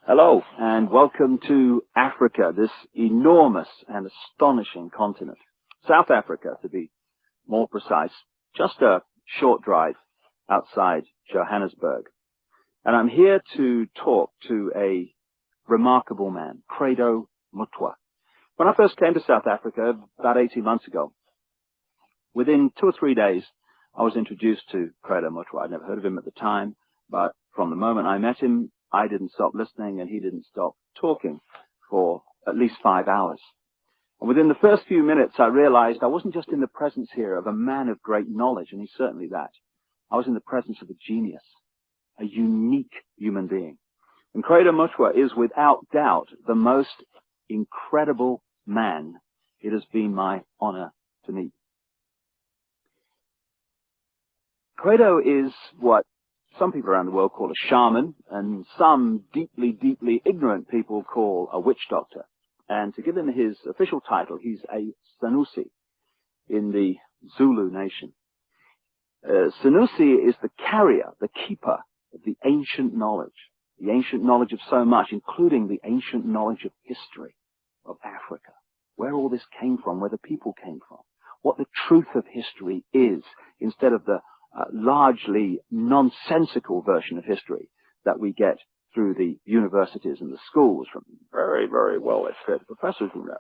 Hello, and welcome to Africa, this enormous and astonishing continent. South Africa, to be more precise, just a short drive outside Johannesburg. And I'm here to talk to a remarkable man, Credo Mutwa. When I first came to South Africa about 18 months ago, within 2 or 3 days, I was introduced to Credo Mutwa. I'd never heard of him at the time, but from the moment I met him, I didn't stop listening and he didn't stop talking for at least 5 hours. And within the first few minutes, I realized I wasn't just in the presence here of a man of great knowledge, and he's certainly that. I was in the presence of a genius, a unique human being. And Credo Mutwa is without doubt the most incredible man it has been my honor to meet. Credo is what some people around the world call a shaman, and some deeply, deeply ignorant people call a witch doctor. And to give him his official title, he's a Sanusi in the Zulu nation. Sanusi is the carrier, the keeper of the ancient knowledge of so much, including the ancient knowledge of history of Africa, where all this came from, where the people came from, what the truth of history is, instead of the largely nonsensical version of history that we get through the universities and the schools from very, very well-educated professors, you know.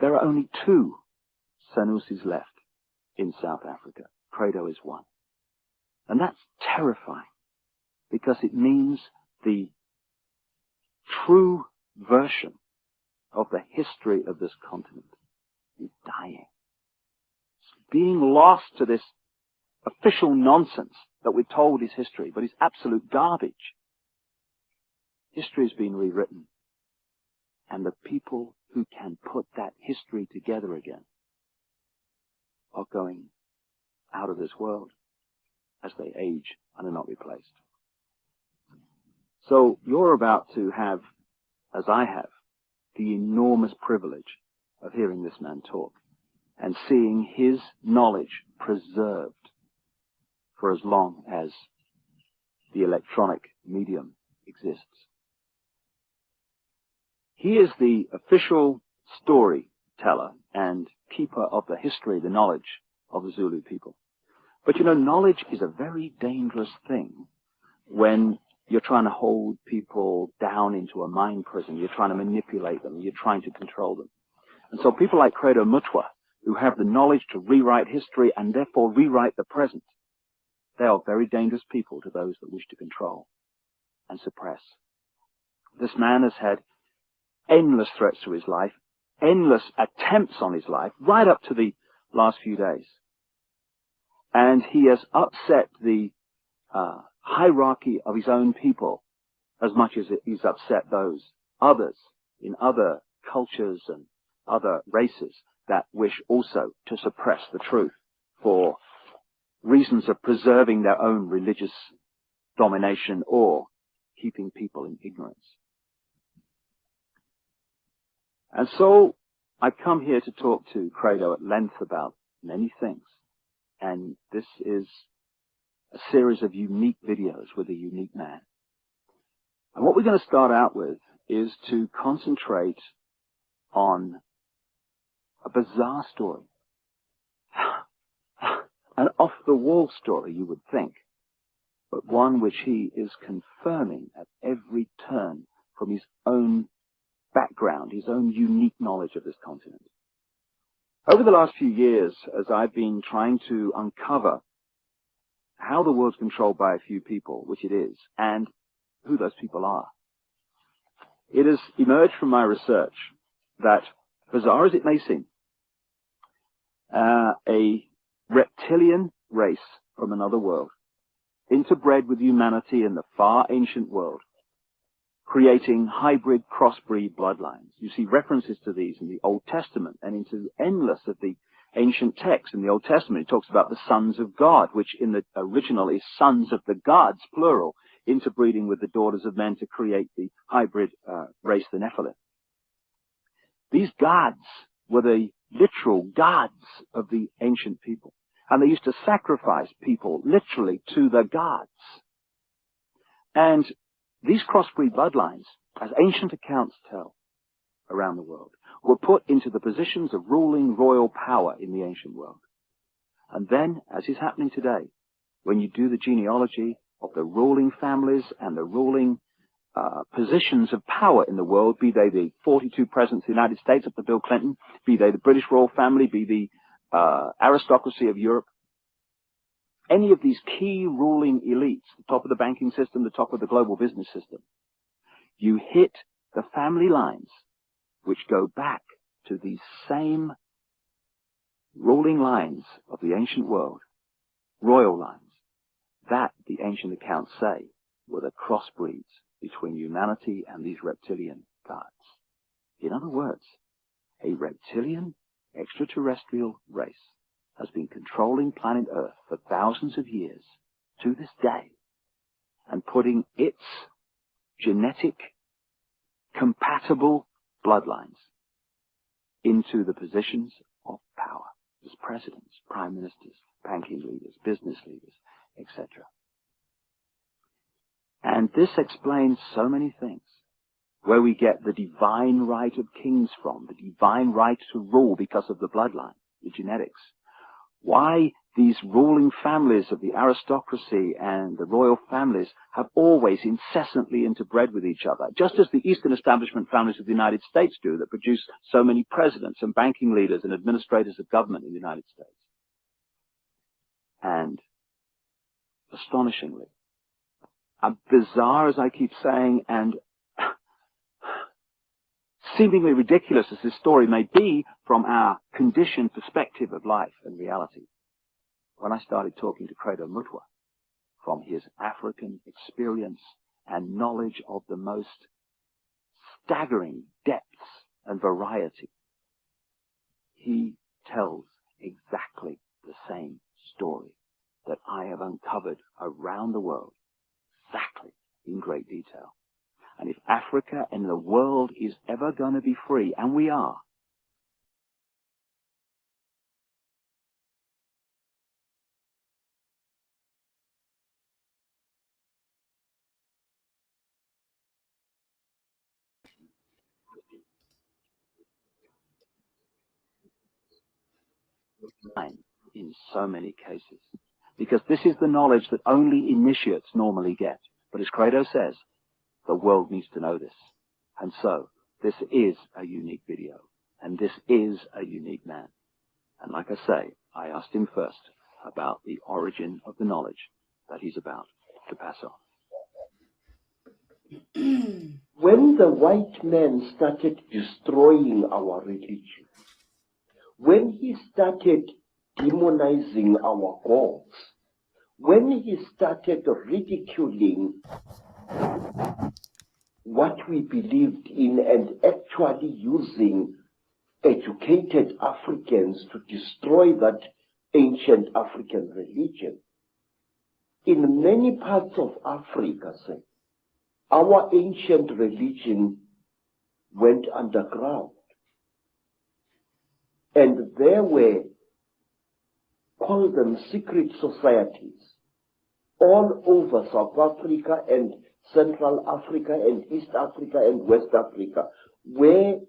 There are only 2 Sanusis left in South Africa. Credo is one. And that's terrifying, because it means the true version of the history of this continent is dying. Being lost to this official nonsense that we're told is history, but is absolute garbage. History has been rewritten, and the people who can put that history together again are going out of this world as they age and are not replaced. So you're about to have, as I have, the enormous privilege of hearing this man talk and seeing his knowledge preserved for as long as the electronic medium exists. He is the official storyteller and keeper of the history, the knowledge of the Zulu people. But you know, knowledge is a very dangerous thing when you're trying to hold people down into a mind prison, you're trying to manipulate them, you're trying to control them. And so people like Credo Mutwa, who have the knowledge to rewrite history and therefore rewrite the present, they are very dangerous people to those that wish to control and suppress. This man has had endless threats to his life, endless attempts on his life, right up to the last few days. And he has upset the hierarchy of his own people as much as he's upset those others in other cultures and other races that wish also to suppress the truth for reasons of preserving their own religious domination or keeping people in ignorance. And so I've come here to talk to Credo at length about many things. And this is a series of unique videos with a unique man. And what we're going to start out with is to concentrate on a bizarre story. An off-the-wall story, you would think, but one which he is confirming at every turn from his own background, his own unique knowledge of this continent. Over the last few years, as I've been trying to uncover how the world's controlled by a few people, which it is, and who those people are, it has emerged from my research that, bizarre as it may seem, a reptilian race from another world, interbred with humanity in the far ancient world, creating hybrid crossbreed bloodlines. You see references to these in the Old Testament and into endless of the ancient texts. In the Old Testament, it talks about the sons of God, which in the original is sons of the gods, plural, interbreeding with the daughters of men to create the hybrid race, the Nephilim. These gods were the literal gods of the ancient people. And they used to sacrifice people literally to the gods. And these crossbreed bloodlines, as ancient accounts tell around the world, were put into the positions of ruling royal power in the ancient world. And then, as is happening today, when you do the genealogy of the ruling families and the ruling positions of power in the world, be they the 42 presidents of the United States up to Bill Clinton, be they the British royal family, be the aristocracy of Europe, any of these key ruling elites, the top of the banking system, the top of the global business system, you hit the family lines which go back to these same ruling lines of the ancient world, royal lines, that the ancient accounts say were the crossbreeds between humanity and these reptilian gods. In other words, a reptilian extraterrestrial race has been controlling planet Earth for thousands of years to this day and putting its genetic compatible bloodlines into the positions of power as presidents, prime ministers, banking leaders, business leaders, etc. And this explains so many things, where we get the divine right of kings from, the divine right to rule because of the bloodline, the genetics. Why these ruling families of the aristocracy and the royal families have always incessantly interbred with each other, just as the Eastern establishment families of the United States do, that produce so many presidents and banking leaders and administrators of government in the United States. And astonishingly, bizarre as I keep saying, and seemingly ridiculous as this story may be from our conditioned perspective of life and reality, when I started talking to Credo Mutwa from his African experience and knowledge of the most staggering depths and variety, he tells exactly the same story that I have uncovered around the world, exactly in great detail. And if Africa and the world is ever going to be free, and we are, in so many cases, because this is the knowledge that only initiates normally get. But as Credo says, the world needs to know this. And so, this is a unique video, and this is a unique man. And like I say, I asked him first about the origin of the knowledge that he's about to pass on. When the white man started destroying our religion, when he started demonizing our gods, when he started ridiculing what we believed in and actually using educated Africans to destroy that ancient African religion, in many parts of Africa, our ancient religion went underground. And there were, call them secret societies, all over South Africa and Central Africa and East Africa and West Africa, where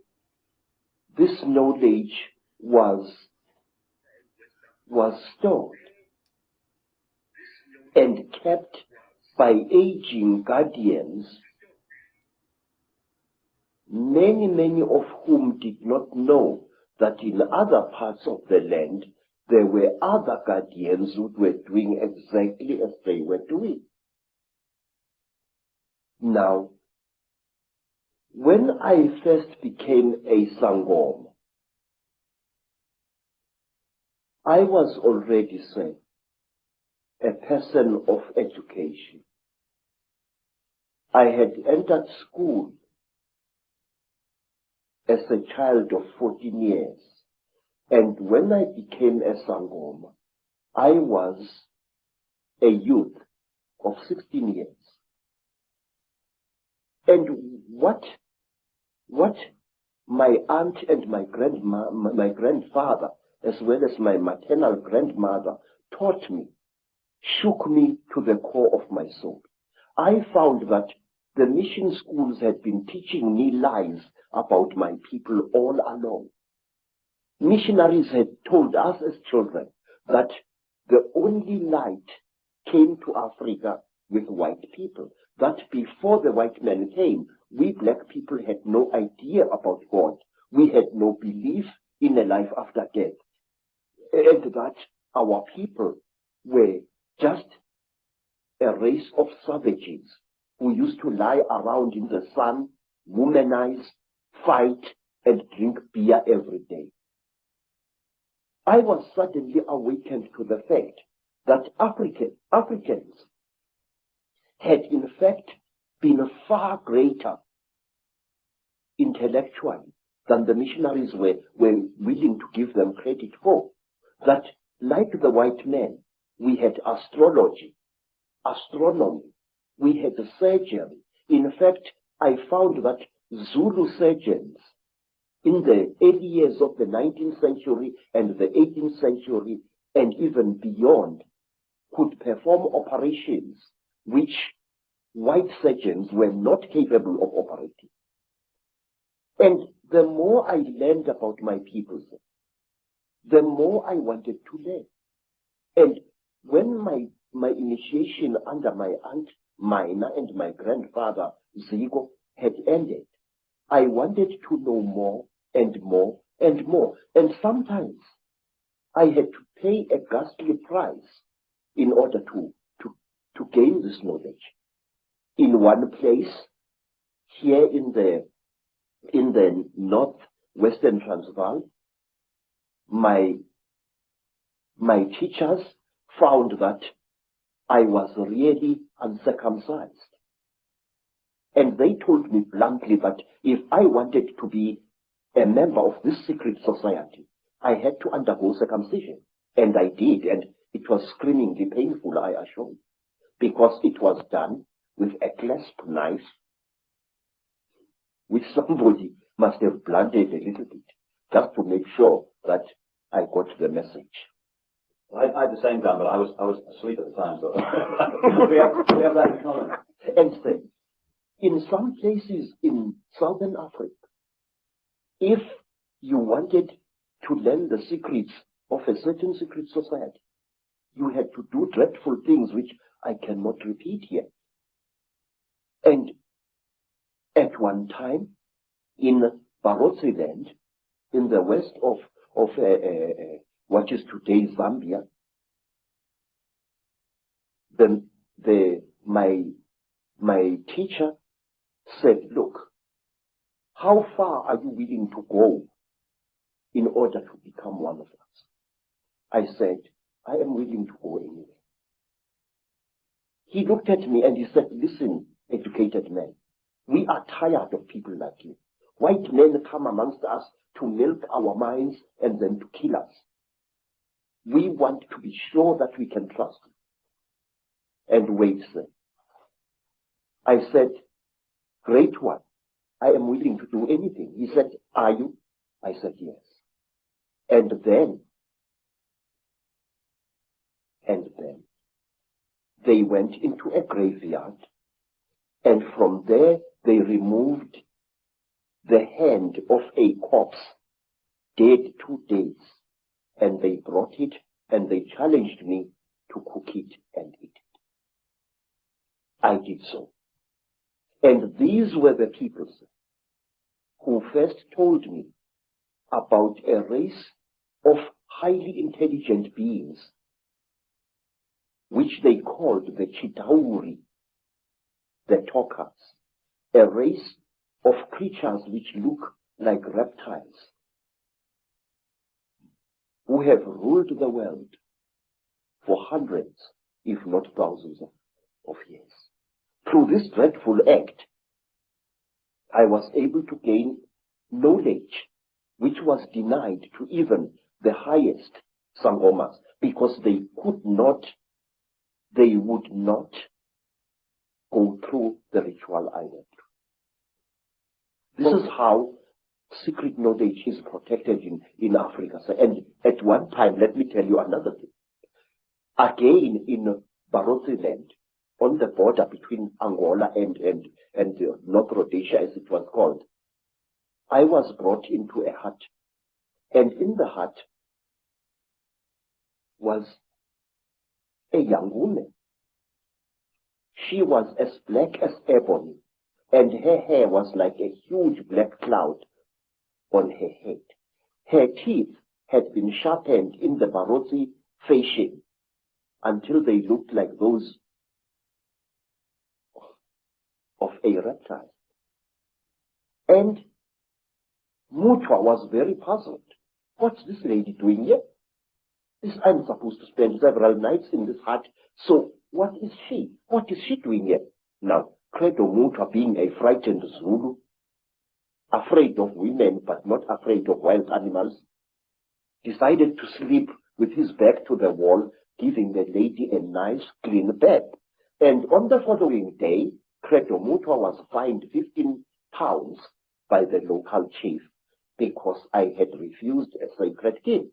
this knowledge was stored and kept by aging guardians, many of whom did not know that in other parts of the land there were other guardians who were doing exactly as they were doing. Now, when I first became a Sangoma, I was already, a person of education. I had entered school as a child of 14 years. And when I became a Sangoma, I was a youth of 16 years. And what my aunt and my grandfather, as well as my maternal grandmother, taught me, shook me to the core of my soul. I found that the mission schools had been teaching me lies about my people all along. Missionaries had told us as children that the only light came to Africa with white people, that before the white men came, we black people had no idea about God. We had no belief in a life after death, and that our people were just a race of savages who used to lie around in the sun, womanize, fight, and drink beer every day. I was suddenly awakened to the fact that Africans had in fact been far greater intellectually than the missionaries were willing to give them credit for. That, like the white men, we had astrology, astronomy, we had surgery. In fact, I found that Zulu surgeons in the early years of the 19th century and the 18th century and even beyond could perform operations which white surgeons were not capable of operating. And the more I learned about my people, the more I wanted to learn. And when my initiation under my aunt Mina and my grandfather Zigo had ended, I wanted to know more and more and more. And sometimes I had to pay a ghastly price in order to gain this knowledge. In one place, here in the northwestern Transvaal, my teachers found that I was really uncircumcised. And they told me bluntly that if I wanted to be a member of this secret society, I had to undergo circumcision. And I did, and it was screamingly painful, I assure you, because it was done with a clasp knife, which somebody must have blunted a little bit, just to make sure that I got the message. I had the same done, but I was asleep at the time, so we have that in common. And so, in some places in southern Africa, if you wanted to learn the secrets of a certain secret society, you had to do dreadful things which I cannot repeat here. And at one time, in Barotseland, in the west of what is today Zambia, my teacher said, look, how far are you willing to go in order to become one of us? I said, I am willing to go anywhere. He looked at me and he said, listen, educated man, we are tired of people like you. White men come amongst us to milk our minds and then to kill us. We want to be sure that we can trust you. And wait, sir. I said, great one. I am willing to do anything. He said, are you? I said, yes. And then they went into a graveyard, and from there they removed the hand of a corpse, dead 2 days, and they brought it and they challenged me to cook it and eat it. I did so. And these were the people who first told me about a race of highly intelligent beings, which they called the Chitauri, the talkers, a race of creatures which look like reptiles, who have ruled the world for hundreds, if not thousands of years. Through this dreadful act, I was able to gain knowledge which was denied to even the highest Sangomas, because they would not go through the ritual I went through. This is how secret knowledge is protected in Africa. And at one time, let me tell you another thing. Again, in Barotseland, on the border between Angola and North Rhodesia, as it was called, I was brought into a hut. And in the hut was a young woman. She was as black as ebony, and her hair was like a huge black cloud on her head. Her teeth had been sharpened in the Barotsi fashion until they looked like those of a reptile. And Mutwa was very puzzled. What's this lady doing here? I'm supposed to spend several nights in this hut, so what is she? What is she doing here? Now, Credo Mutwa, being a frightened Zulu, afraid of women but not afraid of wild animals, decided to sleep with his back to the wall, giving the lady a nice clean bed. And on the following day, Credo Mutwa was fined 15 pounds by the local chief because I had refused a sacred gift.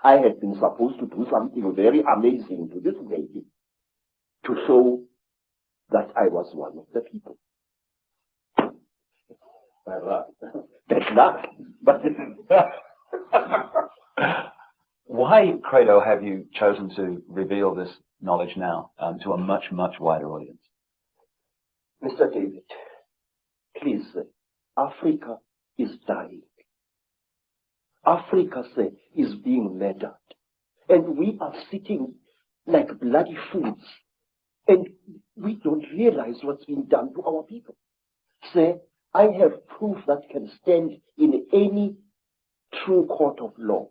I had been supposed to do something very amazing to this lady to show that I was one of the people. That's luck. But why, Credo, have you chosen to reveal this knowledge now to a much, much wider audience? Mr. David, please, Africa is dying. Africa, is being murdered. And we are sitting like bloody fools. And we don't realize what's being done to our people. Sir, I have proof that can stand in any true court of law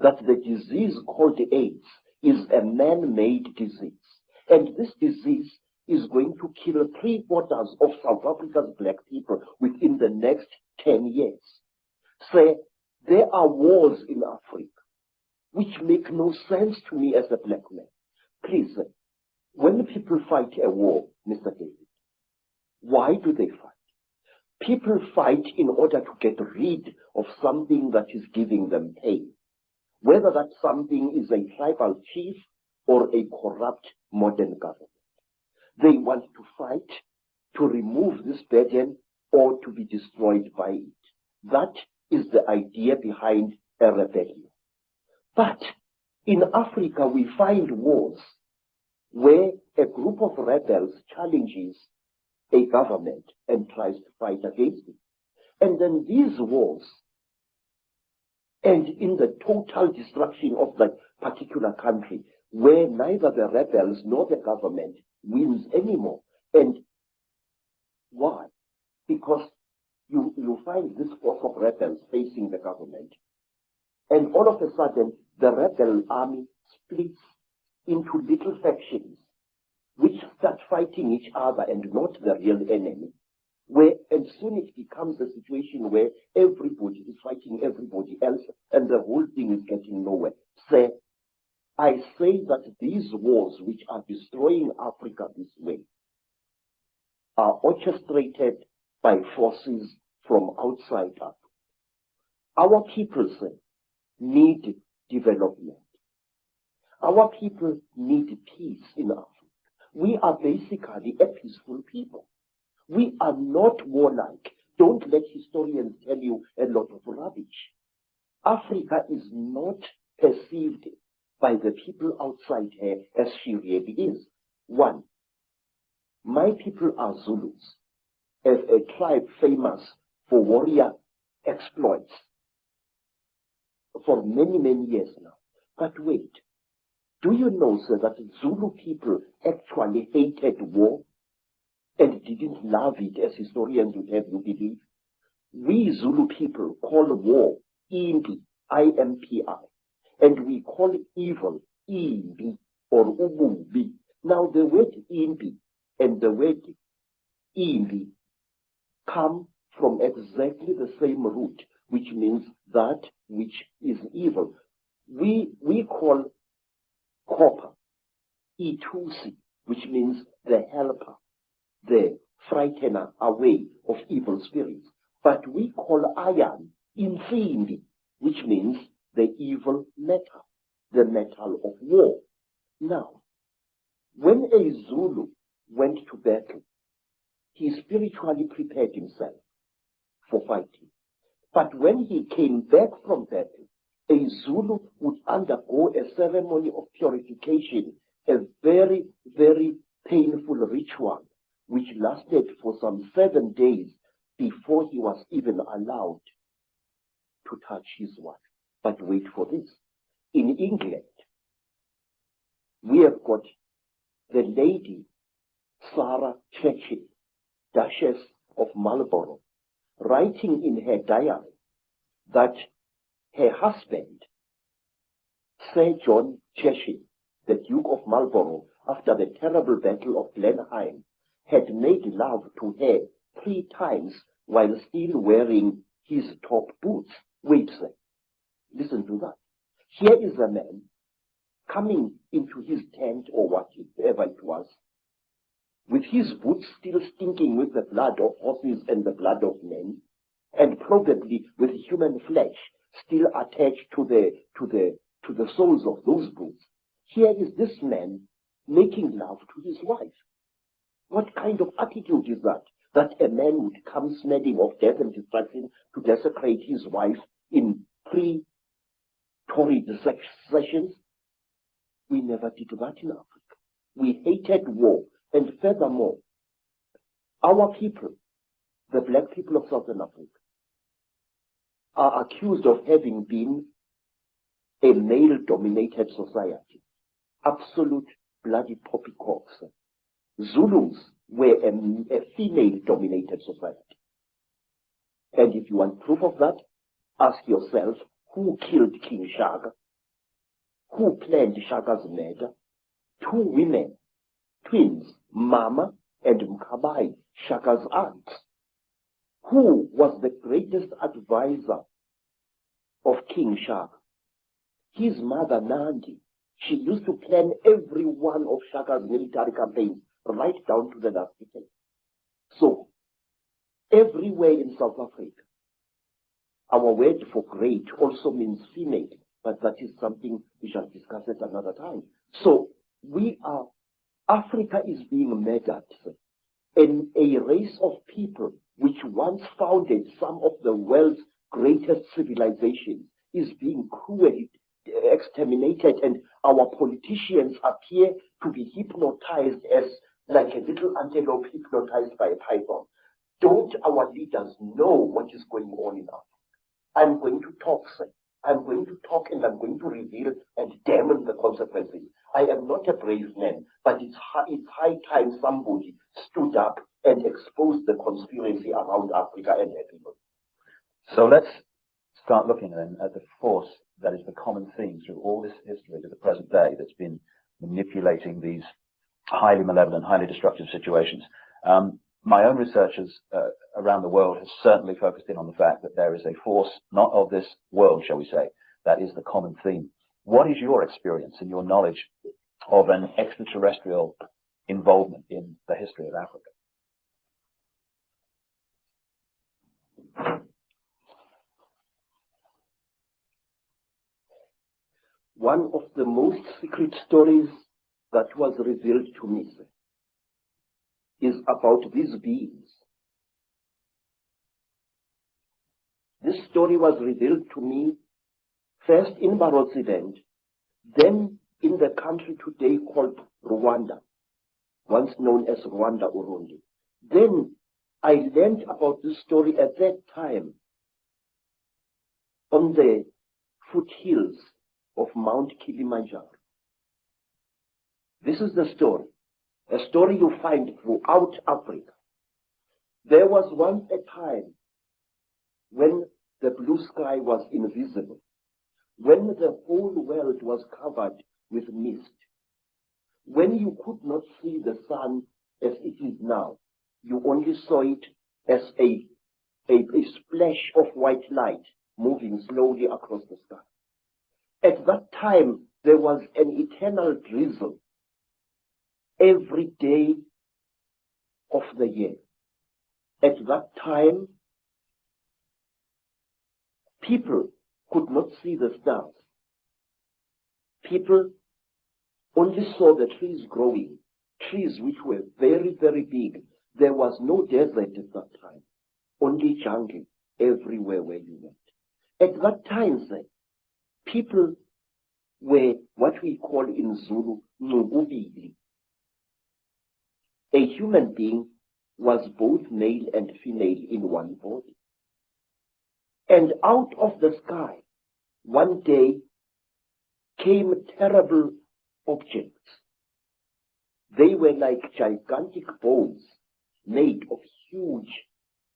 that the disease called AIDS is a man-made disease. And this disease is going to kill 3/4 of South Africa's black people within the next 10 years. Sir, there are wars in Africa which make no sense to me as a black man. Please, when people fight a war, Mr. David, why do they fight? People fight in order to get rid of something that is giving them pain, whether that something is a tribal chief or a corrupt modern government. They want to fight to remove this burden or to be destroyed by it. That is the idea behind a rebellion. But in Africa, we find wars where a group of rebels challenges a government and tries to fight against it. And then these wars end in the total destruction of that particular country, where neither the rebels nor the government wins anymore. And why? Because you find this force of rebels facing the government, and all of a sudden the rebel army splits into little factions which start fighting each other and not the real enemy. And soon it becomes a situation where everybody is fighting everybody else and the whole thing is getting nowhere. Sir, I say that these wars which are destroying Africa this way are orchestrated by forces from outside Africa. Our people, sir, need development. Our people need peace in Africa. We are basically a peaceful people. We are not warlike. Don't let historians tell you a lot of rubbish. Africa is not perceived by the people outside here as she really is. One, my people are Zulus, as a tribe famous for warrior exploits for many, many years now. But wait, do you know, sir, that Zulu people actually hated war and didn't love it, as historians would have you believe? We Zulu people call war Impi, I-M-P-I, and we call evil Imbi or Ububi. Now the word Impi and the word Imbi come from exactly the same root, which means that which is evil. We call copper Itusi, which means the helper, the frightener away of evil spirits. But we call iron Insimbi, which means the evil metal, the metal of war. Now, When a Zulu went to battle, he spiritually prepared himself for fighting. But when he came back from battle, a Zulu would undergo a ceremony of purification, a very, very painful ritual, which lasted for some 7 days before he was even allowed to touch his wife. But wait for this. In England, we have got the lady Sarah Churchill, Duchess of Marlborough, writing in her diary that her husband, Sir John Churchill, the Duke of Marlborough, after the terrible battle of Blenheim, had made love to her 3 times while still wearing his top boots. Wait, sir. Listen to that. Here is a man coming into his tent or whatever it was, with his boots still stinking with the blood of horses and the blood of men, and probably with human flesh still attached to the soles of those boots. Here is this man making love to his wife. What kind of attitude is that? That a man would come smelling of death and destruction to desecrate his wife in pre-torrid sessions? We never did that in Africa. We hated war. And furthermore, our people, the black people of Southern Africa, are accused of having been a male-dominated society. Absolute bloody poppycocks. Zulus were a female-dominated society. And if you want proof of that, ask yourself, who killed King Shaka? Who planned Shaka's murder? 2 women, twins, Mama and Mkabai, Shaka's aunts. Who was the greatest advisor of King Shaka? His mother, Nandi. She used to plan every one of Shaka's military campaigns, right down to the last detail. So, everywhere in South Africa, our word for great also means female, but that is something we shall discuss at another time. So, Africa is being murdered, and a race of people which once founded some of the world's greatest civilizations is being cruelly exterminated, and our politicians appear to be hypnotized as like a little antelope hypnotized by a python. Don't our leaders know what is going on in Africa? I'm going to talk, sir. I'm going to talk and I'm going to reveal and damn the consequences. I am not a brave man, but it's high time somebody stood up and exposed the conspiracy around Africa and her people. So let's start looking then at the force that is the common theme through all this history to the present day that's been manipulating these highly malevolent, highly destructive situations. My own researchers around the world have certainly focused in on the fact that there is a force, not of this world, shall we say, that is the common theme. What is your experience and your knowledge of an extraterrestrial involvement in the history of Africa? One of the most secret stories that was revealed to me is about these beings. This story was revealed to me first in Barotseland, then in the country today called Rwanda, once known as Rwanda Urundi. Then I learned about this story at that time on the foothills of Mount Kilimanjaro. This is the story, a story you find throughout Africa. There was once a time when the blue sky was invisible, when the whole world was covered with mist, when you could not see the sun as it is now. You only saw it as a splash of white light moving slowly across the sky. At that time, there was an eternal drizzle every day of the year. At that time, people could not see the stars. People only saw the trees growing trees which were very, very big. There was no desert at that time, only jungle everywhere where you went. At that time, sir, people were what we call in Zulu, ngubili. A human being was both male and female in one body. And out of the sky, one day, came terrible objects. They were like gigantic bows made of huge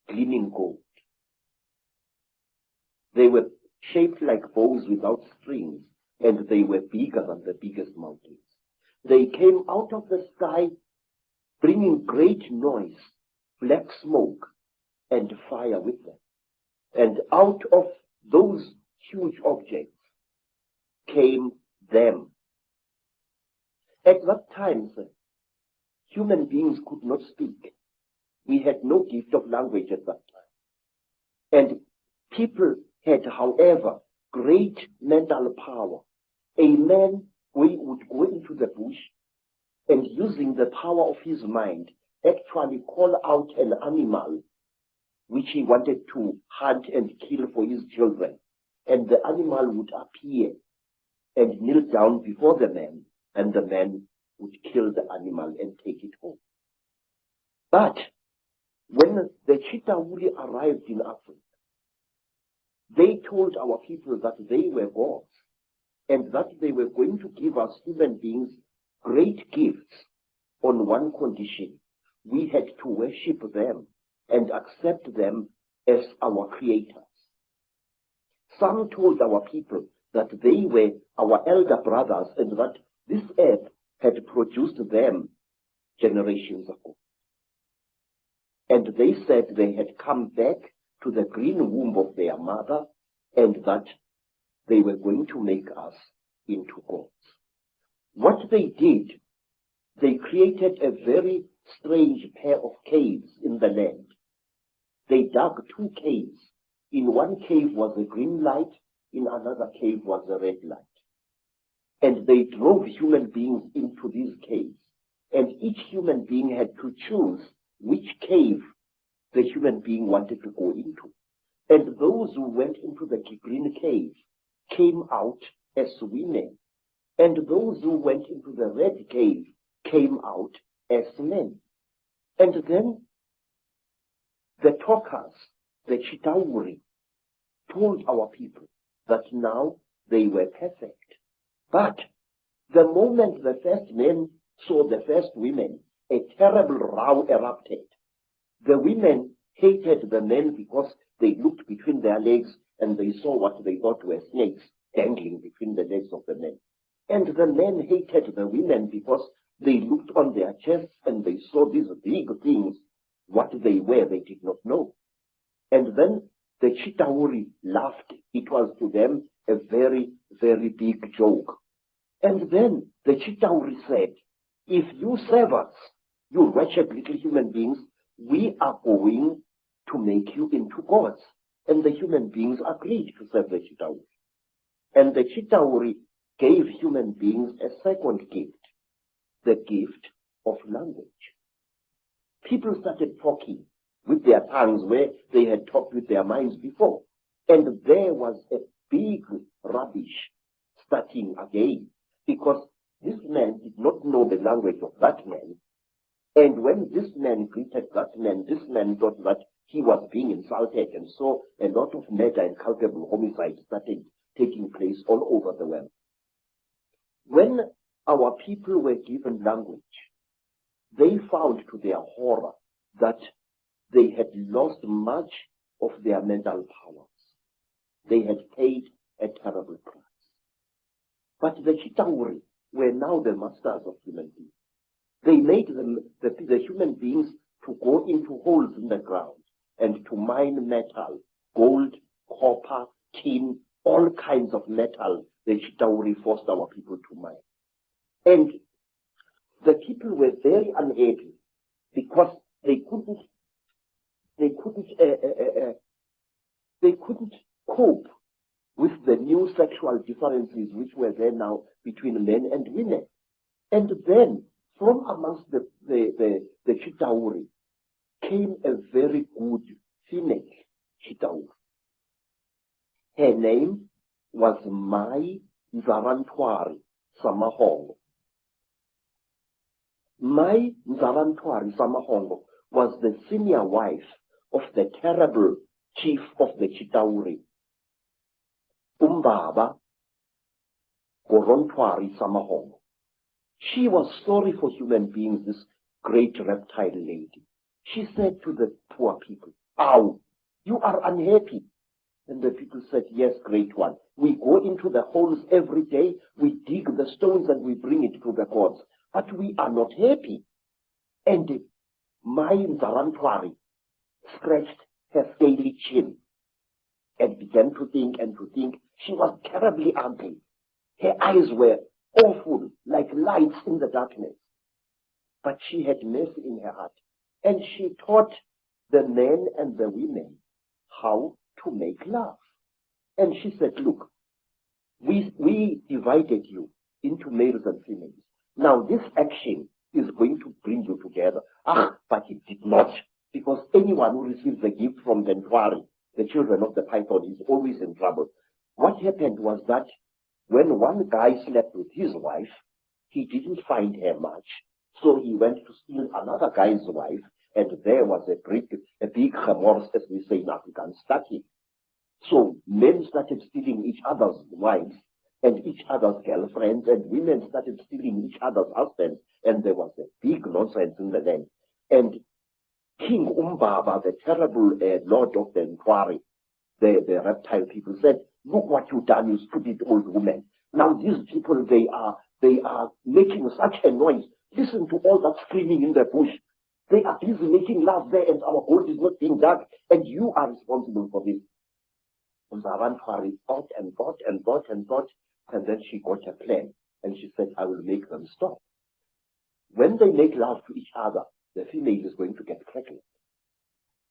gleaming gold. They were shaped like bows without strings, and they were bigger than the biggest mountains. They came out of the sky, bringing great noise, black smoke, and fire with them. And out of those huge objects came them. At that time, sir, human beings could not speak. We had no gift of language at that time. And people had, however, great mental power. A man would go into the bush and, using the power of his mind, actually call out an animal which he wanted to hunt and kill for his children. And the animal would appear and kneel down before the man, and the man would kill the animal and take it home. But when the Chitauri arrived in Africa, they told our people that they were gods and that they were going to give us human beings great gifts on one condition. We had to worship them and accept them as our creators. Some told our people that they were our elder brothers and that this earth had produced them generations ago. And they said they had come back to the green womb of their mother and that they were going to make us into gods. What they did, they created a very strange pair of caves in the land. They dug 2 caves. In one cave was a green light, in another cave was a red light. And they drove human beings into these caves. And each human being had to choose which cave the human being wanted to go into. And those who went into the green cave came out as women. And those who went into the red cave came out as men. And then the talkers, the Chitauri, told our people that now they were perfect. But the moment the first men saw the first women, a terrible row erupted. The women hated the men because they looked between their legs and they saw what they thought were snakes dangling between the legs of the men. And the men hated the women because they looked on their chests and they saw these big things. What they were, they did not know. And then the Chitauri laughed. It was to them a very, very big joke. And then the Chitauri said, if you serve us, you wretched little human beings, we are going to make you into gods. And the human beings agreed to serve the Chitauri. And the Chitauri gave human beings a second gift, the gift of language. People started talking with their tongues where they had talked with their minds before. And there was a big rubbish starting again, because this man did not know the language of that man. And when this man greeted that man, this man thought that he was being insulted, and so a lot of murder and culpable homicide started taking place all over the world. When our people were given language, they found to their horror that they had lost much of their mental powers. They had paid a terrible price. But the Chitauri were now the masters of human beings. They made them, the human beings, to go into holes in the ground and to mine metal, gold, copper, tin, all kinds of metal. The Chitauri forced our people to mine. And the people were very unhappy because they couldn't cope with the new sexual differences which were there now between men and women. And then from amongst the Chitauri came a very good female Chitauri. Her name was Mai Nzarantwari Samahongo. Mai Nzarantwari Samahongo was the senior wife of the terrible chief of the Chitauri, Umbaba Gorontwari Samahongo. She was sorry for human beings, this great reptile lady. She said to the poor people, "Ow, you are unhappy." And the people said, "Yes, great one. We go into the holes every day, we dig the stones and we bring it to the gods, but we are not happy." And Mai Nzarantwari scratched her scaly chin and began to think and to think. She was terribly ugly. Her eyes were awful, like lights in the darkness. But she had mercy in her heart. And she taught the men and the women how to make love. And she said, "Look, we divided you into males and females. Now this action is going to bring you together." But it did not. Because anyone who receives a gift from the Ntwari, the children of the python, is always in trouble. What happened was that when one guy slept with his wife, he didn't find her much. So he went to steal another guy's wife, and there was a big remorse, as we say in Afrikaans, stacking. So men started stealing each other's wives and each other's girlfriends, and women started stealing each other's husbands, and there was a big nonsense in the land. And King Umbaba, the terrible lord of the Ntwari, the reptile people, said, "Look what you've done, you stupid old woman. Now these people, they are making such a noise. Listen to all that screaming in the bush. They are busy making love there, and our gold is not being dug, and you are responsible for this." Nzarantwari thought and thought and thought and thought, and then she got a plan, and she said, "I will make them stop. When they make love to each other, the female is going to get pregnant.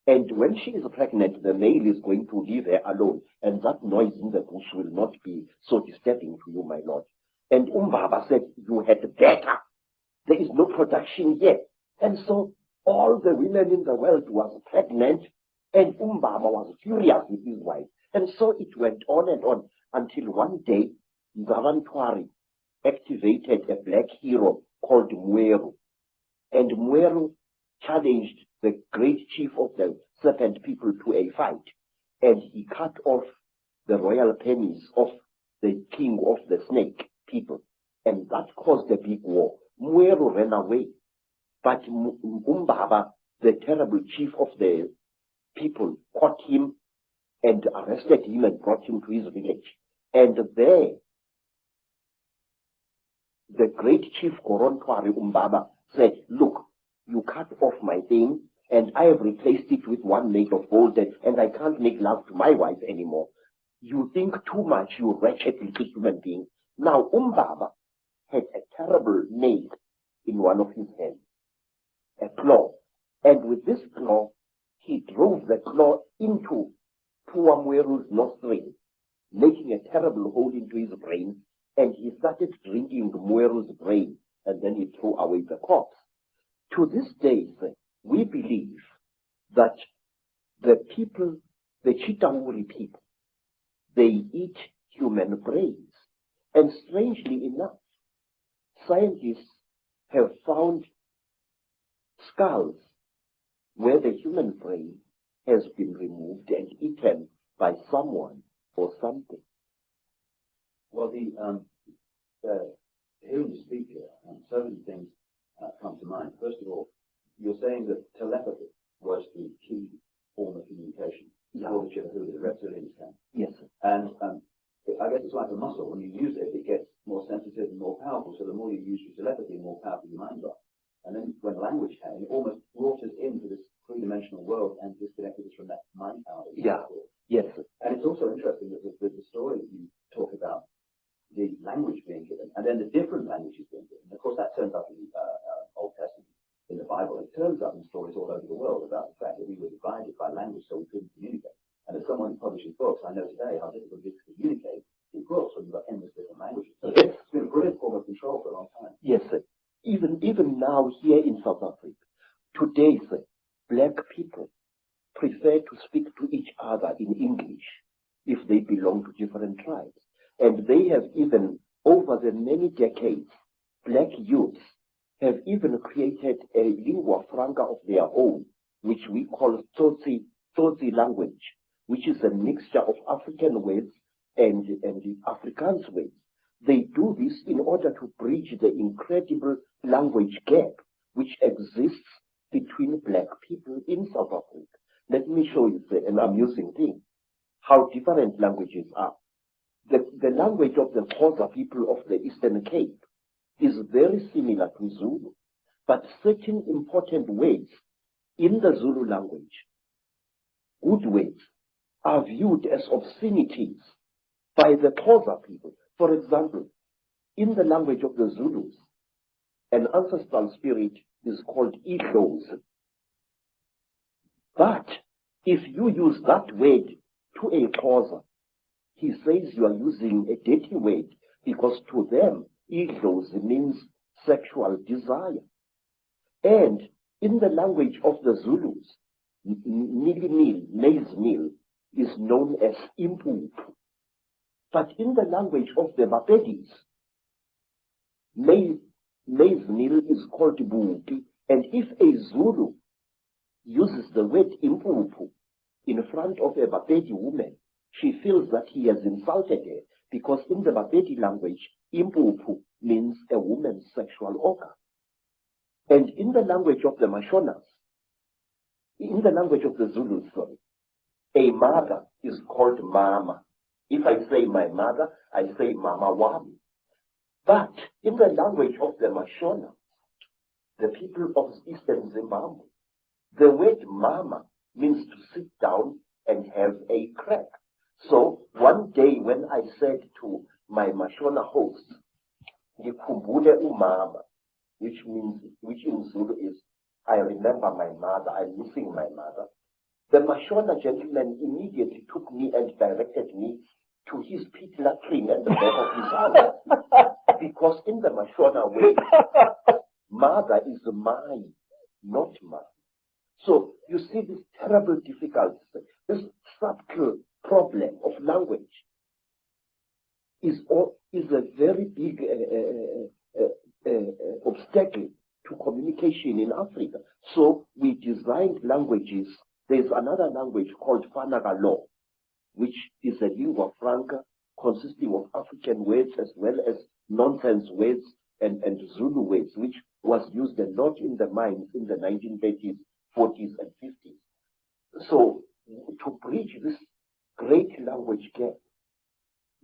And when she is pregnant, the male is going to leave her alone, and that noise in the bush will not be so disturbing to you, my lord." And Umbaba said, "You had better. There is no production yet." And so all the women in the world was pregnant, and Umbaba was furious with his wife. And so it went on and on until one day, Nzarantwari activated a black hero called Mweru. And Mweru challenged the great chief of the serpent people to a fight. And he cut off the royal penis of the king of the snake people. And that caused a big war. Mweru ran away. But Umbaba, the terrible chief of the people, caught him and arrested him and brought him to his village. And there, the great chief Gorontwari Umbaba said, "Look, you cut off my thing, and I have replaced it with one made of gold, and I can't make love to my wife anymore. You think too much, you wretched little human being." Now Umbaba had a terrible nail in one of his hands, a claw. And with this claw, he drove the claw into poor Mweru's nostril, making a terrible hole into his brain, and he started drinking Mweru's brain, and then he threw away the corpse. To this day, we believe that the people, the Chitauri people, they eat human brains. And strangely enough, scientists have found skulls where the human brain has been removed and eaten by someone or something. Well, hearing you speak here, so many things come to mind. First of all, you're saying that telepathy was the key form of communication for the Chitauri, the Reptilians can. Yes. And I guess it's like a muscle. When you use it, it gets more sensitive and more powerful. So the more you use your telepathy, the more powerful your mind got. And then when language came, it almost brought us into this three-dimensional world and disconnected us from that mind power. Yes. And it's also interesting that the story that you talk about, the language being given, and then the different languages being given. Of course, that turns up in the Old Testament, in the Bible. It turns up in stories all over the world about the fact that we were divided by language, so we couldn't communicate. And as someone who publishes books, I know today how difficult it is to communicate in books when you've got endless different languages. So it's been a brilliant form of control for a long time. Yes, sir. even now here in South Africa, today, black people prefer to speak to each other in English if they belong to different tribes. And they have even, over the many decades, black youths have even created a lingua franca of their own, which we call Tsotsi language, which is a mixture of African words and Afrikaans words. They do this in order to bridge the incredible language gap which exists between black people in South Africa. Let me show you an amusing thing, how different languages are. The language of the Xhosa people of the Eastern Cape is very similar to Zulu, but certain important words in the Zulu language, good words, are viewed as obscenities by the Xhosa people. For example, in the language of the Zulus, an ancestral spirit is called Idlos. But if you use that word to a Xhosa, he says you are using a dirty word, because to them, Idlos means sexual desire. And in the language of the Zulus, maize meal, is known as impuphu. But in the language of the Bapedis, maize meal is called buki. And if a Zulu uses the word impuphu in front of a Bapedi woman, she feels that he has insulted her, because in the Bapedi language, impuphu means a woman's sexual organ. And in the language of the Mashonas, in the language of the Zulus, a mother is called mama. If I say my mother, I say mama wami. But in the language of the Mashona, the people of Eastern Zimbabwe, the word mama means to sit down and have a crack. So one day when I said to my Mashona host, "Ngikhumbule umama," which in Zulu is, I remember my mother, I'm missing my mother, the Mashona gentleman immediately took me and directed me to his pit latrine at the back of his house. Because in the Mashona way, mother is mine, not mine. So you see this terrible difficulty, this subtle problem of language is a very big obstacle to communication in Africa. So we designed languages. There's another language called Fanagalo, which is a lingua franca consisting of African words as well as nonsense words and Zulu words, which was used a lot in the mines in the 1930s, 40s, and 50s. So to bridge this great language gap,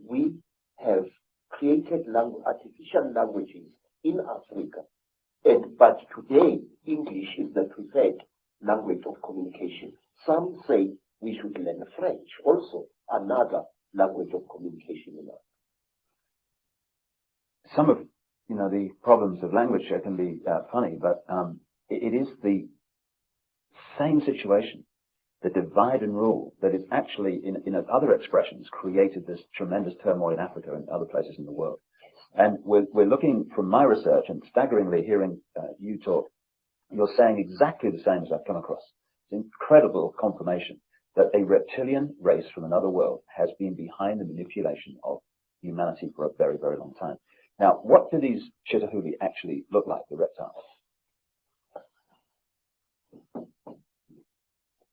we have created artificial languages in Africa. But today, English is the preferred language of communication. Some say we should learn French, also another language of communication in Africa. Some of the problems of language can be funny, but it is the same situation, the divide and rule, that is actually, in other expressions, created this tremendous turmoil in Africa and other places in the world. And we're looking from my research, and staggeringly hearing you talk, you're saying exactly the same as I've come across. It's incredible confirmation that a reptilian race from another world has been behind the manipulation of humanity for a very, very long time. Now, what do these Chitauri actually look like, the reptiles?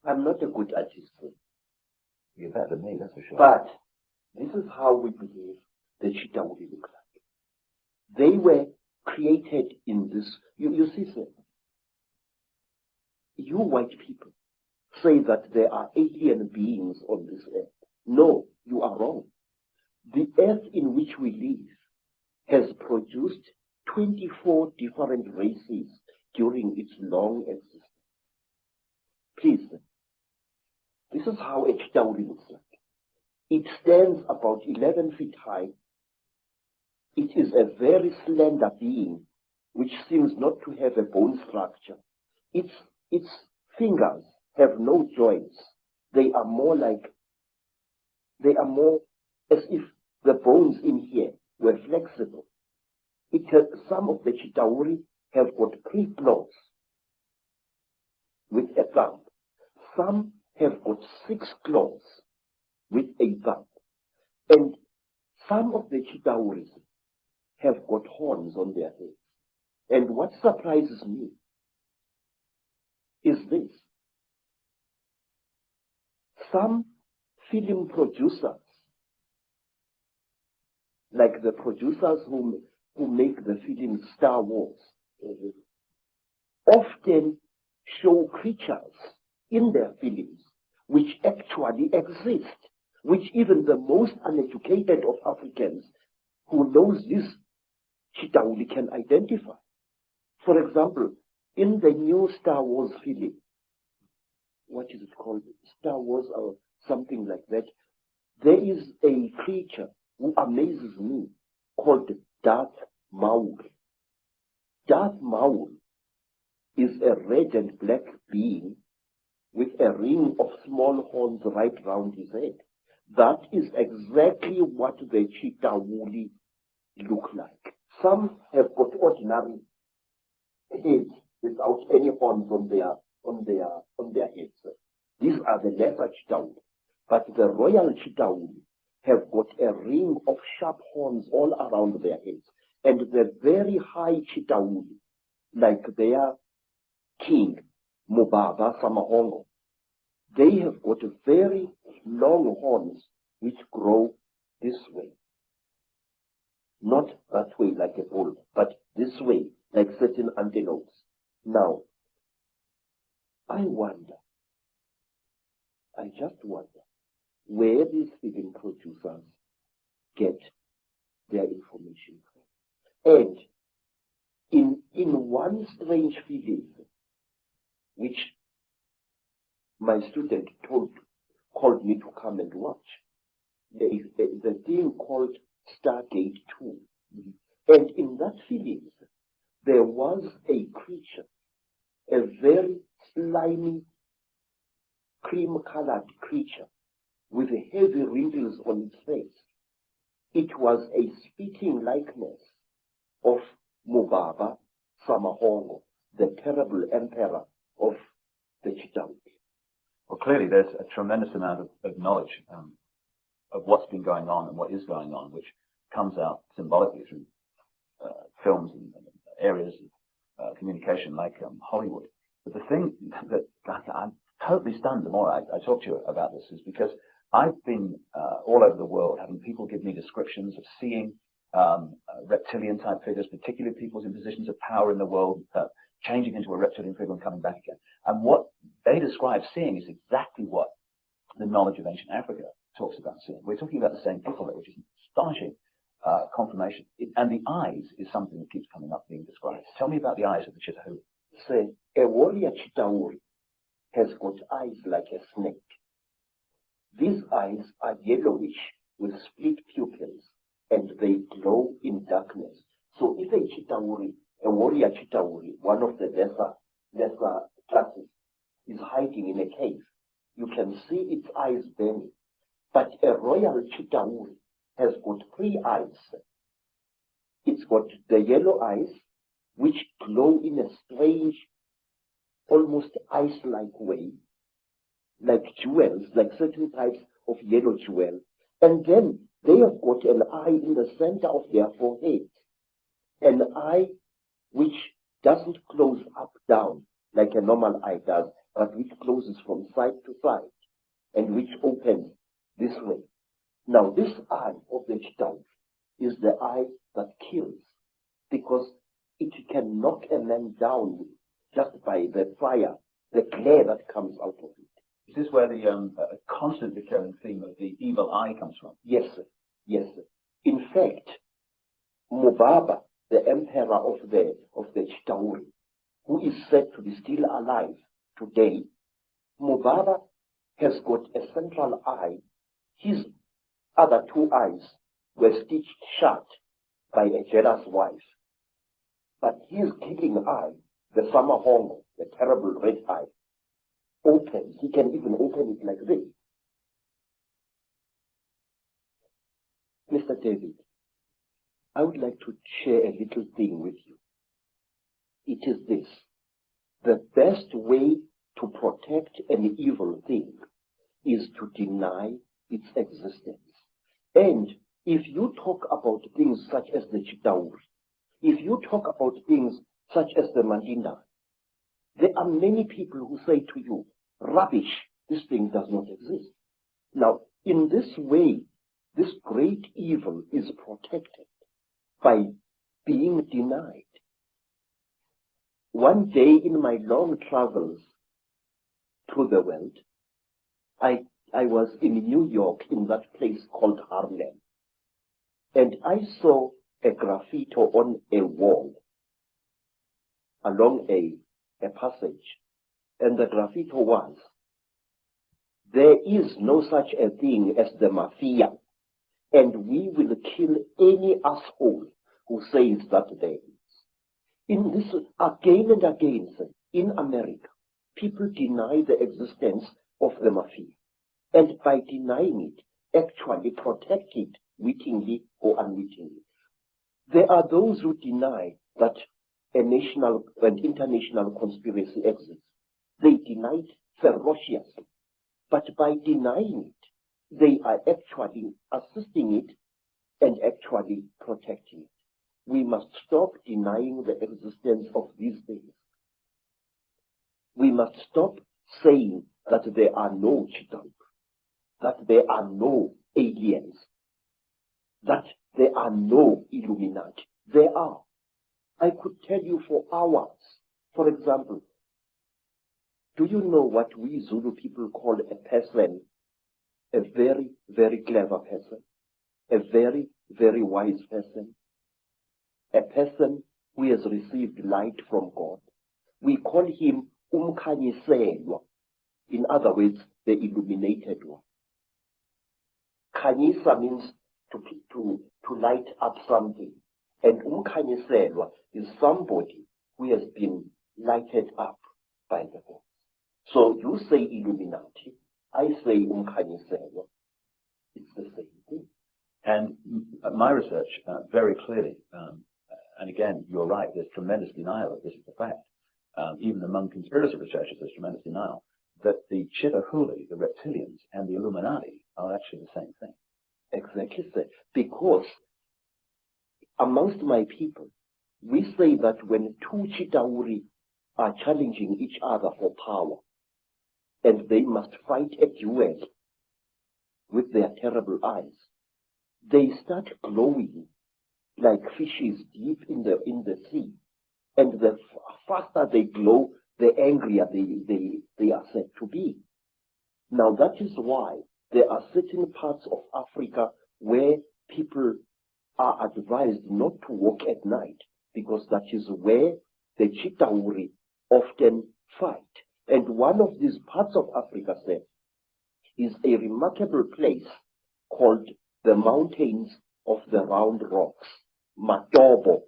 I'm not a good artist. You're better than me, that's for sure. But this is how we believe the Chitauri look like. They were created in this. You see, sir, you white people say that there are alien beings on this earth. No, you are wrong. The earth in which we live has produced 24 different races during its long existence. Please, this is how a Chitauri looks like. It stands about 11 feet high. It is a very slender being which seems not to have a bone structure. Its fingers have no joints. They are more as if the bones in here were flexible. Some of the Chitauri have got 3 claws with a thumb. Some have got 6 claws with a thumb. And some of the Chitauris have got horns on their heads. And what surprises me is this. Some film producers, like the producers who make the film Star Wars, often show creatures in their films which actually exist, which even the most uneducated of Africans who knows this Chitauri can identify. For example, in the new Star Wars film, what is it called? Star Wars or something like that. There is a creature who amazes me called Darth Maul. Darth Maul is a red and black being with a ring of small horns right round his head. That is exactly what the Chitauri look like. Some have got ordinary heads without any horns on their heads. These are the lesser Chitauri. But the royal Chitauri have got a ring of sharp horns all around their heads. And the very high Chitauri, like their king, Mubaba Samahongo, they have got very long horns which grow this way. Not that way like a bull, but this way, like certain antelopes. Now, I just wonder, where these film producers get their information from. And in one strange film, which my student called me to come and watch, there is a thing called Stargate 2. And in that film, there was a creature, a very slimy, cream-colored creature with heavy wrinkles on its face. It was a speaking likeness of Mubaba Samahongo, the terrible emperor of the Chitauri. Well, clearly there's a tremendous amount of knowledge of what's been going on and what is going on, which comes out symbolically through films and areas of communication like Hollywood. But the thing that I'm totally stunned the more I talk to you about this is because I've been all over the world having people give me descriptions of seeing reptilian type figures, particularly people in positions of power in the world, changing into a reptilian figure and coming back again. And what they describe seeing is exactly what the knowledge of ancient Africa talks about seeing. We're talking about the same people there, which is astonishing confirmation. And the eyes is something that keeps coming up being described. Tell me about the eyes of the Chitauri. Say, a warrior Chitauri has got eyes like a snake. These eyes are yellowish with split pupils, and they glow in darkness. So if a warrior Chitauri, one of the lesser classes, is hiding in a cave, you can see its eyes burning. But a royal Chitauri has got 3 eyes. It's got the yellow eyes, which glow in a strange, almost ice-like way, like jewels, like certain types of yellow jewel. And then they have got an eye in the center of their forehead, an eye which doesn't close up down like a normal eye does, but which closes from side to side and which opens this way. Now, this eye of the Chitauri is the eye that kills, because it can knock a man down just by the fire, the glare that comes out of it. Is this where the constant recurring theme of the evil eye comes from? Yes, sir. Yes, sir. In fact, Mubaba, the emperor of the Chitauri, who is said to be still alive today, Mubaba has got a central eye. His other 2 eyes were stitched shut by a jealous wife. But his killing eye, the Samahongo, the terrible red eye, opens. He can even open it like this. Mr. David, I would like to share a little thing with you. it is this: the best way to protect an evil thing is to deny its existence. And if you talk about things such as the Chitauri, if you talk about things such as the Mandinda, there are many people who say to you, rubbish, this thing does not exist. Now, in this way, this great evil is protected by being denied. One day in my long travels through the world, I was in New York in that place called Harlem, and I saw a graffiti on a wall along a passage, and the graffiti was, "There is no such a thing as the mafia, and we will kill any asshole who says that there is." In this, again and again, in America, people deny the existence of the mafia, and by denying it, actually protect it wittingly or unwittingly. There are those who deny that a national and international conspiracy exists. They deny it ferociously, but by denying it, they are actually assisting it and actually protecting it. We must stop denying the existence of these things. We must stop saying that there are no Chitauri, that there are no aliens, that there are no Illuminati. There are. I could tell you for hours. For example, do you know what we Zulu people call a person? A very, very clever person, a very, very wise person, a person who has received light from God. We call him umkhanyiselwa. In other words, the illuminated one. Khanyisa means to light up something, and umkhanyiselwa is somebody who has been lighted up by the God. So you say Illuminati, I say umkhanyiselwa. It's the same thing. And my research very clearly, and again, you're right, there's tremendous denial of this is a fact. Even among conspiracy researchers, there's tremendous denial that the Chitauri, the reptilians, and the Illuminati are actually the same thing. Exactly, sir. Because amongst my people, we say that when two Chitauri are challenging each other for power, and they must fight a duel with their terrible eyes, they start glowing like fishes deep in the sea. And the faster they glow, the angrier they are said to be. Now that is why there are certain parts of Africa where people are advised not to walk at night, because that is where the Chitauri often fight. And one of these parts of Africa, sir, is a remarkable place called the Mountains of the Round Rocks, Matobo,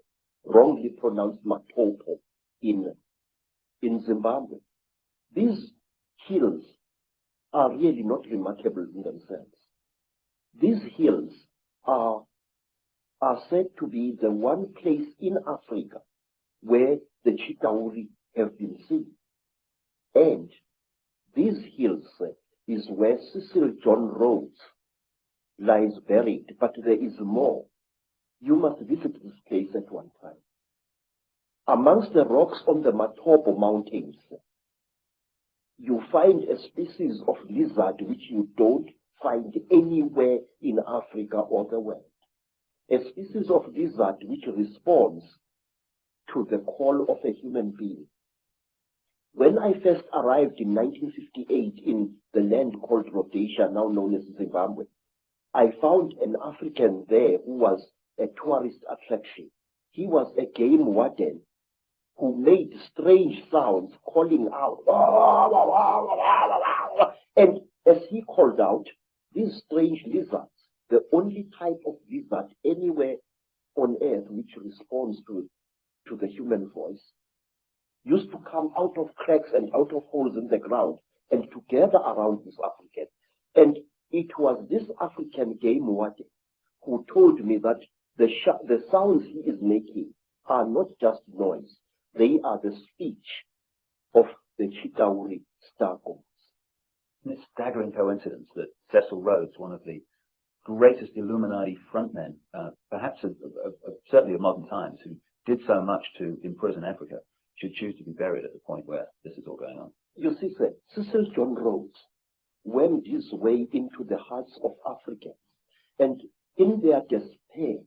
wrongly pronounced Matopo, in Zimbabwe. These hills are really not remarkable in themselves. These hills are said to be the one place in Africa where the Chitauri have been seen. And these hills is where Cecil John Rhodes lies buried, but there is more. You must visit this place at one time. Amongst the rocks on the Matobo Mountains, you find a species of lizard which you don't find anywhere in Africa or the world. A species of lizard which responds to the call of a human being. When I first arrived in 1958 in the land called Rhodesia, now known as Zimbabwe, I found an African there who was a tourist attraction. He was a game warden who made strange sounds, calling out. And as he called out, these strange lizards, the only type of lizard anywhere on earth which responds to the human voice, used to come out of cracks and out of holes in the ground and to gather around this African. And it was this African game warden who told me that the sounds he is making are not just noise, they are the speech of the Chitauri star gods. It's a staggering coincidence that Cecil Rhodes, one of the greatest Illuminati frontmen, perhaps certainly of modern times, who did so much to imprison Africa, should choose to be buried at the point where this is all going on. You see, sir, Cecil John Rhodes went his way into the hearts of Africans, and in their despair,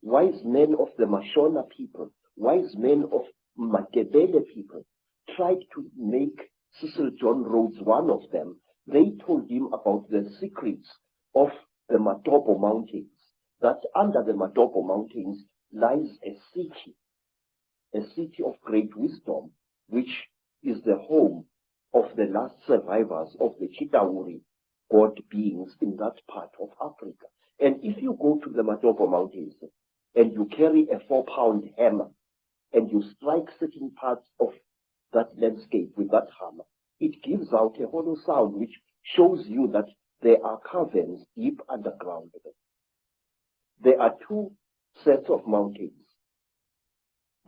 wise men of the Mashona people, wise men of Makebele people, tried to make Cecil John Rhodes one of them. They told him about the secrets of the Matopo Mountains, that under the Matopo Mountains lies a city of great wisdom, which is the home of the last survivors of the Chitauri god beings in that part of Africa. And if you go to the Matopo Mountains and you carry a 4-pound hammer and you strike certain parts of that landscape with that hammer, it gives out a hollow sound which shows you that there are caverns deep underground. There are two sets of mountains.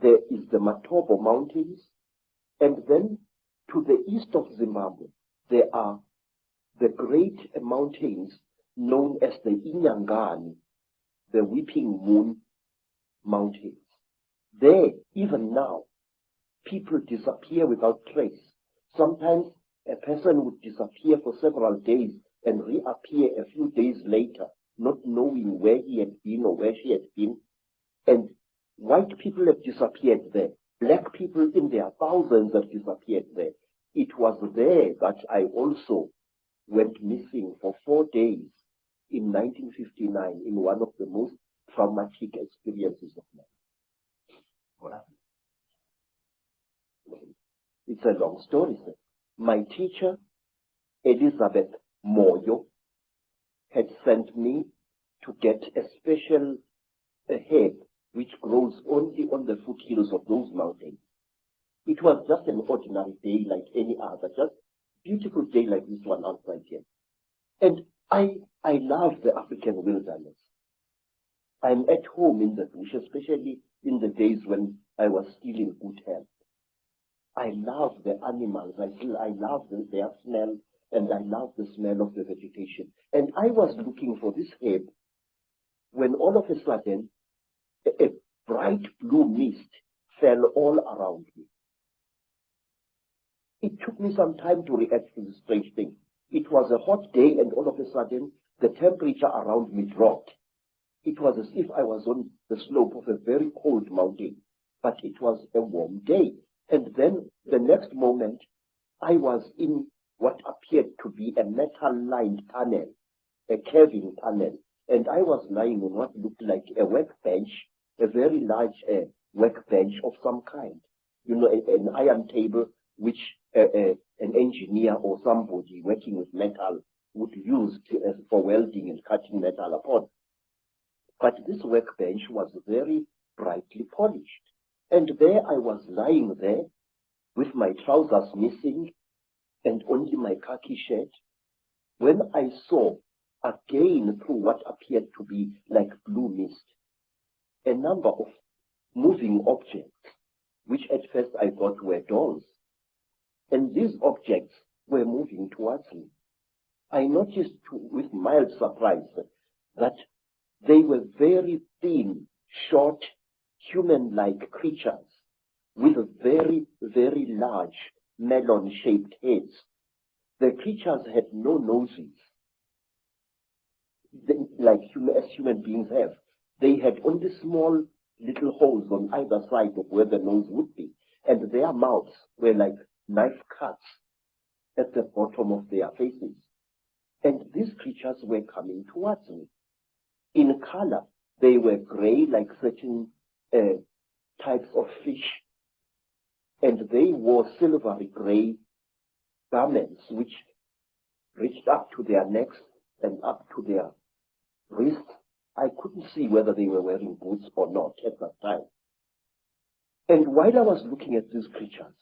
There is the Matopo Mountains, and then to the east of Zimbabwe, there are the great mountains known as the Inyangani, the Weeping Moon Mountains. There, even now, people disappear without trace. Sometimes a person would disappear for several days and reappear a few days later, not knowing where he had been or where she had been. And white people have disappeared there. Black people in their thousands have disappeared there. It was there that I also went missing for 4 days in 1959 in one of the most traumatic experiences of my life. What happened? It's a long story, sir. My teacher, Elizabeth Moyo, had sent me to get a special herb which grows only on the foothills of those mountains. It was just an ordinary day like any other, just beautiful day like this one outside here. And I love the African wilderness. I'm at home in the bush, especially in the days when I was still in good health. I love the animals. I love their smell, and I love the smell of the vegetation. And I was looking for this herb when all of a sudden a bright blue mist fell all around me. It took me some time to react to this strange thing. It was a hot day, and all of a sudden the temperature around me dropped. It was as if I was on the slope of a very cold mountain, but it was a warm day. And then the next moment, I was in what appeared to be a metal-lined tunnel, a caving tunnel, and I was lying on what looked like a workbench, a very large workbench of some kind. You know, an iron table which an engineer or somebody working with metal would use for welding and cutting metal upon. But this workbench was very brightly polished. And there I was lying there with my trousers missing and only my khaki shirt, when I saw again through what appeared to be like blue mist, a number of moving objects, which at first I thought were dolls. And these objects were moving towards me. I noticed with mild surprise that they were very thin, short, human-like creatures with very, very large melon-shaped heads. The creatures had no noses, like as human beings have. They had only small little holes on either side of where the nose would be, and their mouths were like knife cuts at the bottom of their faces. And these creatures were coming towards me. In color, they were gray, like certain types of fish, and they wore silvery gray garments which reached up to their necks and up to their wrists. I couldn't see whether they were wearing boots or not at that time. And while I was looking at these creatures,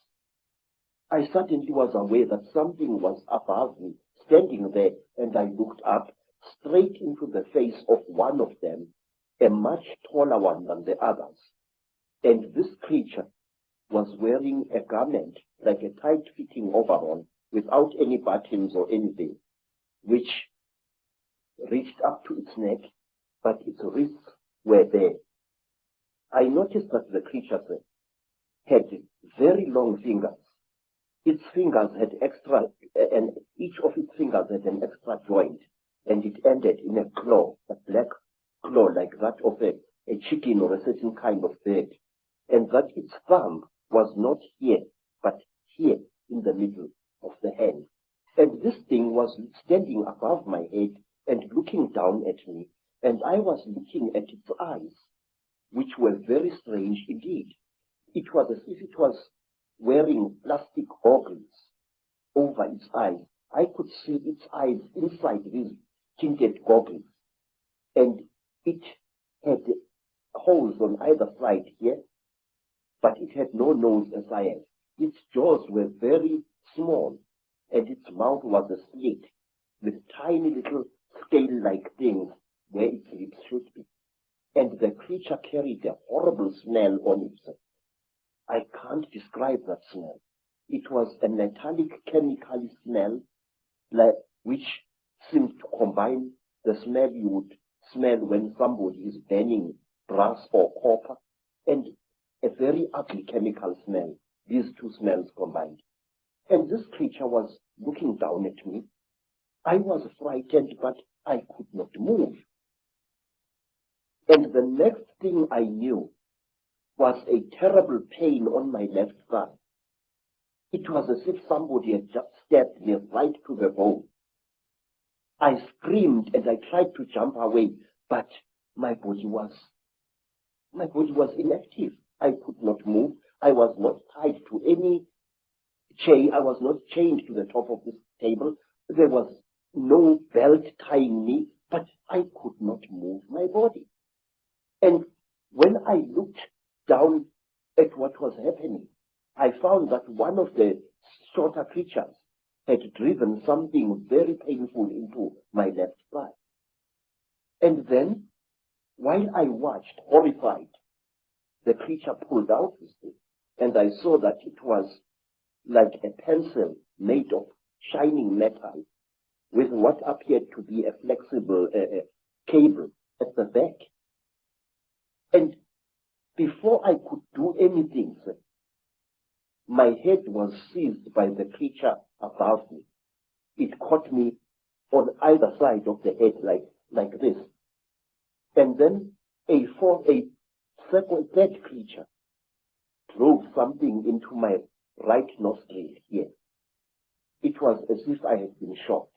I suddenly was aware that something was above me, standing there, and I looked up straight into the face of one of them, a much taller one than the others. And this creature was wearing a garment, like a tight-fitting overall, without any buttons or anything, which reached up to its neck, but its wrists were bare. I noticed that the creature had very long fingers. Its fingers had and each of its fingers had an extra joint, and it ended in a claw, a black claw like that of a chicken or a certain kind of bird, and that its thumb was not here, but here in the middle of the hand. And this thing was standing above my head and looking down at me, and I was looking at its eyes, which were very strange indeed. It was as if it was wearing plastic goggles over its eyes. I could see its eyes inside these tinted goggles, and it had holes on either side here, but it had no nose as I had. Its jaws were very small, and its mouth was a slit with tiny little scale-like things where its lips should be. And the creature carried a horrible smell on it. I can't describe that smell. It was a metallic chemical smell, which seemed to combine the smell you would smell when somebody is burning brass or copper, and a very ugly chemical smell, these two smells combined. And this creature was looking down at me. I was frightened, but I could not move. And the next thing I knew was a terrible pain on my left thigh. It was as if somebody had just stabbed me right to the bone. I screamed and I tried to jump away, but my body was inactive. I could not move. I was not tied to any chain. I was not chained to the top of this table. There was no belt tying me, but I could not move my body. And when I looked down at what was happening, I found that one of the shorter creatures had driven something very painful into my left thigh. And then, while I watched, horrified, the creature pulled out this thing, and I saw that it was like a pencil made of shining metal with what appeared to be a flexible cable at the back. And before I could do anything, my head was seized by the creature above me. It caught me on either side of the head like this. And then a third creature drove something into my right nostril here. It was as if I had been shot.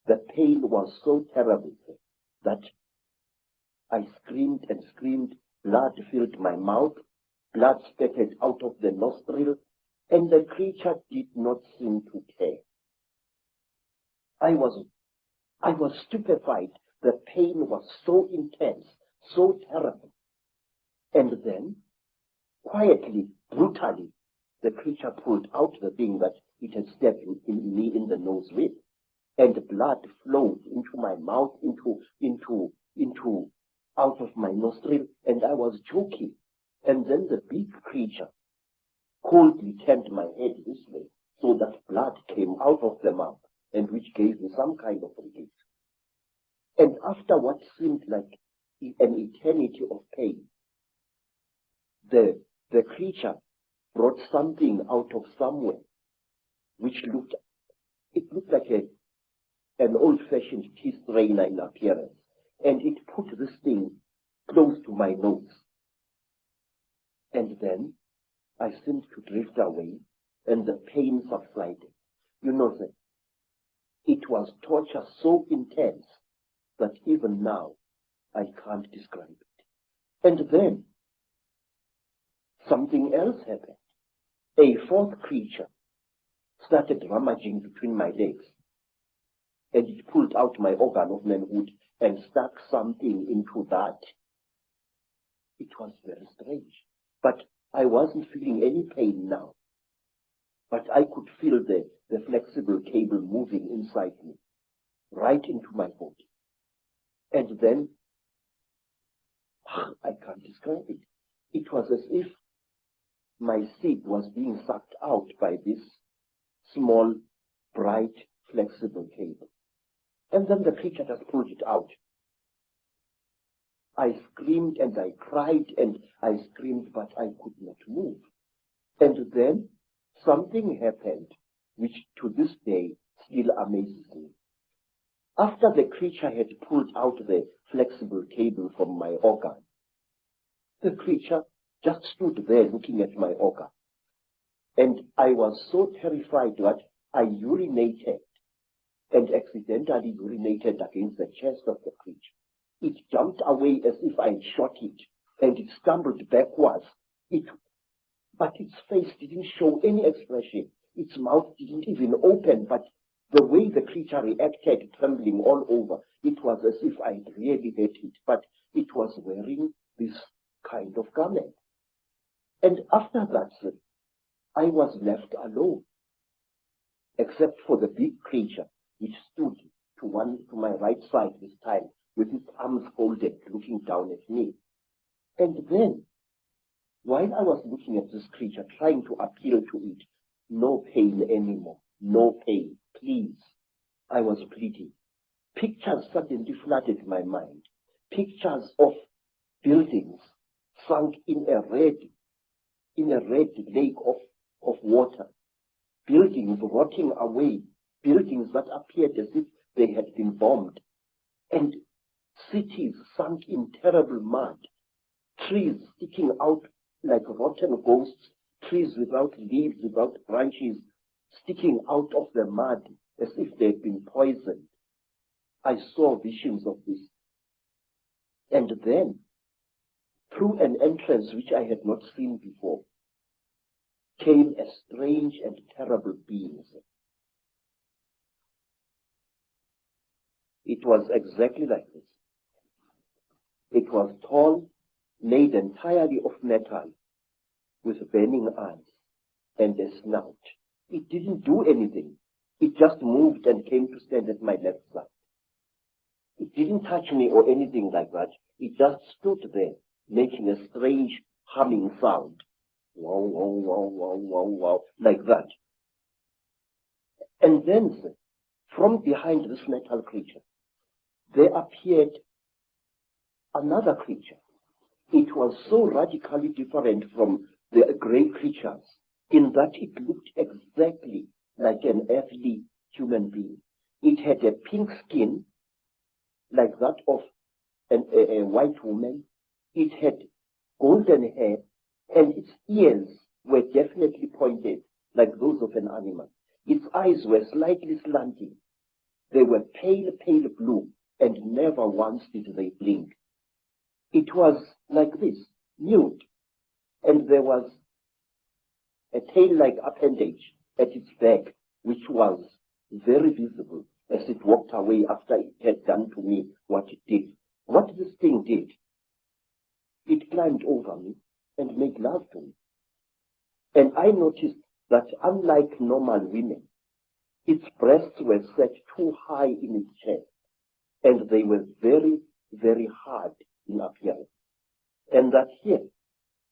The pain was so terrible that I screamed and screamed. Blood filled my mouth. Blood spurted out of the nostril, and the creature did not seem to care. I was stupefied. The pain was so intense, so terrible. And then, quietly, brutally, the creature pulled out the thing that it had stabbed me in the nose with, and blood flowed into my mouth, out of my nostril, and I was choking. And then the big creature coldly turned my head this way, so that blood came out of the mouth, and which gave me some kind of relief. And after what seemed like an eternity of pain, the creature brought something out of somewhere, which looked like an old-fashioned tea strainer in appearance, and it put this thing close to my nose. And then I seemed to drift away, and the pain subsided. You know that it was torture so intense that even now I can't describe it. And then something else happened. A fourth creature started rummaging between my legs, and it pulled out my organ of manhood and stuck something into that. It was very strange, but I wasn't feeling any pain now. But I could feel the flexible cable moving inside me, right into my body. And then, I can't describe it. It was as if my seed was being sucked out by this small, bright, flexible cable. And then the creature just pulled it out. I screamed and I cried and I screamed, but I could not move. And then something happened, which to this day still amazes me. After the creature had pulled out the flexible cable from my organ, the creature just stood there looking at my organ. And I was so terrified that I urinated and accidentally urinated against the chest of the creature. It jumped away as if I had shot it, and it stumbled backwards. But its face didn't show any expression. Its mouth didn't even open, but the way the creature reacted, trembling all over, it was as if I had really hurt it, but it was wearing this kind of garment. And after that, I was left alone, except for the big creature, which stood to my right side this time, with its arms folded, looking down at me. And then, while I was looking at this creature, trying to appeal to it, no pain anymore, no pain, please, I was pleading. Pictures suddenly flooded my mind. Pictures of buildings sunk in a red lake of water. Buildings rotting away. Buildings that appeared as if they had been bombed. And cities sunk in terrible mud. Trees sticking out like rotten ghosts. Trees without leaves, without branches, sticking out of the mud as if they had been poisoned. I saw visions of this. And then, through an entrance which I had not seen before, came a strange and terrible being. It was exactly like this. It was tall, made entirely of metal, with burning eyes and a snout. It didn't do anything. It just moved and came to stand at my left side. It didn't touch me or anything like that. It just stood there, making a strange humming sound. Wow, wow, wow, wow, wow, wow, like that. And then, from behind this metal creature, there appeared another creature. It was so radically different from the grey creatures in that it looked exactly like an earthly human being. It had a pink skin, like that of a white woman. It had golden hair, and its ears were definitely pointed like those of an animal. Its eyes were slightly slanting. They were pale, pale blue, and never once did they blink. It was like this, nude, and there was a tail-like appendage at its back, which was very visible as it walked away after it had done to me what it did. What this thing did, it climbed over me and made love to me. And I noticed that unlike normal women, its breasts were set too high in its chest, and they were very, very hard in appearance. And that here,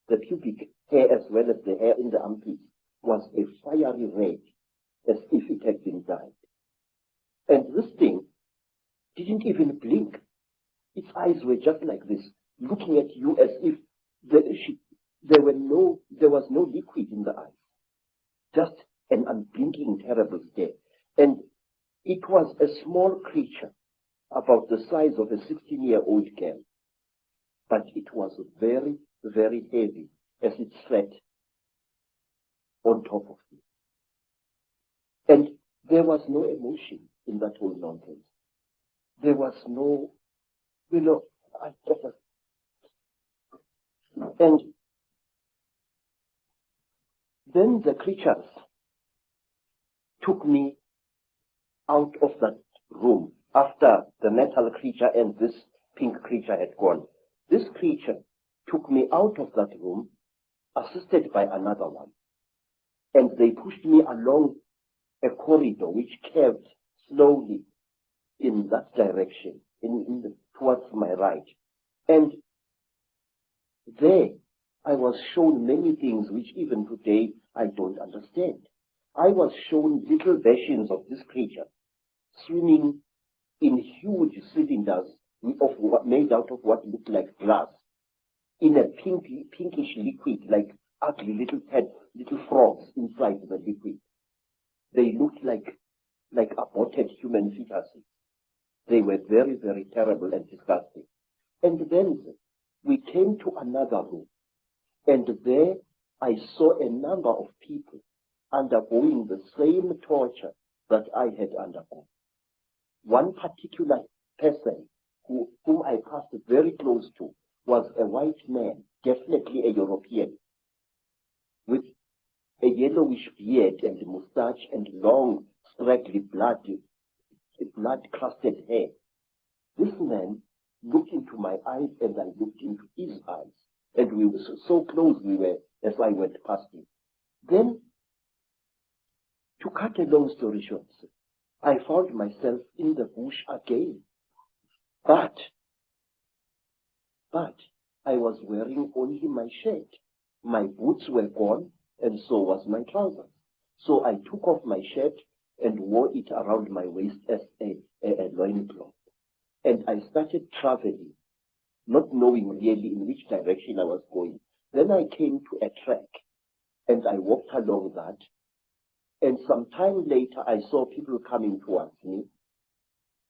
the pubic hair as well as the hair in the armpits was a fiery red, as if it had been dyed. And this thing didn't even blink. Its eyes were just like this, looking at you as if there was no liquid in the eyes. Just an unblinking, terrible stare. And it was a small creature, about the size of a 16-year-old girl. But it was very, very heavy as it sat on top of me. And there was no emotion in that whole nonsense. There was no, and then the creatures took me out of that room after the metal creature and this pink creature had gone. This creature took me out of that room, assisted by another one. And they pushed me along a corridor which curved slowly in that direction, towards my right. And there I was shown many things which even today I don't understand. I was shown little versions of this creature swimming in huge cylinders made out of what looked like glass, in a pinkish liquid, like ugly little frogs inside the liquid. They looked like aborted human fetuses. They were very, very terrible and disgusting. And then we came to another room, and there I saw a number of people undergoing the same torture that I had undergone. One particular person whom I passed very close to was a white man, definitely a European, with a yellowish beard and mustache and long, straggly blood-crusted hair. This man looked into my eyes and I looked into his eyes, and we were so close we were as I went past him. Then, to cut a long story short, I found myself in the bush again. But I was wearing only my shirt. My boots were gone, and so was my trousers. So I took off my shirt and wore it around my waist as a loincloth. And I started traveling, not knowing really in which direction I was going. Then I came to a track, and I walked along that. And some time later, I saw people coming towards me.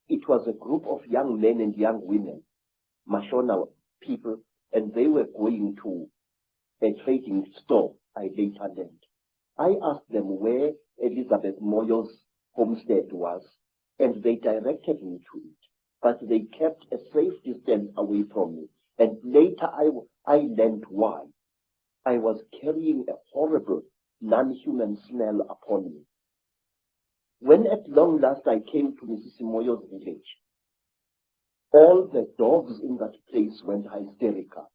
It was a group of young men and young women, Mashona people, and they were going to a trading store, I later learned. I asked them where Elizabeth Moyo's homestead was, and they directed me to it. But they kept a safe distance away from me. And later I learned why. I was carrying a horrible, non-human smell upon me. When at long last I came to Mrs. Moyo's village, all the dogs in that place went hysterical.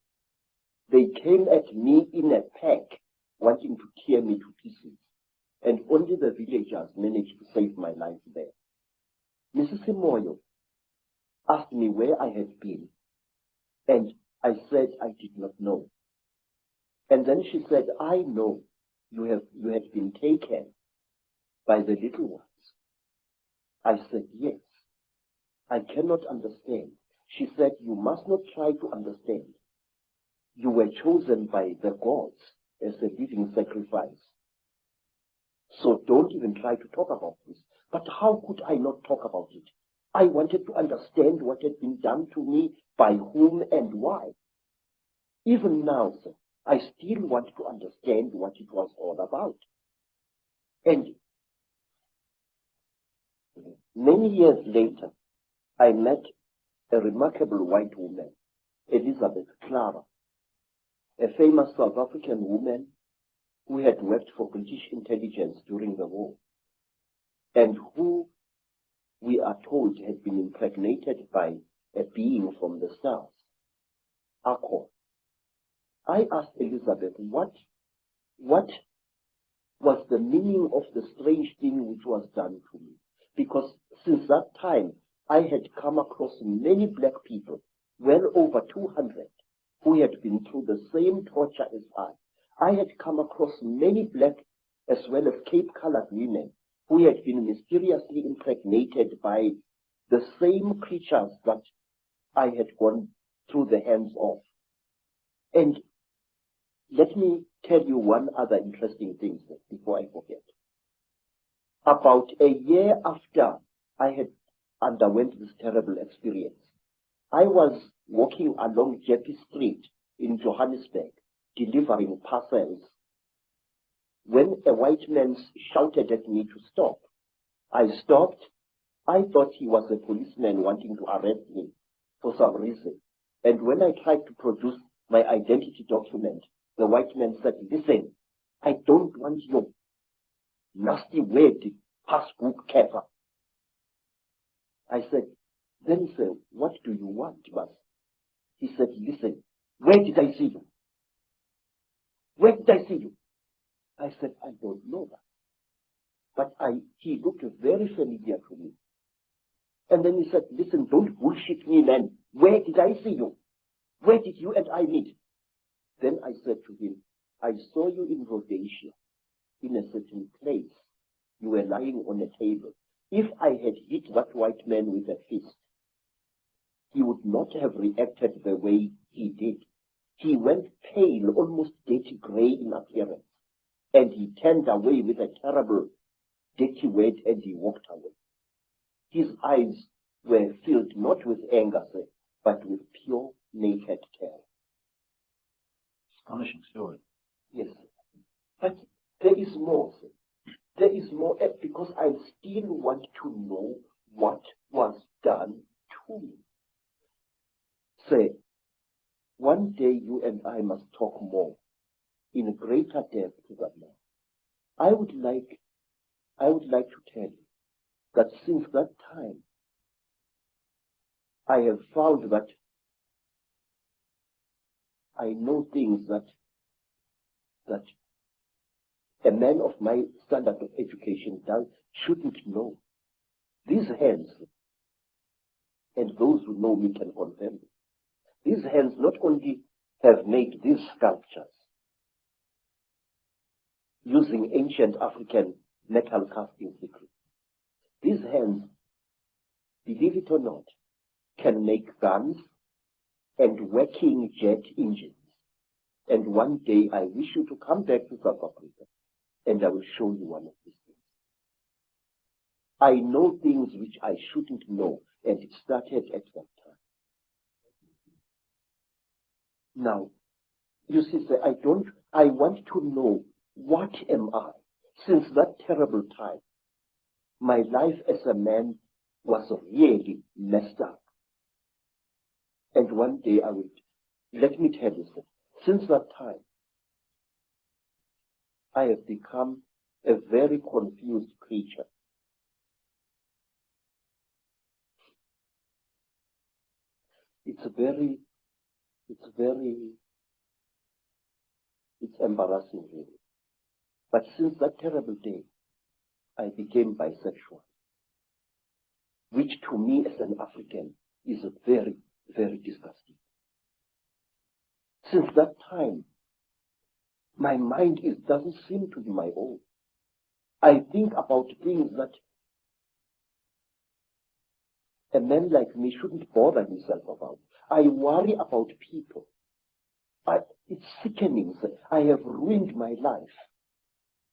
They came at me in a pack, wanting to tear me to pieces. And only the villagers managed to save my life there. Mrs. Moyo asked me where I had been, and I said I did not know. And then she said, I know you had been taken by the little ones. I said, yes. I cannot understand. She said, you must not try to understand. You were chosen by the gods as a living sacrifice. So don't even try to talk about this. But how could I not talk about it? I wanted to understand what had been done to me, by whom and why. Even now, sir, I still want to understand what it was all about. And many years later, I met a remarkable white woman, Elizabeth Clara, a famous South African woman who had worked for British intelligence during the war, and who, we are told, had been impregnated by a being from the stars, Icke. I asked Elizabeth, what was the meaning of the strange thing which was done to me? Because since that time, I had come across many black people, well over 200, who had been through the same torture as I. I had come across many black as well as Cape-colored women who had been mysteriously impregnated by the same creatures that I had gone through the hands of. And let me tell you one other interesting thing before I forget. About a year after I had underwent this terrible experience, I was walking along Jeppe Street in Johannesburg, delivering parcels, when a white man shouted at me to stop. I stopped. I thought he was a policeman wanting to arrest me for some reason. And when I tried to produce my identity document, the white man said, listen, I don't want your nasty word passbook cover. I said, then sir, what do you want, boss? He said, listen, where did I see you? Where did I see you? I said, I don't know that. But he looked very familiar to me. And then he said, listen, don't bullshit me, man. Where did I see you? Where did you and I meet? Then I said to him, I saw you in Rhodesia, in a certain place. You were lying on a table. If I had hit that white man with a fist, he would not have reacted the way he did. He went pale, almost dirty gray in appearance, and he turned away with a terrible, dirty word, and he walked away. His eyes were filled not with anger, sir, but with pure, naked terror. Astonishing story. Yes, sir. But there is more, sir. There is more, because I still want to know what was done to me. Sir, one day you and I must talk more in greater depth than now. I would like to tell you that since that time, I have found that I know things that a man of my standard of education shouldn't know. These hands, and those who know me can confirm, these hands not only have made these sculptures using ancient African metal casting techniques. These hands, believe it or not, can make guns and working jet engines. And one day I wish you to come back to South Africa and I will show you one of these things. I know things which I shouldn't know, and it started at that time. Now, you see, sir, I want to know, what am I? Since that terrible time, my life as a man was really messed up. And one day let me tell you, sir, since that time, I have become a very confused creature. It's embarrassing, really. But since that terrible day, I became bisexual, which to me as an African is very, very disgusting. Since that time, my mind doesn't seem to be my own. I think about things that a man like me shouldn't bother himself about. I worry about people. It's sickening. I have ruined my life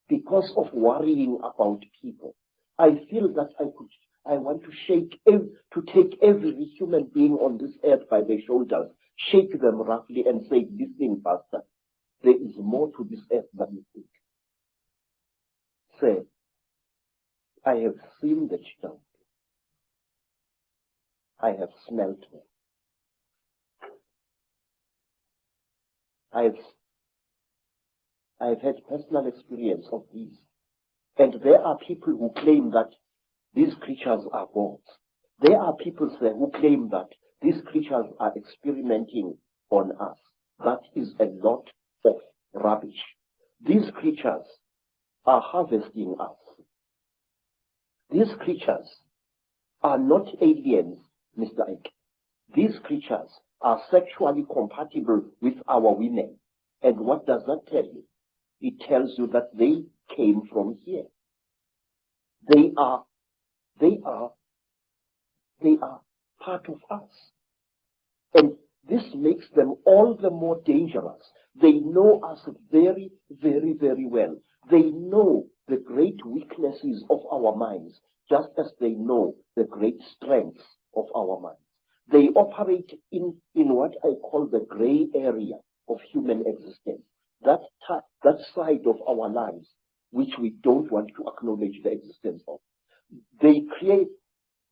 because of worrying about people. I feel that I want to take every human being on this earth by the shoulders, shake them roughly and say, listen, Pastor, there is more to this earth than you think. Say, I have seen the Chitauri. I have smelt them. I have had personal experience of these. And there are people who claim that these creatures are gods. There are people who claim that these creatures are experimenting on us. That is a lot of rubbish. These creatures are harvesting us. These creatures are not aliens, Mr. Icke. These creatures are sexually compatible with our women. And what does that tell you? It tells you that they came from here. They are part of us. And this makes them all the more dangerous. They know us very, very, very well. They know the great weaknesses of our minds, just as they know the great strengths of our minds. They operate in what I call the gray area of human existence, that side of our lives which we don't want to acknowledge the existence of. They create,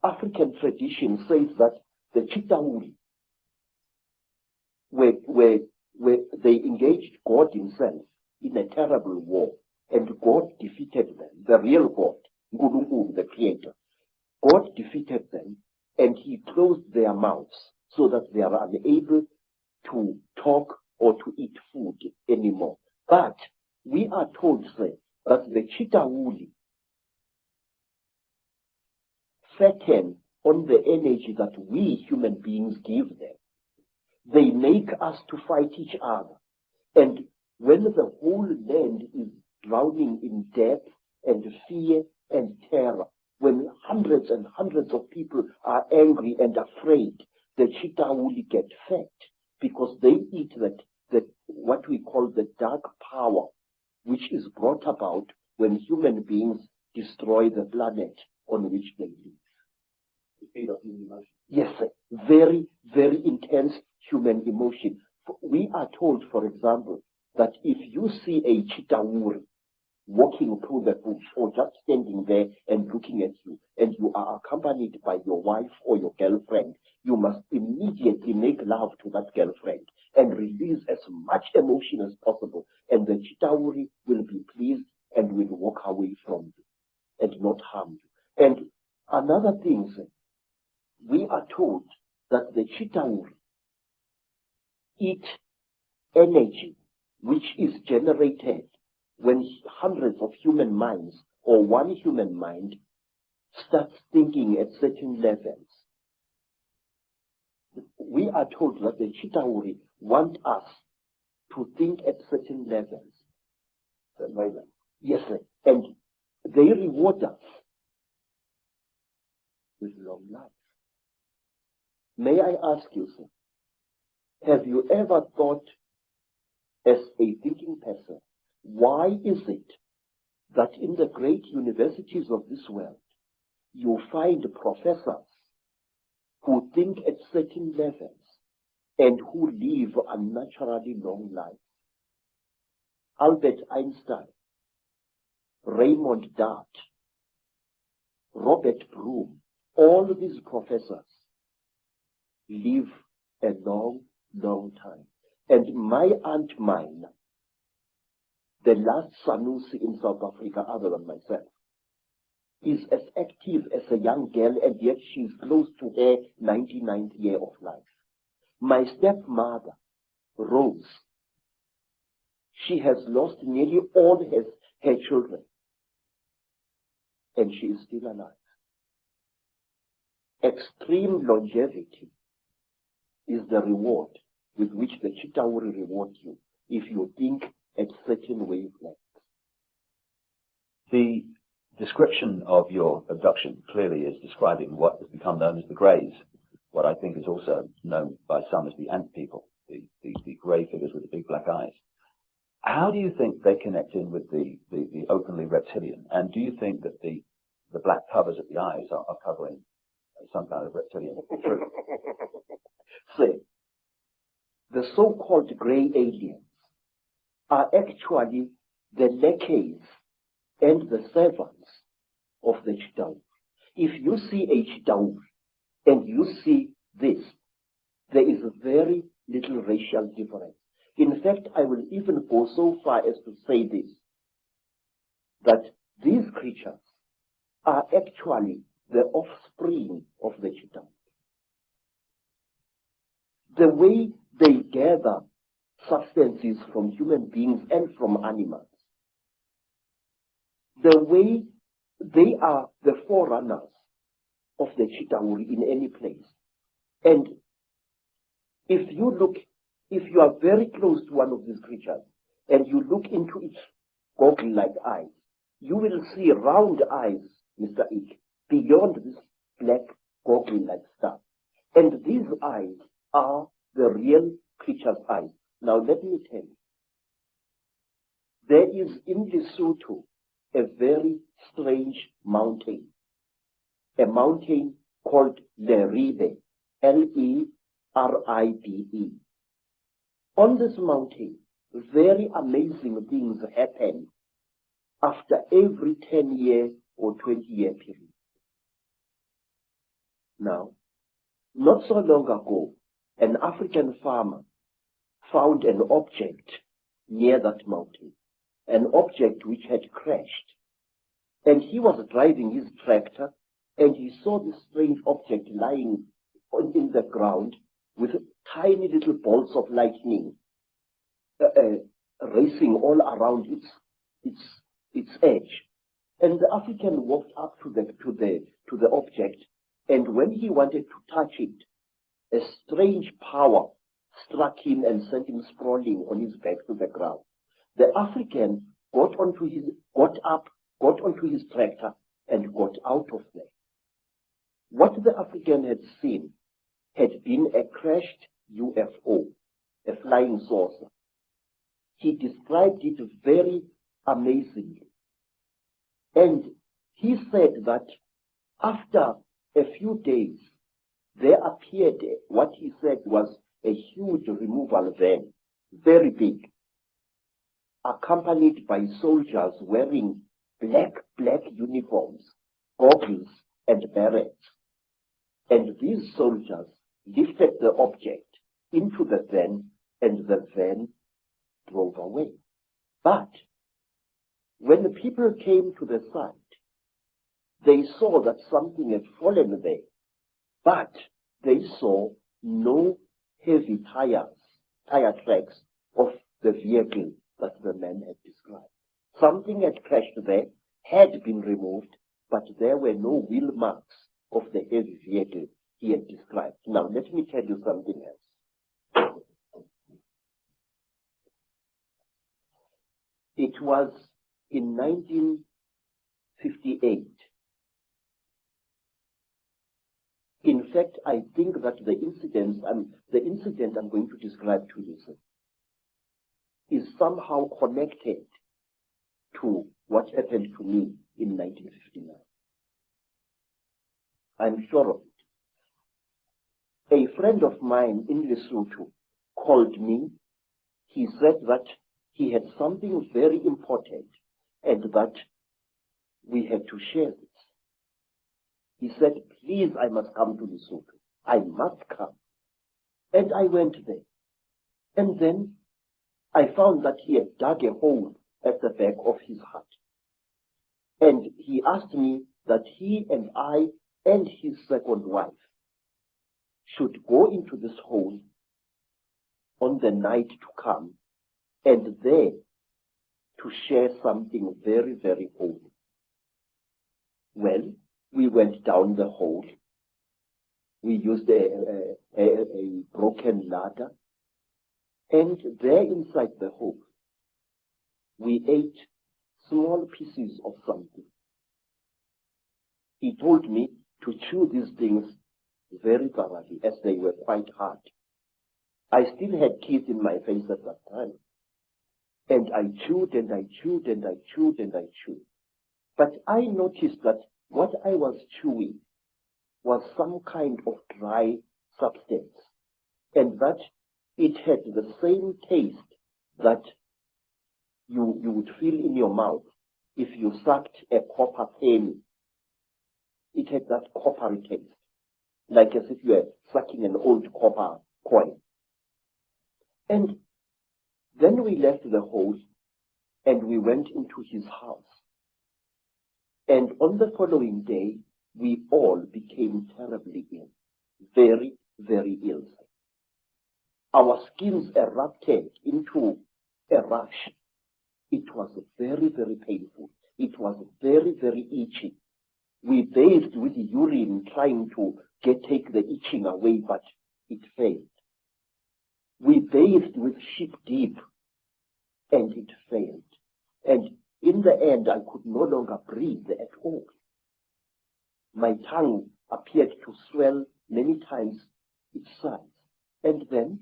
African tradition says that the Chitauri, where they engaged God himself in a terrible war, and God defeated them, the real God, Ngulungu, the creator. God defeated them, and he closed their mouths so that they are unable to talk or to eat food anymore. But we are told, sir, that the Chitauri fatten on the energy that we human beings give them. They make us to fight each other. And when the whole land is drowning in death and fear and terror, when hundreds and hundreds of people are angry and afraid, the Chitauri get fat because they eat that what we call the dark power, which is brought about when human beings destroy the planet on which they live. Yes, sir. Very, very intense human emotion. We are told, for example, that if you see a Chitauri walking through the bush or just standing there and looking at you, and you are accompanied by your wife or your girlfriend, you must immediately make love to that girlfriend and release as much emotion as possible, and the Chitauri will be pleased and will walk away from you and not harm you. And another thing, sir, we are told that the Chitauri eat energy which is generated when hundreds of human minds or one human mind starts thinking at certain levels. We are told that the Chitauri want us to think at certain levels. Yes, sir. And they reward us with long life. May I ask you, sir, have you ever thought, as a thinking person, why is it that in the great universities of this world, you find professors who think at certain levels and who live unnaturally long lives? Albert Einstein, Raymond Dart, Robert Broom, all these professors live a long, long time. And my Aunt Mine, the last Sanusi in South Africa other than myself, is as active as a young girl, and yet she's close to her 99th year of life. My stepmother, Rose, she has lost nearly all her children, and she is still alive. Extreme longevity is the reward with which the Chitauri reward you if you think at certain wavelengths. The description of your abduction clearly is describing what has become known as the Greys, what I think is also known by some as the Ant People, the grey figures with the big black eyes. How do you think they connect in with the openly reptilian? And do you think that the black covers at the eyes are covering some kind of reptilian truth? Say, the so-called grey aliens are actually the lackeys and the servants of the Chitauri. If you see a Chitauri and you see this, there is very little racial difference. In fact, I will even go so far as to say this, that these creatures are actually the offspring of the Chitauri. The way they gather substances from human beings and from animals, the way they are the forerunners of the Chitauri in any place. And if you are very close to one of these creatures and you look into its goggle-like eyes, you will see round eyes, Mr. Icke, beyond this black goggle-like stuff. And these eyes are the real creature's eyes. Now let me tell you, there is in Lesotho a very strange mountain, a mountain called Leribe, Leribe. On this mountain, very amazing things happen after every 10-year or 20-year period. Now, not so long ago, an African farmer found an object near that mountain, an object which had crashed. And he was driving his tractor, and he saw this strange object lying in the ground with tiny little bolts of lightning racing all around its edge. And the African walked up to the object, and when he wanted to touch it, a strange power struck him and sent him sprawling on his back to the ground. The African got onto his tractor and got out of there. What the African had seen had been a crashed UFO, a flying saucer. He described it very amazingly. And he said that after a few days, there appeared what he said was a huge removal van, very big, accompanied by soldiers wearing black uniforms, goggles, and berets. And these soldiers lifted the object into the van, and the van drove away. But when the people came to the site, they saw that something had fallen there, but they saw no heavy tire tracks of the vehicle that the man had described. Something had crashed there, had been removed, but there were no wheel marks of the heavy vehicle he had described. Now, let me tell you something else. It was in 1958. In fact, I think that the incident I'm going to describe to you, sir, is somehow connected to what happened to me in 1959. I'm sure of it. A friend of mine in Lesotho called me. He said that he had something very important and that we had to share this. He said, please, I must come to Lesotho. I must come. And I went there. And then I found that he had dug a hole at the back of his hut. And he asked me that he and I and his second wife should go into this hole on the night to come and there to share something very, very holy. Well, we went down the hole. We used a broken ladder. And there inside the hole, we ate small pieces of something. He told me to chew these things very thoroughly, as they were quite hard. I still had teeth in my face at that time. And I chewed and I chewed and I chewed and I chewed. But I noticed that what I was chewing was some kind of dry substance, and that it had the same taste that you would feel in your mouth if you sucked a copper penny. It had that coppery taste, like as if you were sucking an old copper coin. And then we left the hole and we went into his house. And on the following day, we all became terribly ill, very, very ill. Our skins erupted into a rash. It was very, very painful. It was very, very itchy. We bathed with urine trying to take the itching away, but it failed. We bathed with sheep dip, and it failed. And in the end, I could no longer breathe at all. My tongue appeared to swell many times its size. And then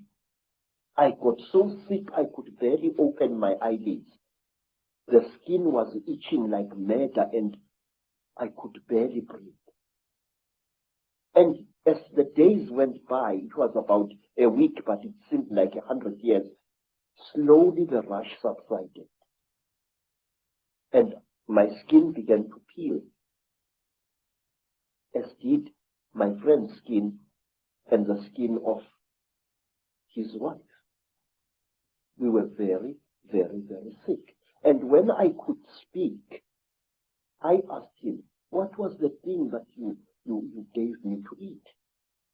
I got so sick I could barely open my eyelids. The skin was itching like mad, and I could barely breathe. And as the days went by, it was about a week, but it seemed like 100 years, slowly the rash subsided. And my skin began to peel, as did my friend's skin and the skin of his wife. We were very, very, very sick. And when I could speak, I asked him, what was the thing that you gave me to eat?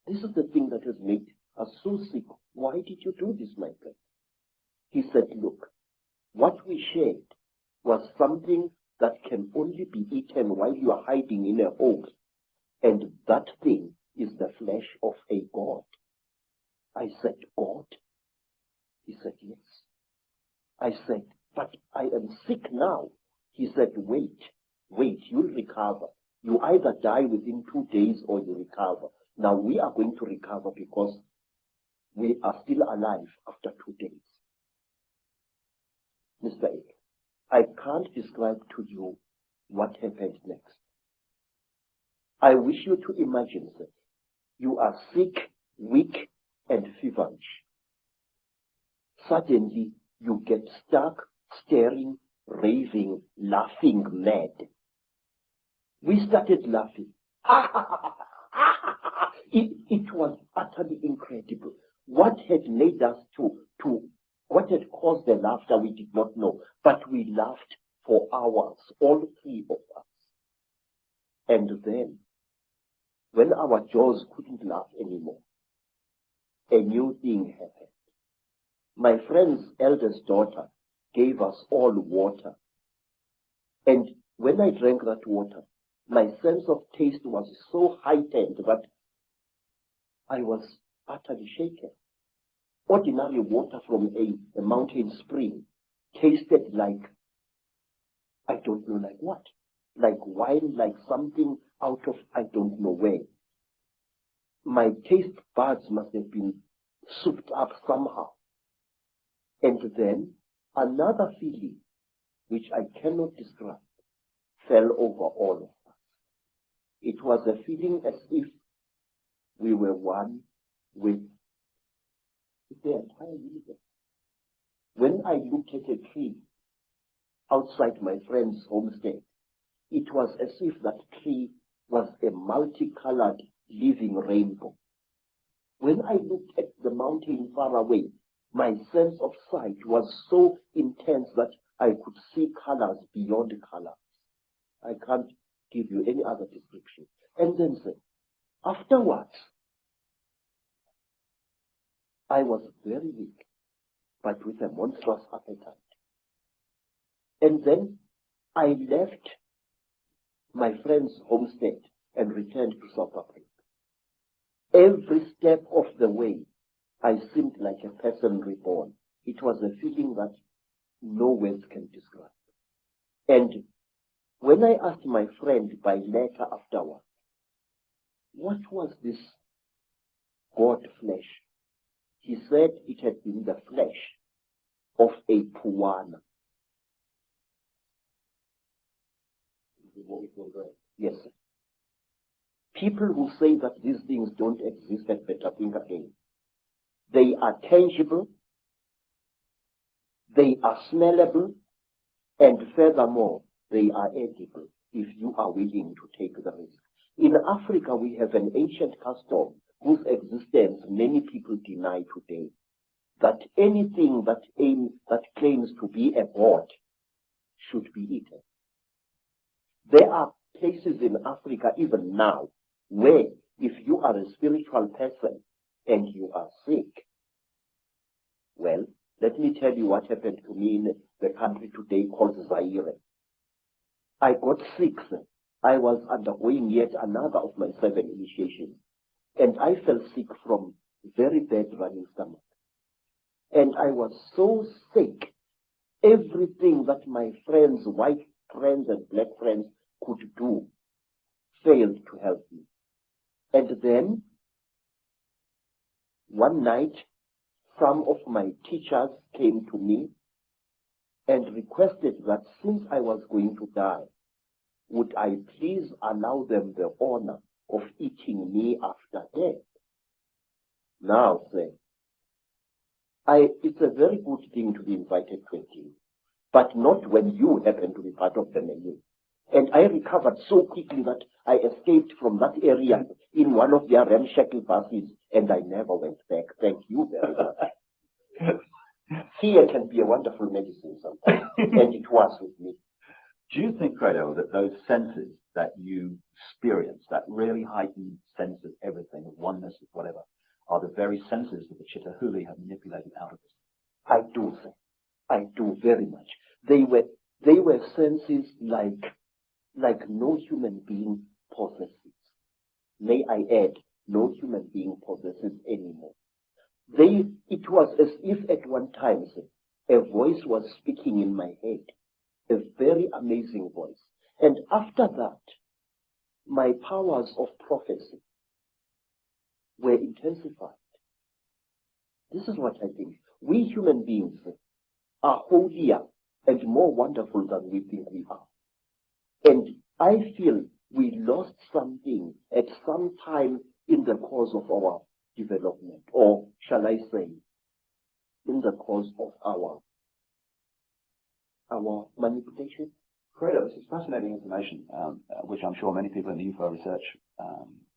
This is the thing that has made us so sick. Why did you do this, my friend? He said, look, what we shared was something that can only be eaten while you are hiding in a hole. And that thing is the flesh of a god. I said, God? He said, yes. I said, but I am sick now. He said, wait, you'll recover. You either die within 2 days or you recover. Now we are going to recover because we are still alive after 2 days. Mr. Icke, I can't describe to you what happened next. I wish you to imagine that you are sick, weak, and feverish. Suddenly, you get stuck, staring, raving, laughing mad. We started laughing. It was utterly incredible. What had made us what had caused the laughter, we did not know. But we laughed for hours, all three of us. And then, when our jaws couldn't laugh anymore, a new thing happened. My friend's eldest daughter gave us all water. And when I drank that water, my sense of taste was so heightened that I was utterly shaken. Ordinary water from a mountain spring tasted like, I don't know like what, like wine, like something out of I don't know where. My taste buds must have been souped up somehow. And then another feeling, which I cannot describe, fell over all of us. It was a feeling as if we were one with the entire universe. When I looked at a tree outside my friend's homestead, it was as if that tree was a multicolored living rainbow. When I looked at the mountain far away, my sense of sight was so intense that I could see colors beyond colors. I can't give you any other description. And then afterwards, I was very weak, but with a monstrous appetite. And then I left my friend's homestead and returned to South Africa. Every step of the way, I seemed like a person reborn. It was a feeling that no words can describe. And when I asked my friend by letter afterwards, what was this God flesh? He said it had been the flesh of a puana. Yes, sir. People who say that these things don't exist at better think again. They are tangible, they are smellable, and furthermore, they are edible if you are willing to take the risk. In Africa, we have an ancient custom whose existence many people deny today, that anything that claims to be a god should be eaten. There are places in Africa even now where if you are a spiritual person and you are sick, well, let me tell you what happened to me in the country today called Zaire. I got sick. I was undergoing yet another of my 7 initiations. And I fell sick from very bad running stomach. And I was so sick, everything that my friends, white friends and black friends could do, failed to help me. And then, one night, some of my teachers came to me and requested that since I was going to die, would I please allow them the honor of eating me after death? Now, sir, it's a very good thing to be invited to a tea, but not when you happen to be part of the menu. And I recovered so quickly that I escaped from that area in one of their ramshackle buses, and I never went back. Thank you very much. Fear can be a wonderful medicine sometimes, and it was with me. Do you think, Credo, that those senses that you experience, that really heightened sense of everything, of oneness, of whatever, are the very senses that the Chitauri have manipulated out of us? I do, sir. I do very much. They were senses like no human being possesses. May I add, no human being possesses anymore. It was as if at one time a voice was speaking in my head, a very amazing voice. And after that, my powers of prophecy were intensified. This is what I think. We human beings are holier and more wonderful than we think we are. And I feel we lost something at some time in the course of our development, or shall I say, in the course of our manipulation. Credo, this is fascinating information, which I'm sure many people in the UFO research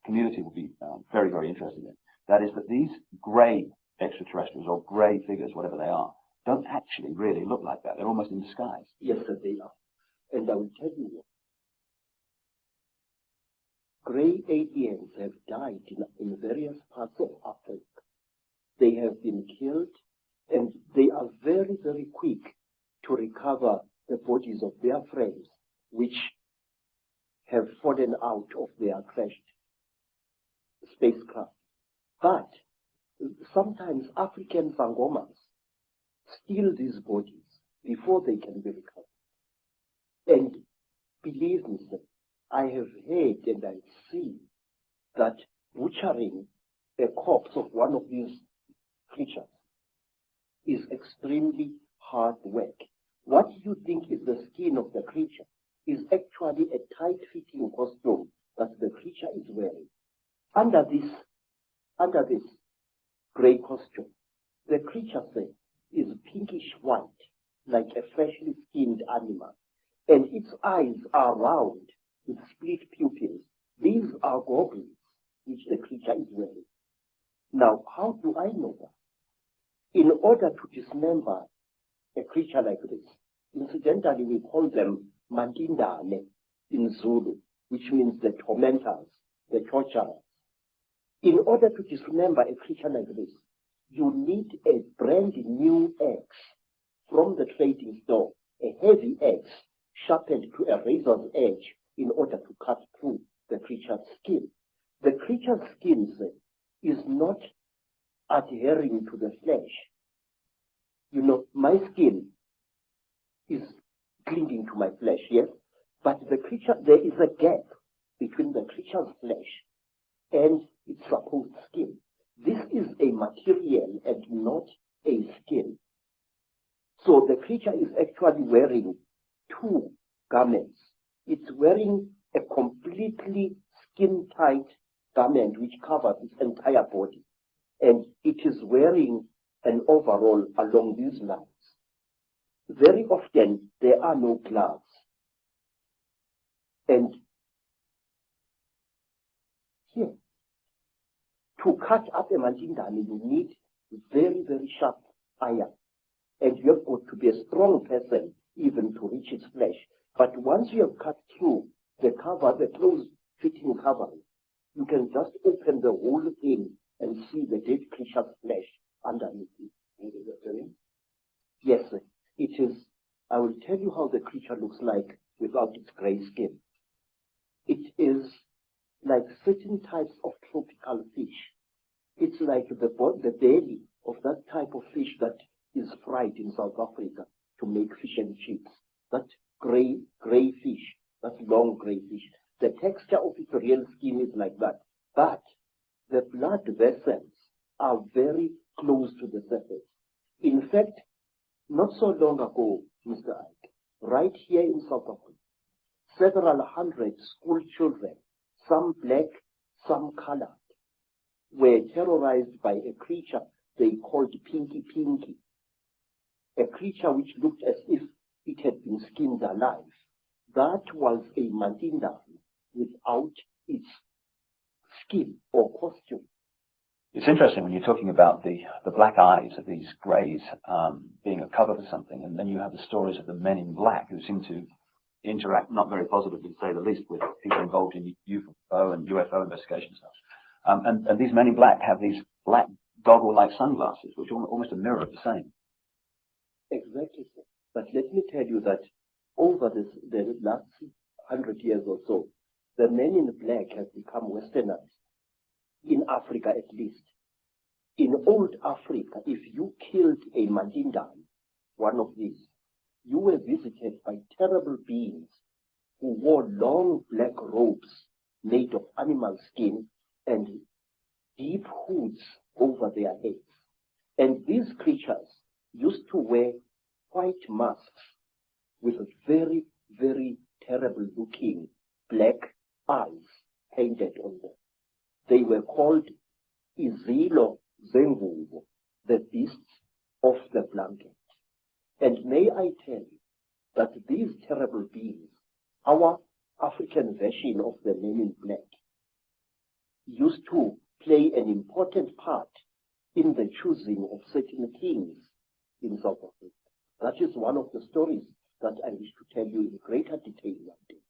community will be very, very interested in. That is that these grey extraterrestrials, or grey figures, whatever they are, don't actually really look like that. They're almost in disguise. Yes, sir, they are. And I will tell you what. Grey aliens have died in various parts of Africa. They have been killed, and they are very, very quick to recover the bodies of their friends, which have fallen out of their crashed spacecraft. But sometimes African Sangomas steal these bodies before they can be recovered. And believe me, sir, I have heard and I see that butchering a corpse of one of these creatures is extremely hard work. What you think is the skin of the creature is actually a tight-fitting costume that the creature is wearing. Under this grey costume, the creature, say, is pinkish white, like a freshly skinned animal, and its eyes are round with split pupils. These are goggles which the creature is wearing. Now, how do I know that? In order to dismember a creature like this, incidentally, we call them mandindane in Zulu, which means the tormentors, the torturers. In order to dismember a creature like this, you need a brand new axe from the trading store, a heavy axe sharpened to a razor's edge in order to cut through the creature's skin. The creature's skin is not adhering to the flesh. You know, my skin is clinging to my flesh, yes? But the creature, there is a gap between the creature's flesh and its supposed skin. This is a material and not a skin. So the creature is actually wearing two garments. It's wearing a completely skin-tight garment which covers its entire body. And it is wearing an overall along these lines. Very often, there are no gloves. And here, to cut up a mandindane, you need very, very sharp iron. And you have got to be a strong person even to reach its flesh. But once you have cut through the cover, the close-fitting covering, you can just open the whole thing and see the dead creature's flesh underneath it. Yes, sir. It is. I will tell you how the creature looks like without its grey skin. It is like certain types of tropical fish. It's like the belly of that type of fish that is fried in South Africa to make fish and chips. That grey fish, that long grey fish. The texture of its real skin is like that. But the blood vessels are very close to the surface. In fact, not so long ago, Mr. Icke, right here in South Africa, several hundred school children, some black, some colored, were terrorized by a creature they called Pinky Pinky, a creature which looked as if it had been skinned alive. That was a mandindane without its skin or costume. It's interesting when you're talking about the black eyes of these greys being a cover for something, and then you have the stories of the men in black who seem to interact not very positively, to say the least, with people involved in UFO and UFO investigation stuff. And these men in black have these black goggle-like sunglasses, which are almost a mirror of the same. Exactly, sir. But let me tell you that over the last 100 years or so, the men in black have become westernized, in Africa at least. In old Africa, if you killed a Mandindan, one of these, you were visited by terrible beings who wore long black robes made of animal skin and deep hoods over their heads. And these creatures used to wear white masks with very, very terrible looking black eyes painted on them. They were called Izilo Zengubo, the beasts of the blanket. And may I tell you that these terrible beings, our African version of the Men in Black, used to play an important part in the choosing of certain kings in South Africa. That is one of the stories that I wish to tell you in greater detail one day.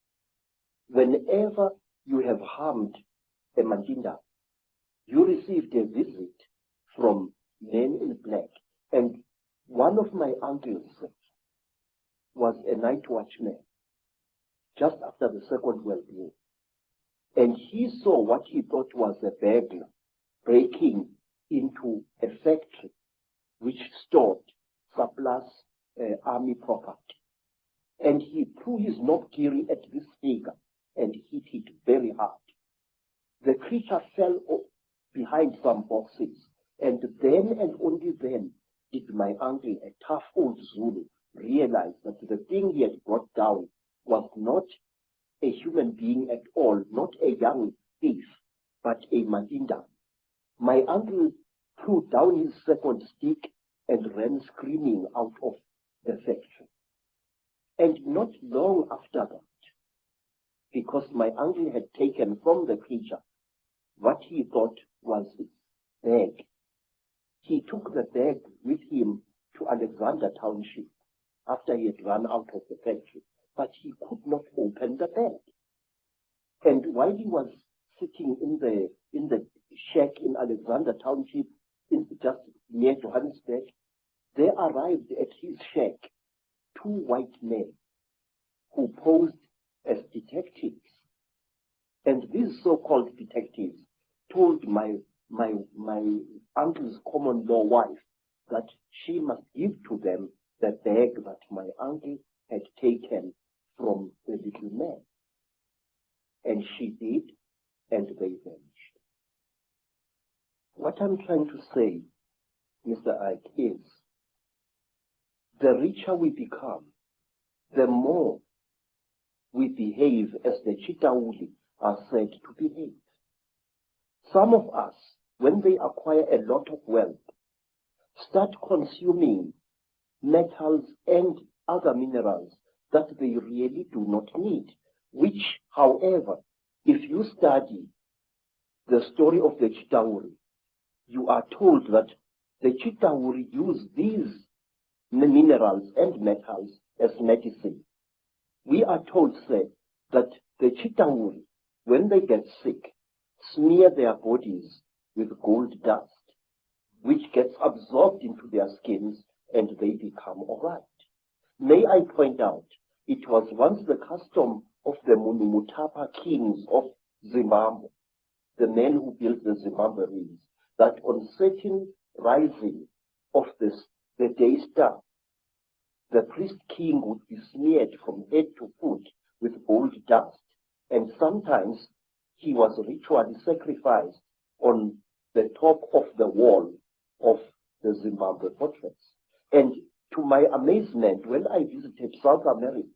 Whenever you have harmed a Mandinda, you received a visit from Men in Black. And one of my uncles was a night watchman just after the Second World War. And he saw what he thought was a burglar breaking into a factory which stored surplus army property. And he threw his knobkiri at this figure and hit it very hard. The creature fell behind some boxes, and then and only then did my uncle, a tough old Zulu, realize that the thing he had brought down was not a human being at all, not a young thief, but a Mandinda. My uncle threw down his second stick and ran screaming out of the factory. And not long after that, because my uncle had taken from the creature what he thought was his bag, he took the bag with him to Alexander Township after he had run out of the factory, but he could not open the bag. And while he was sitting in the shack in Alexander Township, just near Johannesburg, there arrived at his shack two white men who posed as detectives. And these so-called detectives told my uncle's common law wife that she must give to them the bag that my uncle had taken from the little man. And she did, and they vanished. What I'm trying to say, Mr. Icke, is the richer we become, the more we behave as the Chitauri are said to behave. Some of us, when they acquire a lot of wealth, start consuming metals and other minerals that they really do not need, which, however, if you study the story of the Chitauri, you are told that the Chitauri use these minerals and metals as medicine. We are told, say, that the Chitauri, when they get sick, smear their bodies with gold dust, which gets absorbed into their skins and they become all right. May I point out, it was once the custom of the Mutapa kings of Zimbabwe, the men who built the Zimbabwe rings, that on certain rising of the day star, the priest king would be smeared from head to foot with gold dust, and sometimes he was ritually sacrificed on the top of the wall of the Zimbabwe fortress. And to my amazement, when I visited South America,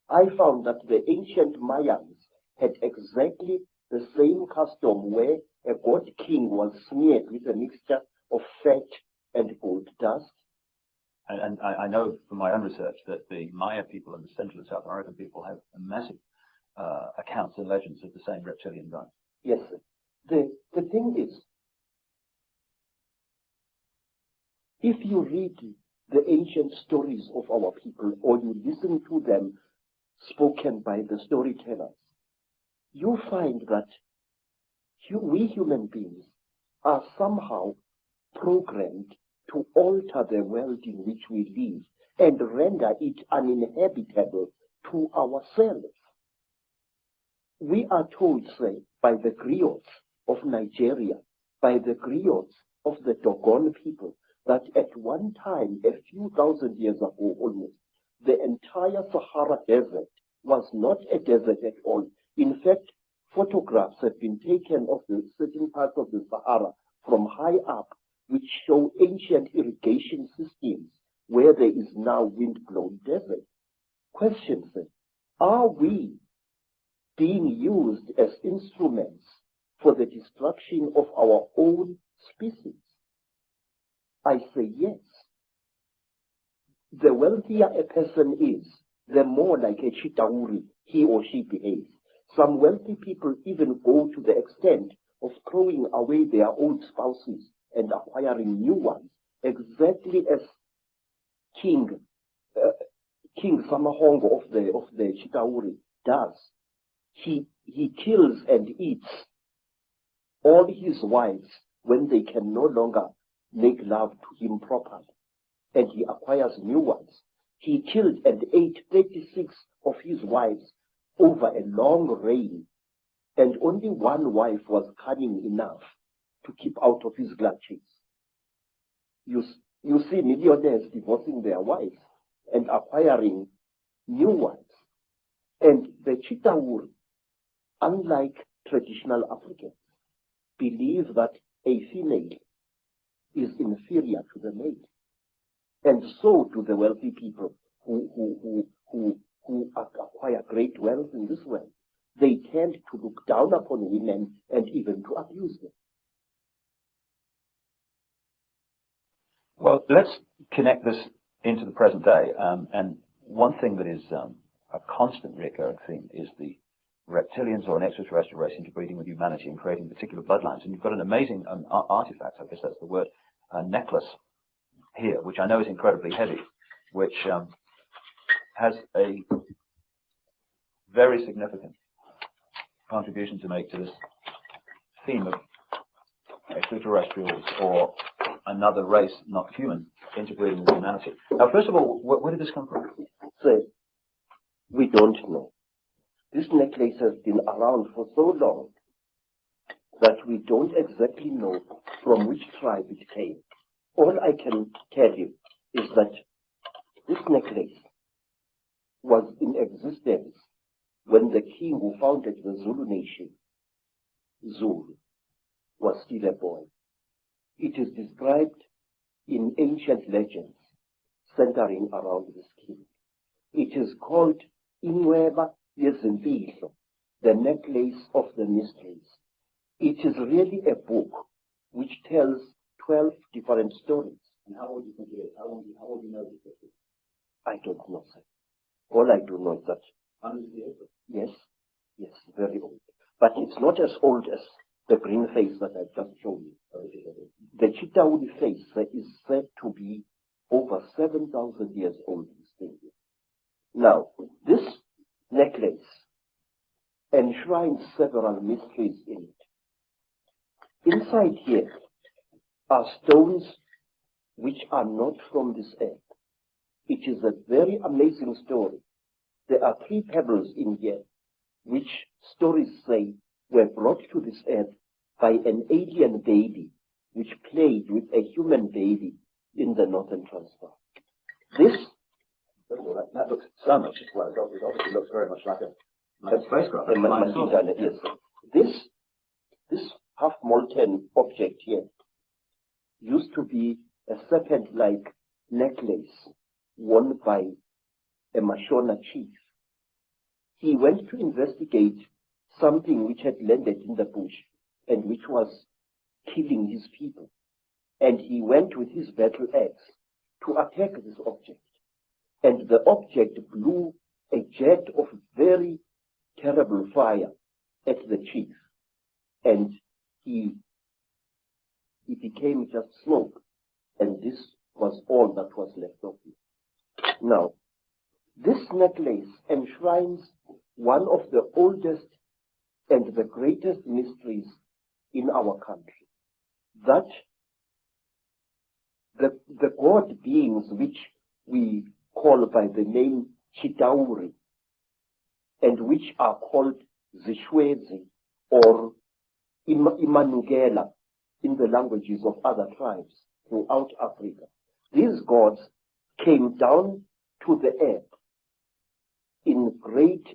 I found that the ancient Mayans had exactly the same custom where a god king was smeared with a mixture of fat and gold dust. And I know from my own research that the Maya people and the Central and South American people have a massive accounts and legends of the same reptilian god. Yes, sir. The thing is, if you read the ancient stories of our people or you listen to them spoken by the storytellers, you find that we human beings are somehow programmed to alter the world in which we live and render it uninhabitable to ourselves. We are told, say, by the griots of Nigeria, by the griots of the Dogon people that at one time, a few thousand years ago almost, the entire Sahara Desert was not a desert at all. In fact, photographs have been taken of the certain parts of the Sahara from high up, which show ancient irrigation systems where there is now wind-blown desert. Question then, are we being used as instruments for the destruction of our own species? I say yes. The wealthier a person is, the more like a Chitauri he or she behaves. Some wealthy people even go to the extent of throwing away their old spouses and acquiring new ones, exactly as King Samahongo of the Chitauri does. He kills and eats all his wives when they can no longer make love to him properly, and he acquires new ones. He killed and ate 36 of his wives over a long reign, and only one wife was cunning enough to keep out of his clutches. You see millionaires divorcing their wives and acquiring new ones. And the Chitauri, unlike traditional Africans, believe that a female is inferior to the male. And so do the wealthy people who acquire great wealth in this world. They tend to look down upon women and even to abuse them. Well, let's connect this into the present day. And one thing that is a constant recurring theme is the reptilians or an extraterrestrial race interbreeding with humanity and creating particular bloodlines. And you've got an amazing artifact, I guess that's the word, necklace here, which I know is incredibly heavy, which has a very significant contribution to make to this theme of extraterrestrials or another race, not human, interbreeding with humanity. Now, first of all, where did this come from? So, we don't know. This necklace has been around for so long that we don't exactly know from which tribe it came. All I can tell you is that this necklace was in existence when the king who founded the Zulu nation, Zulu, was still a boy. It is described in ancient legends centering around this king. It is called Inweba Yezimfihlo, the necklace of the mysteries. It is really a book which tells 12 different stories. And how old do you think it is? How old do you know this? I don't know, sir. All I do know is that, Hundreds of years? yes, very old. But it's not as old as the green face that I've just shown you. The Chitauri face is said to be over 7,000 years old. Now, this necklace enshrines several mysteries in it. Inside here are stones which are not from this earth. It is a very amazing story. There are 3 pebbles in here, which stories say were brought to this earth by an alien baby, which played with a human baby in the northern Transvaal. This, that looks so much, well, it obviously looks very much like a spacecraft. Yes. This half-molten object here used to be a serpent-like necklace worn by a Mashona chief. He went to investigate something which had landed in the bush and which was killing his people. And he went with his battle axe to attack this object. And the object blew a jet of very terrible fire at the chief. And he became just smoke. And this was all that was left of him. Now, this necklace enshrines one of the oldest and the greatest mysteries in our country. That the god beings which we call by the name Chitauri and which are called Zishwezi or Imanugela in the languages of other tribes throughout Africa. These gods came down to the earth in great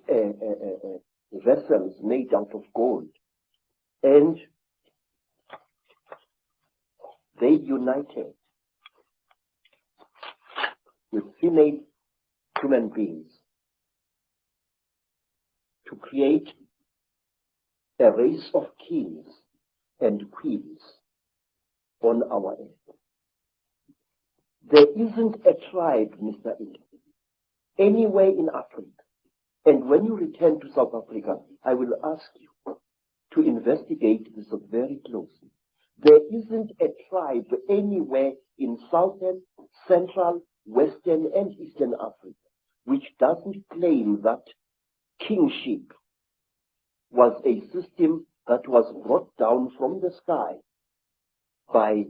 vessels made out of gold, and they united with female human beings to create a race of kings and queens on our earth. There isn't a tribe, Mr. Icke, anywhere in Africa. And when you return to South Africa, I will ask you to investigate this very closely. There isn't a tribe anywhere in Southern, Central, Western, and Eastern Africa which doesn't claim that kingship was a system that was brought down from the sky by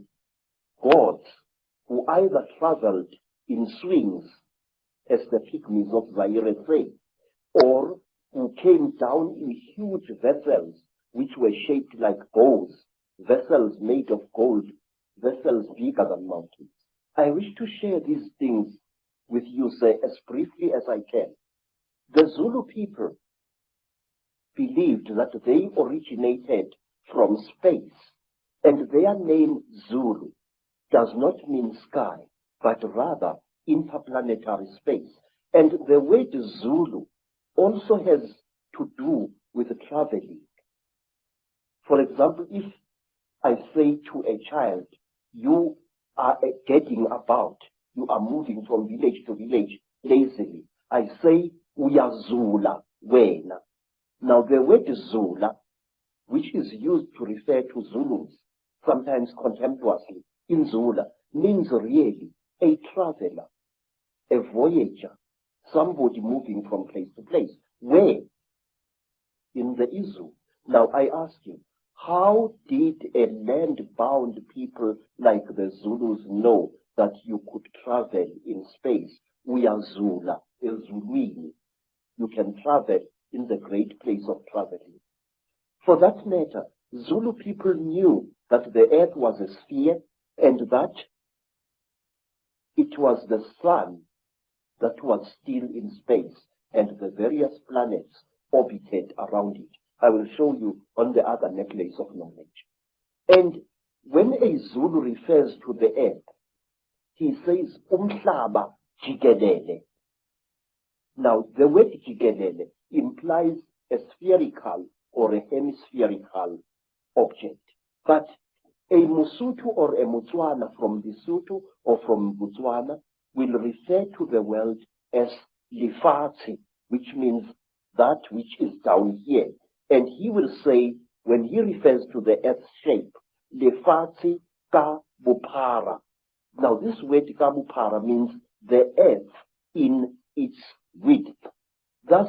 gods who either traveled in swings, as the pygmies of Zaire say, or who came down in huge vessels which were shaped like bows, vessels made of gold, vessels bigger than mountains. I wish to share these things with you, sir, as briefly as I can. The Zulu people believed that they originated from space, and their name Zulu does not mean sky, but rather interplanetary space. And the word Zulu also has to do with traveling. For example, if I say to a child, you are getting about, you are moving from village to village lazily, I say, uyazula wena. Now the word Zula, which is used to refer to Zulus, sometimes contemptuously, in Zula, means really a traveler, a voyager, somebody moving from place to place. Where? In the Izu. Now I ask you, how did a land-bound people like the Zulus know that you could travel in space? We are Zula, Ezulwini. You can travel in the great place of traveling. For that matter, Zulu people knew that the earth was a sphere and that it was the sun that was still in space and the various planets orbited around it. I will show you on the other necklace of knowledge. And when a Zulu refers to the earth, he says, umhlaba jikelele. Now, the word jikelele implies a spherical or a hemispherical object. But a Mosotho or a Motswana from Lesotho or from Botswana will refer to the world as lefatshe, which means that which is down here. And he will say, when he refers to the earth's shape, lefatshe ka bophara. Now this word ka bophara means the earth in its width. Thus,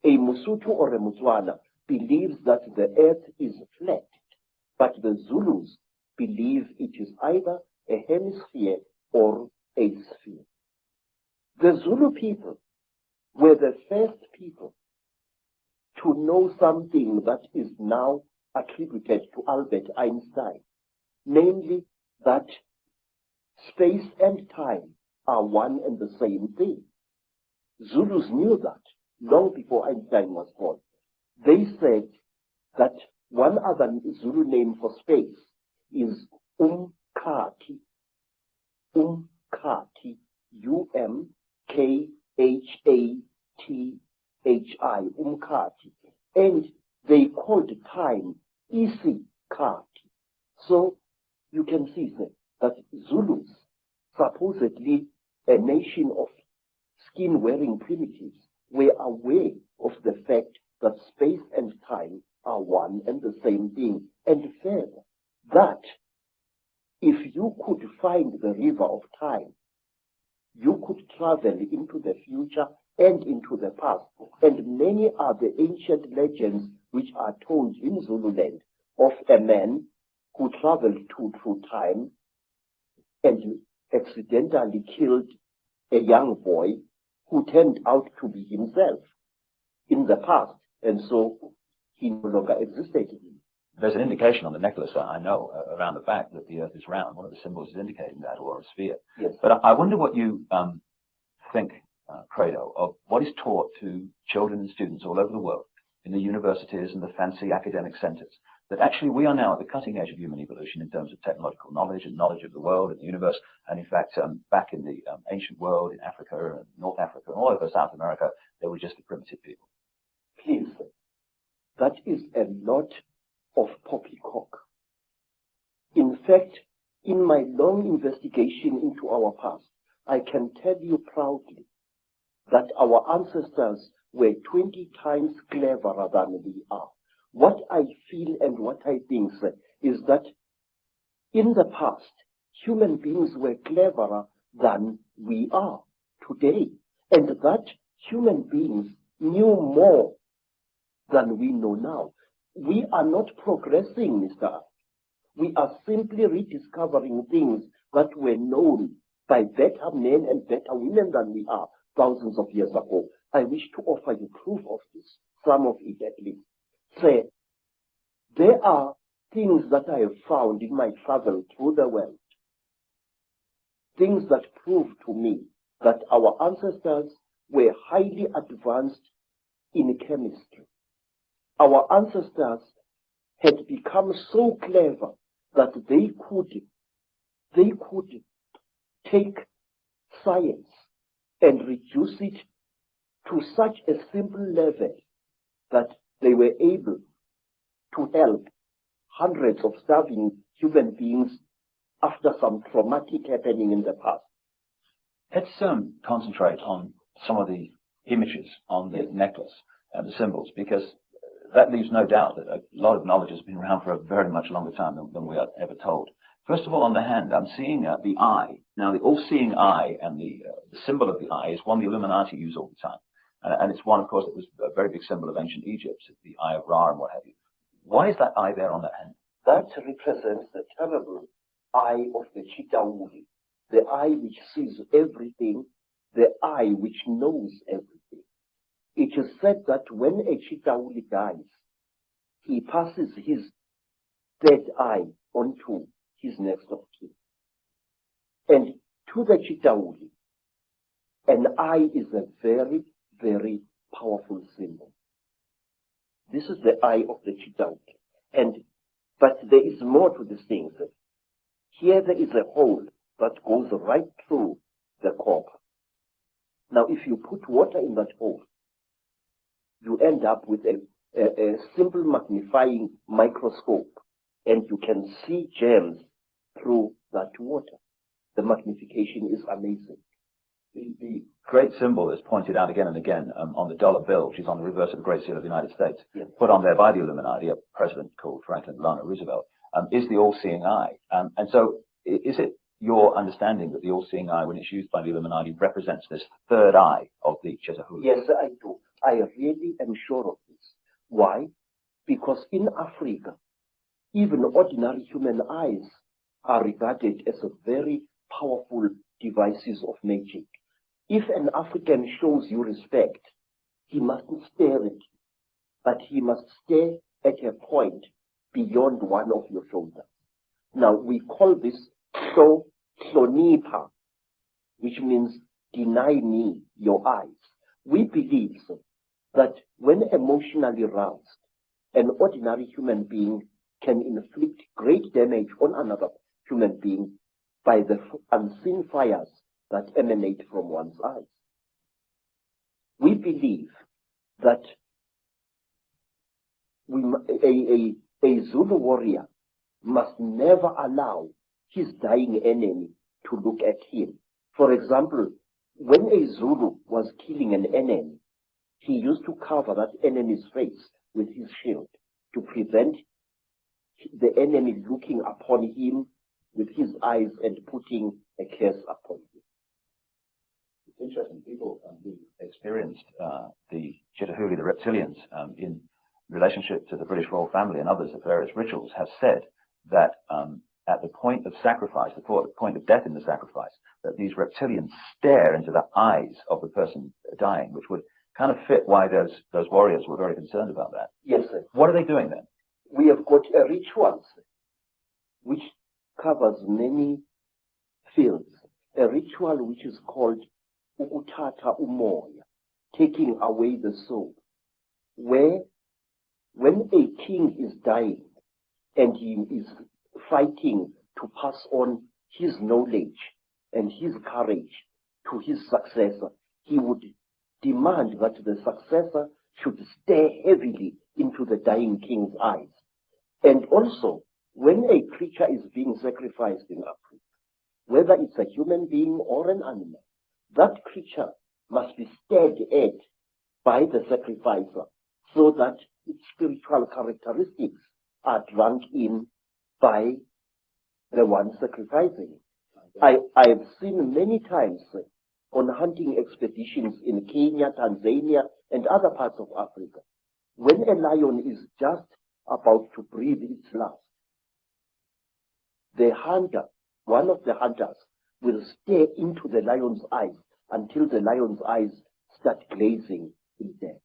a Mosotho or a Motswana believes that the earth is flat, but the Zulus believe it is either a hemisphere or a sphere. The Zulu people were the first people to know something that is now attributed to Albert Einstein, namely that space and time are one and the same thing. Zulus knew that long before Einstein was born. They said that one other Zulu name for space is umkhati. Umkhati. U-M-K-H-A-T-H-I. Umkhati. And they called time isikhathi. So you can see that Zulus, supposedly a nation of skin-wearing primitives, were aware of the fact that space and time are one and the same thing. And further, that if you could find the river of time, you could travel into the future and into the past. And many are the ancient legends which are told in Zululand of a man who traveled through time and accidentally killed a young boy who turned out to be himself in the past, and so he no longer existed. there's an indication on the necklace, I know, around the back that the Earth is round. One of the symbols is indicating that, or a sphere. Yes. But I wonder what you think, Credo, of what is taught to children and students all over the world in the universities and the fancy academic centers, that actually we are now at the cutting edge of human evolution in terms of technological knowledge and knowledge of the world and the universe. And in fact, back in the ancient world, in Africa and North Africa and all over South America, they were just the primitive people. Please, that is a lot of poppycock. In fact, in my long investigation into our past, I can tell you proudly that our ancestors were 20 times cleverer than we are. What I feel and what I think is that in the past, human beings were cleverer than we are today, and that human beings knew more than we know now. We are not progressing, Mr. We are simply rediscovering things that were known by better men and better women than we are thousands of years ago. I wish to offer you proof of this, some of it at least. Say, there are things that I have found in my travel through the world, things that prove to me that our ancestors were highly advanced in chemistry. Our ancestors had become so clever that they could take science and reduce it to such a simple level that they were able to help hundreds of starving human beings after some traumatic happening in the past. Let's concentrate on some of the images on the necklace and the symbols, because that leaves no doubt that a lot of knowledge has been around for a very much longer time than we are ever told. First of all, on the hand, I'm seeing the eye. Now, the all-seeing eye and the symbol of the eye is one the Illuminati use all the time. And it's one, of course, that was a very big symbol of ancient Egypt, the Eye of Ra and what have you. Why is that eye there on that hand? That represents the terrible eye of the Chitauri, the eye which sees everything, the eye which knows everything. It is said that when a Chitauri dies, he passes his dead eye onto his next of kin. And to the Chitauri, an eye is a very, very powerful symbol. This is the eye of the Chitauri. But there is more to this thing. Here there is a hole that goes right through the copper. Now, if you put water in that hole, you end up with a simple magnifying microscope, and you can see gems through that water. The magnification is amazing. The great symbol is pointed out again and again on the dollar bill, which is on the reverse of the Great Seal of the United States, yes, put on there by the Illuminati, a president called Franklin Delano Roosevelt, is the all-seeing eye. And so is it your understanding that the all-seeing eye, when it's used by the Illuminati, represents this third eye of the Chitauri? Yes, I do. I really am sure of this. Why? Because in Africa, even ordinary human eyes are regarded as a very powerful devices of magic. If an African shows you respect, he mustn't stare at you, but he must stare at a point beyond one of your shoulders. Now, we call this hlonipa, which means deny me your eyes. We believe that when emotionally roused, an ordinary human being can inflict great damage on another human being by the unseen fires that emanate from one's eyes. We believe that a Zulu warrior must never allow his dying enemy to look at him. For example, when a Zulu was killing an enemy, he used to cover that enemy's face with his shield to prevent the enemy looking upon him with his eyes and putting a curse upon him. It's interesting. People who experienced the Chitauri, the Reptilians, in relationship to the British royal family and others at various rituals, have said that at the point of sacrifice, the point of death in the sacrifice, that these reptilians stare into the eyes of the person dying, which would kind of fit why those warriors were very concerned about that. Yes, sir. What are they doing then? we have got a ritual which covers many fields. A ritual which is called ukuthatha umoya, taking away the soul, where when a king is dying and he is fighting to pass on his knowledge and his courage to his successor, he would demand that the successor should stare heavily into the dying king's eyes. And also, when a creature is being sacrificed in Africa, whether it's a human being or an animal, that creature must be stared at by the sacrificer so that its spiritual characteristics are drunk in by the one sacrificing. I have seen many times on hunting expeditions in Kenya, Tanzania, and other parts of Africa, when a lion is just about to breathe its last, the hunter, one of the hunters, will stare into the lion's eyes until the lion's eyes start glazing in death.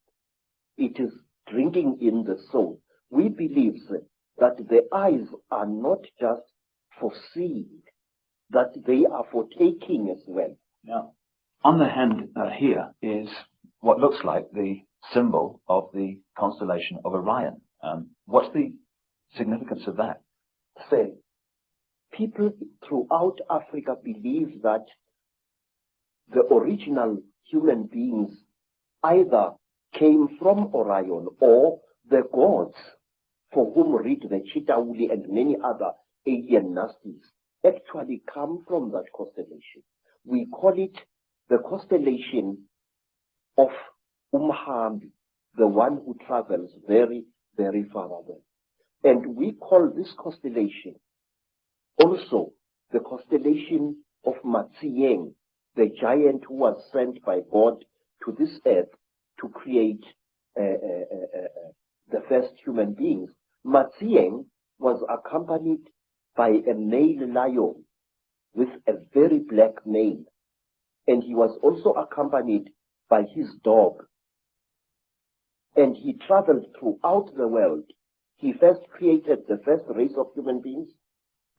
It is drinking in the soul. We believe that the eyes are not just for seeing, that they are for taking as well. Now, on the hand here is what looks like the symbol of the constellation of Orion. What's the significance of that? Say, people throughout Africa believe that the original human beings either came from Orion or the gods for whom read the Chitauri and many other alien nasties actually come from that constellation. We call it the constellation of Umhambi, the one who travels very, very far away. And we call this constellation also the constellation of Matsieng, the giant who was sent by God to this earth to create the first human beings. Matsieng was accompanied by a male lion with a very black mane, and he was also accompanied by his dog. And he traveled throughout the world. He first created the first race of human beings,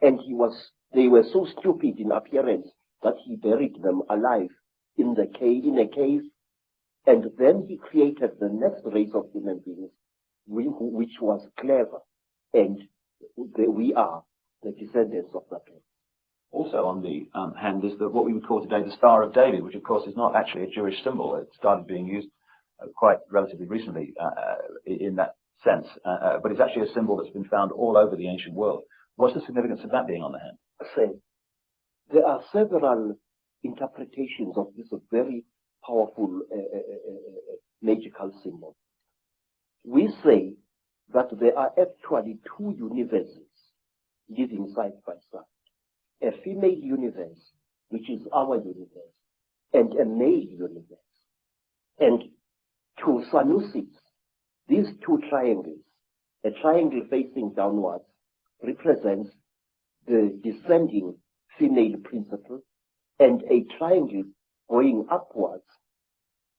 and they were so stupid in appearance that he buried them alive in a cave, and then he created the next race of human beings, which was clever, and we are the descendants of that race. Also on the hand is what we would call today the Star of David, which of course is not actually a Jewish symbol. It started being used quite relatively recently in that sense, but it's actually a symbol that's been found all over the ancient world. What's the significance of that being on the hand? There are several interpretations of this very powerful magical symbol. We say that there are actually two universes living side by side. A female universe, which is our universe, and a male universe. And to Sanusi's, these two triangles, a triangle facing downwards represents the descending female principle, and a triangle going upwards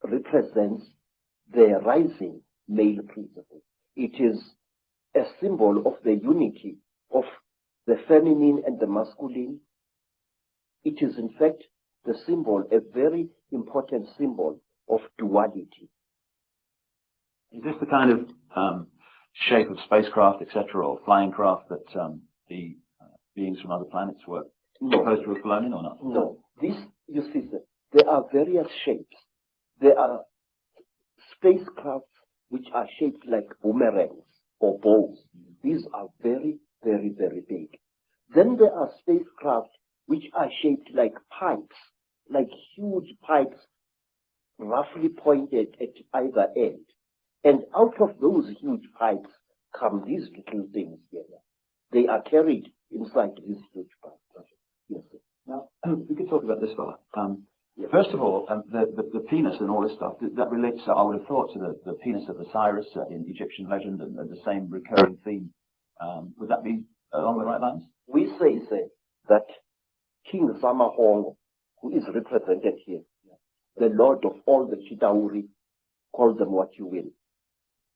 represents the rising male principle. It is a symbol of the unity of the feminine and the masculine. It is in fact the symbol, a very important symbol of duality. Is this the kind of shape of spacecraft, etc., or flying craft that the beings from other planets were supposed to have flown in, or not? No. This, you see, there are various shapes. There are spacecraft which are shaped like boomerangs or bows. These are very, very, very big. Then there are spacecraft which are shaped like pipes, like huge pipes roughly pointed at either end. And out of those huge pipes come these little things here. They are carried inside these huge pipes. Yes, sir. Now, we could talk about this fella. First of all, the penis and all this stuff, that relates, I would have thought, to the penis of Osiris in Egyptian legend and the same recurring theme. Would that be along the right lines? We say that King Samahongo, who is represented here, the lord of all the Chitauri, call them what you will,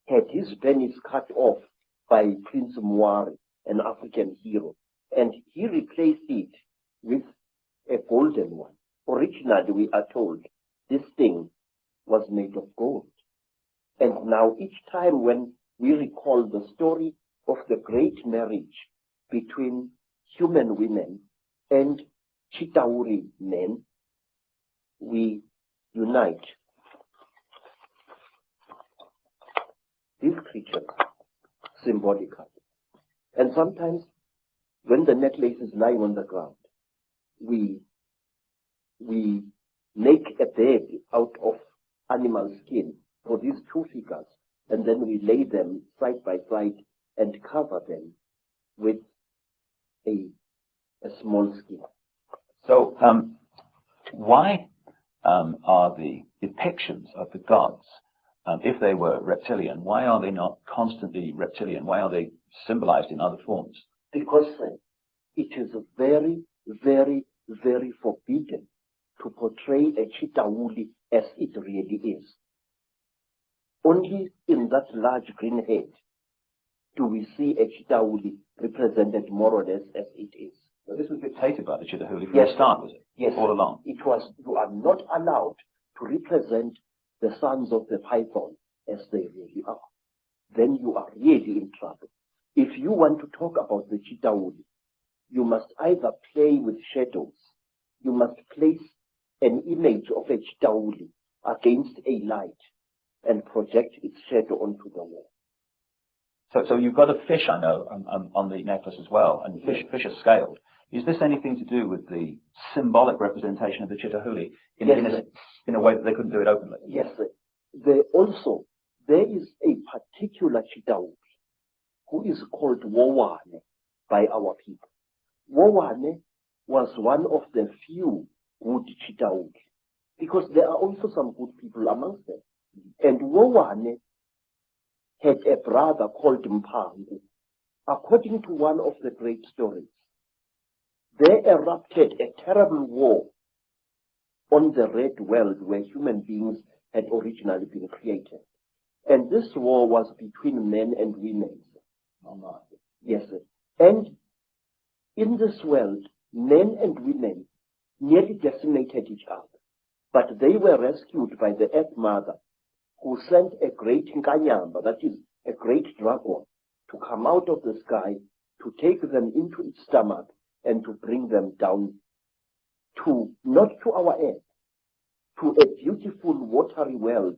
had his penis cut off by Prince Mwari, an African hero, and he replaced it with a golden one. Originally, we are told this thing was made of gold. And now each time when we recall the story of the great marriage between human women and Chitauri men, we unite these creatures symbolically. And sometimes when the necklace is lying on the ground, we make a bed out of animal skin for these two figures, and then we lay them side by side and cover them with a small skin. So, why are the depictions of the gods, if they were reptilian, why are they not constantly reptilian? Why are they symbolized in other forms? Because it is very, very, very forbidden to portray a Chitauri as it really is. Only in that large green head do we see a Chitauri represented more or less as it is. So this was dictated by the Chitauri from the start, was it? Yes. All along? It was. You are not allowed to represent the sons of the python as they really are. Then you are really in trouble. If you want to talk about the Chitauri, you must either play with shadows, you must place an image of a Chitauri against a light and project its shadow onto the wall. So you've got a fish, I know, on the necklace as well, and fish are scaled. Is this anything to do with the symbolic representation of the Chitauri in a way that they couldn't do it openly? Yes, sir. There is a particular Chitauri who is called Wowane by our people. Wowane was one of the few good Chitauri, because there are also some good people amongst them. And Wowane had a brother called Mpangu. According to one of the great stories, there erupted a terrible war on the red world where human beings had originally been created. And this war was between men and women. Yes, sir. And in this world, men and women nearly decimated each other. But they were rescued by the Earth Mother, who sent a great Nkanyamba, that is, a great dragon, to come out of the sky, to take them into its stomach, and to bring them down not to our Earth, to a beautiful watery world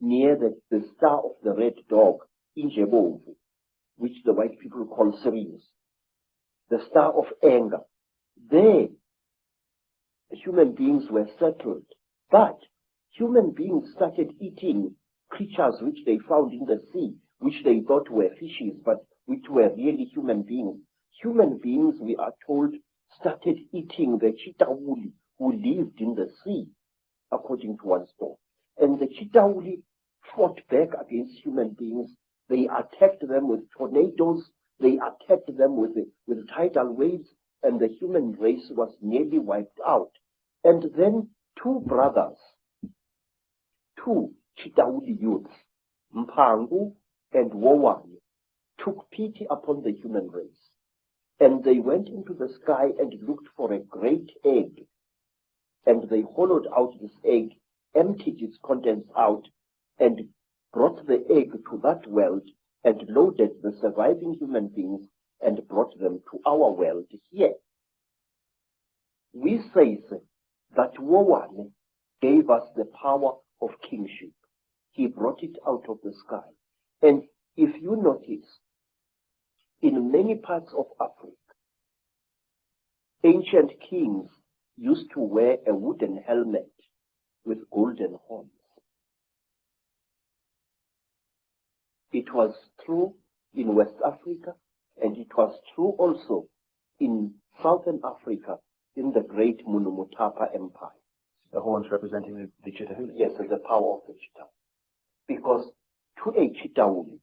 near the star of the red dog, Injebovu, which the white people call Sirius, the star of anger. There, human beings were settled, but human beings started eating creatures which they found in the sea, which they thought were fishes, but which were really human beings. Human beings, we are told, started eating the Chitauri who lived in the sea, according to one story. And the Chitauri fought back against human beings. They attacked them with tornadoes. They attacked them with tidal waves, and the human race was nearly wiped out. And then two brothers, two Chitauri youths, Mpangu and Wowane, took pity upon the human race. And they went into the sky and looked for a great egg. And they hollowed out this egg, emptied its contents out, and brought the egg to that world and loaded the surviving human beings and brought them to our world here. We say that Wowane gave us the power of kingship. He brought it out of the sky. And if you notice, in many parts of Africa, ancient kings used to wear a wooden helmet with golden horns. It was true in West Africa, and it was true also in Southern Africa in the great Munumutapa Empire. The horns representing the Chitauri? Yes, the power of the Chitauri. Because to a Chitauri,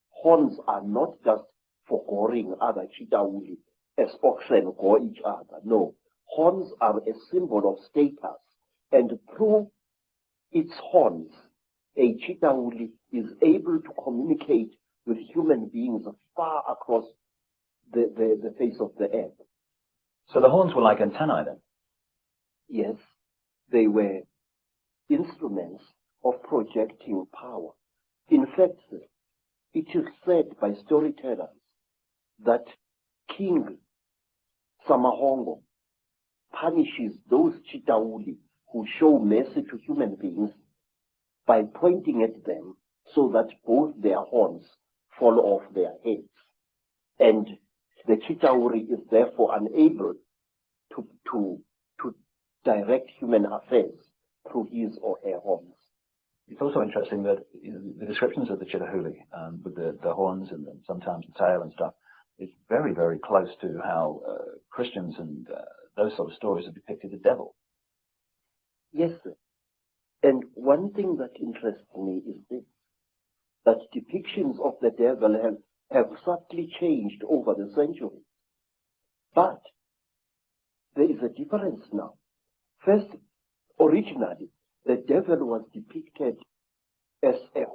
horns are not just for goring other Chitauri as oxen gore each other. No, horns are a symbol of status, and through its horns, a Chitauri is able to communicate with human beings far across the face of the earth. So the horns were like antennae then? Yes, they were instruments of projecting power. In fact, it is said by storytellers that King Samahongo punishes those Chitauri who show mercy to human beings by pointing at them so that both their horns fall off their heads. And the Chitauri is therefore unable to direct human affairs through his or her horns. It's also interesting that the descriptions of the Chitauri, with the horns and sometimes the tail and stuff, is very, very close to how Christians and those sort of stories have depicted the devil. Yes, sir. And one thing that interests me is this, that depictions of the devil have subtly changed over the centuries. But there is a difference now. First, originally, the devil was depicted as a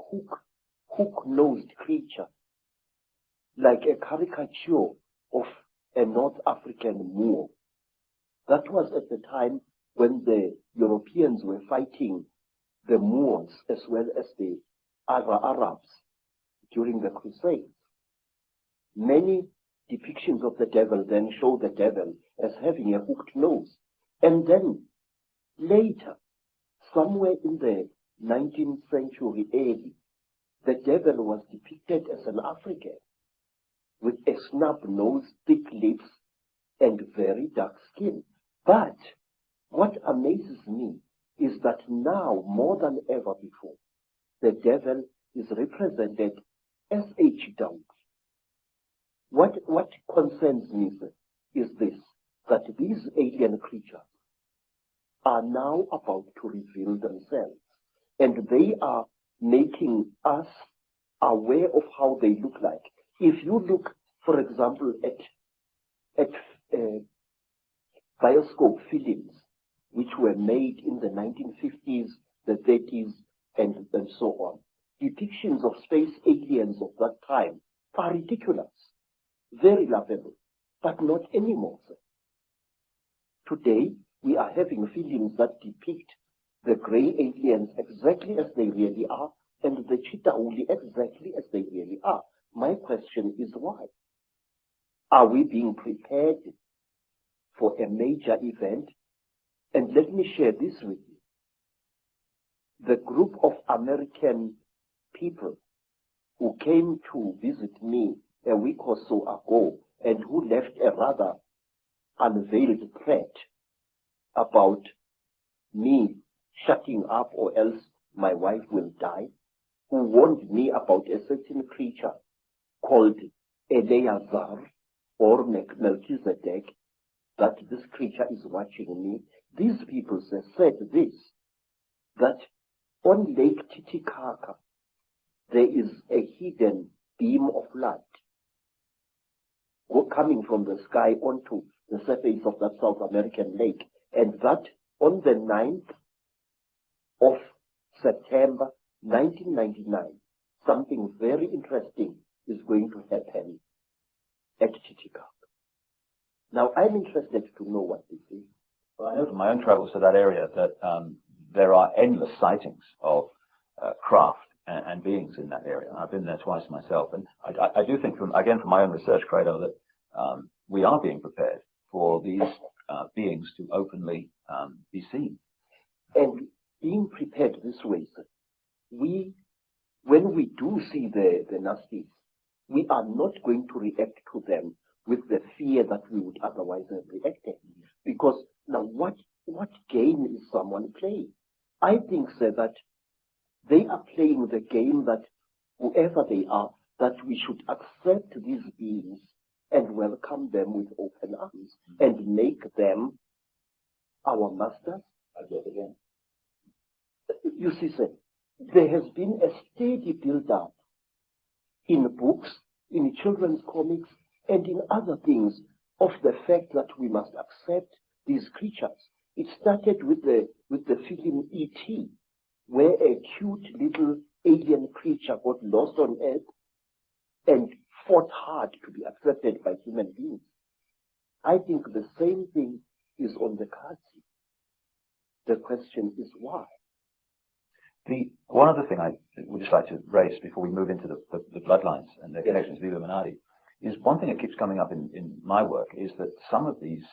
hook-nosed creature, like a caricature of a North African Moor. That was at the time when the Europeans were fighting the Moors as well as the other Arabs during the Crusades. Many depictions of the devil then show the devil as having a hooked nose. And then later, somewhere in the 19th century AD, the devil was depicted as an African with a snub nose, thick lips, and very dark skin. But what amazes me is that now, more than ever before, the devil is represented as a Chitauri. What concerns me is this, that these alien creatures are now about to reveal themselves, and they are making us aware of how they look like. If you look, for example, at bioscope films, which were made in the 1950s, the 30s, and so on, depictions of space aliens of that time are ridiculous, very laughable, but not anymore, sir. Today, we are having films that depict the gray aliens exactly as they really are, and the Chitauri exactly as they really are. My question is why? Are we being prepared for a major event? And let me share this with you. The group of American people who came to visit me a week or so ago and who left a rather unveiled threat about me shutting up or else my wife will die, who warned me about a certain creature called Eleazar or Melchizedek, that this creature is watching me. These people said this, that on Lake Titicaca there is a hidden beam of light coming from the sky onto the surface of that South American lake, and that on the 9th of September 1999, something very interesting is going to happen at Titicaca. Now, I'm interested to know what this is. Well, I know from my own travels to that area that there are endless sightings of craft and beings in that area. I've been there twice myself, and I do think, from my own research, Credo, that we are being prepared for these beings to openly be seen. And being prepared this way, sir, when we do see the nasties, we are not going to react to them with the fear that we would otherwise have reacted. Because now what game is someone playing? I think, sir, that they are playing the game that whoever they are, that we should accept these beings and welcome them with open arms and make them our masters. Again. You see, sir, there has been a steady build-up in books, in children's comics, and in other things of the fact that we must accept these creatures. It started with the film Icke, where a cute little alien creature got lost on Earth, and fought hard to be accepted by human beings. I think the same thing is on the cards. The question is why? One other thing I would just like to raise before we move into the bloodlines and their connections to the Illuminati is one thing that keeps coming up in my work is that some of these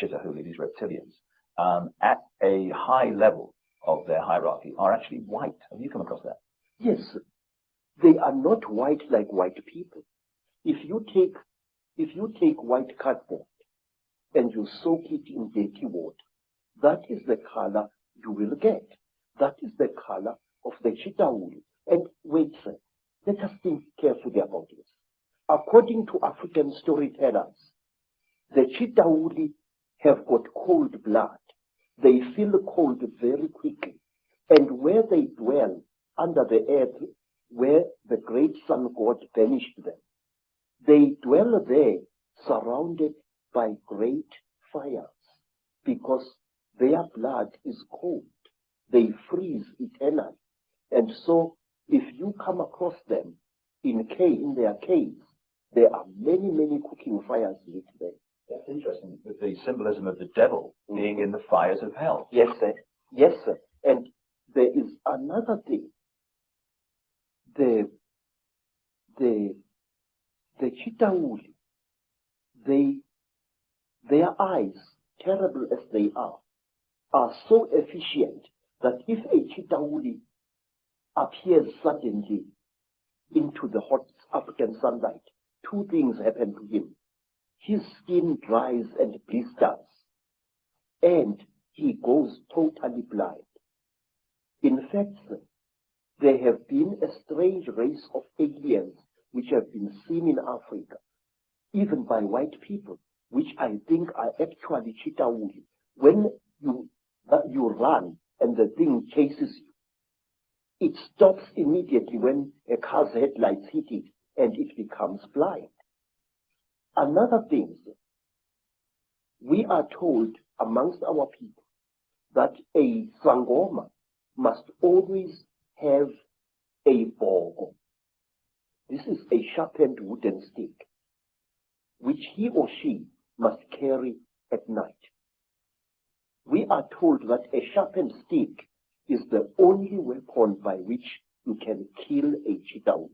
Chitauri, these reptilians, at a high level of their hierarchy are actually white. Have you come across that? Yes, they are not white like white people. If you take white cardboard and you soak it in dirty water, that is the color you will get. That is the color of the Chitauri. And wait, sir, let us think carefully about this. According to African storytellers, the Chitauri have got cold blood. They feel cold very quickly. And where they dwell under the earth, where the great sun god banished them, they dwell there surrounded by great fires because their blood is cold. They freeze eternally. And so if you come across them in their caves, there are many, many cooking fires lit there. That's interesting, with the symbolism of the devil being in the fires of hell. Yes, sir. Yes, sir. And there is another thing. The Chitauri, their eyes, terrible as they are so efficient that if a Chitauri appears suddenly into the hot African sunlight, two things happen to him. His skin dries and blisters, and he goes totally blind. In fact, sir, there have been a strange race of aliens which have been seen in Africa, even by white people, which I think are actually Chitauri. When you run and the thing chases you, it stops immediately when a car's headlights hit it and it becomes blind. Another thing, we are told amongst our people that a Sangoma must always have a bogo. This is a sharpened wooden stick, which he or she must carry at night. We are told that a sharpened stick is the only weapon by which you can kill a Chitauri.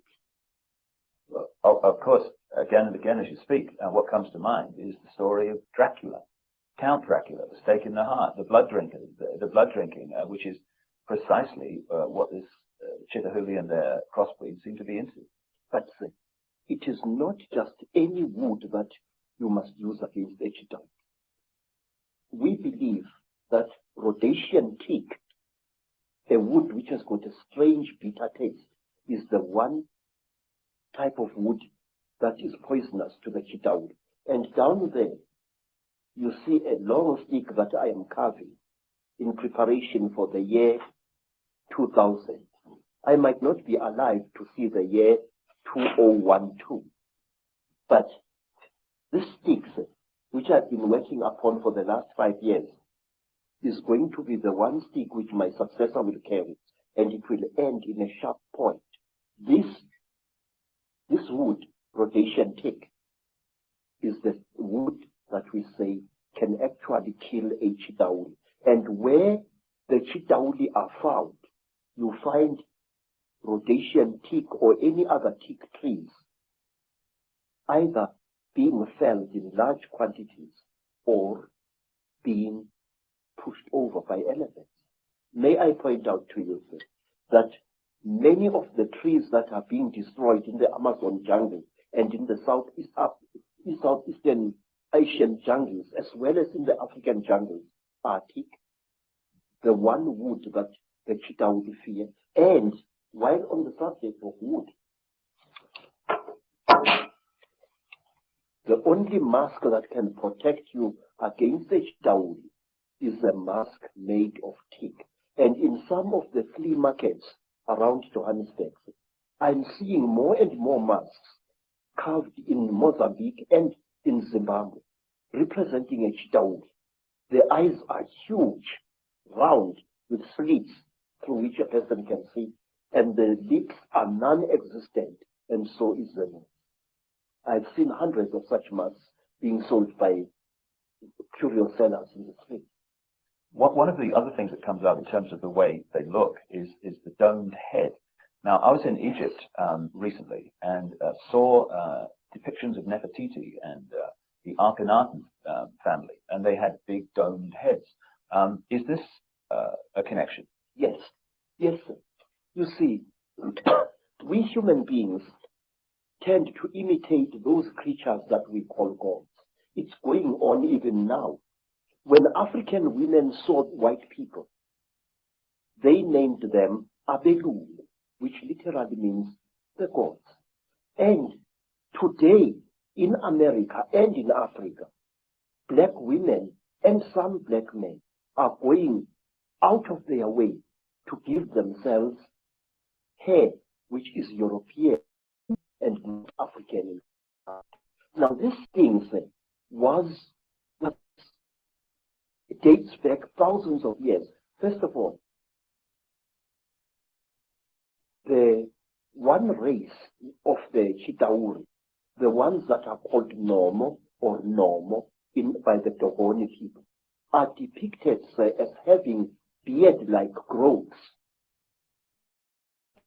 Well, of course, again and again as you speak, what comes to mind is the story of Dracula, Count Dracula, the stake in the heart, the blood drinking, which is precisely what this Chitauri and their crossbreeds seem to be into. But it is not just any wood that you must use against a Chitauri. We believe that Rhodesian teak, a wood which has got a strange bitter taste, is the one type of wood that is poisonous to the Chitauri. And down there, you see a long stick that I am carving in preparation for the year 2000. I might not be alive to see the year 2012. But this stick, which I've been working upon for the last 5 years, is going to be the one stick which my successor will carry, and it will end in a sharp point. This wood, Rhodesian teak, is the wood that we say can actually kill a Chitauri. And where the Chitauri are found, you find Rhodesian teak or any other teak trees either being felled in large quantities or being pushed over by elephants. May I point out to you, sir, that many of the trees that are being destroyed in the Amazon jungle and in the Southeastern Asian jungles, as well as in the African jungles, are teak, the one wood that the Chitauri fear. And while on the subject of wood, the only mask that can protect you against the Chitauri is a mask made of teak. And in some of the flea markets around Johannesburg, I'm seeing more and more masks carved in Mozambique and in Zimbabwe, representing a Chitauri. The eyes are huge, round, with slits through which a person can see, and the lips are non-existent, and so is the North. I've seen hundreds of such masks being sold by curious sellers in the street. One of the other things that comes up in terms of the way they look is the domed head. Now, I was in Egypt recently and saw depictions of Nefertiti and the Akhenaten family, and they had big domed heads. Is this a connection? Yes, yes, sir. You see, we human beings tend to imitate those creatures that we call gods. It's going on even now. When African women saw white people, they named them Abelu, which literally means the gods. And today, in America and in Africa, black women and some black men are going out of their way to give themselves hair which is European and not African. Now, this thing it dates back thousands of years. First of all, the one race of the Chitauri, the ones that are called Nomo or Nomo by the Dogoni people, are depicted as having beard-like growths,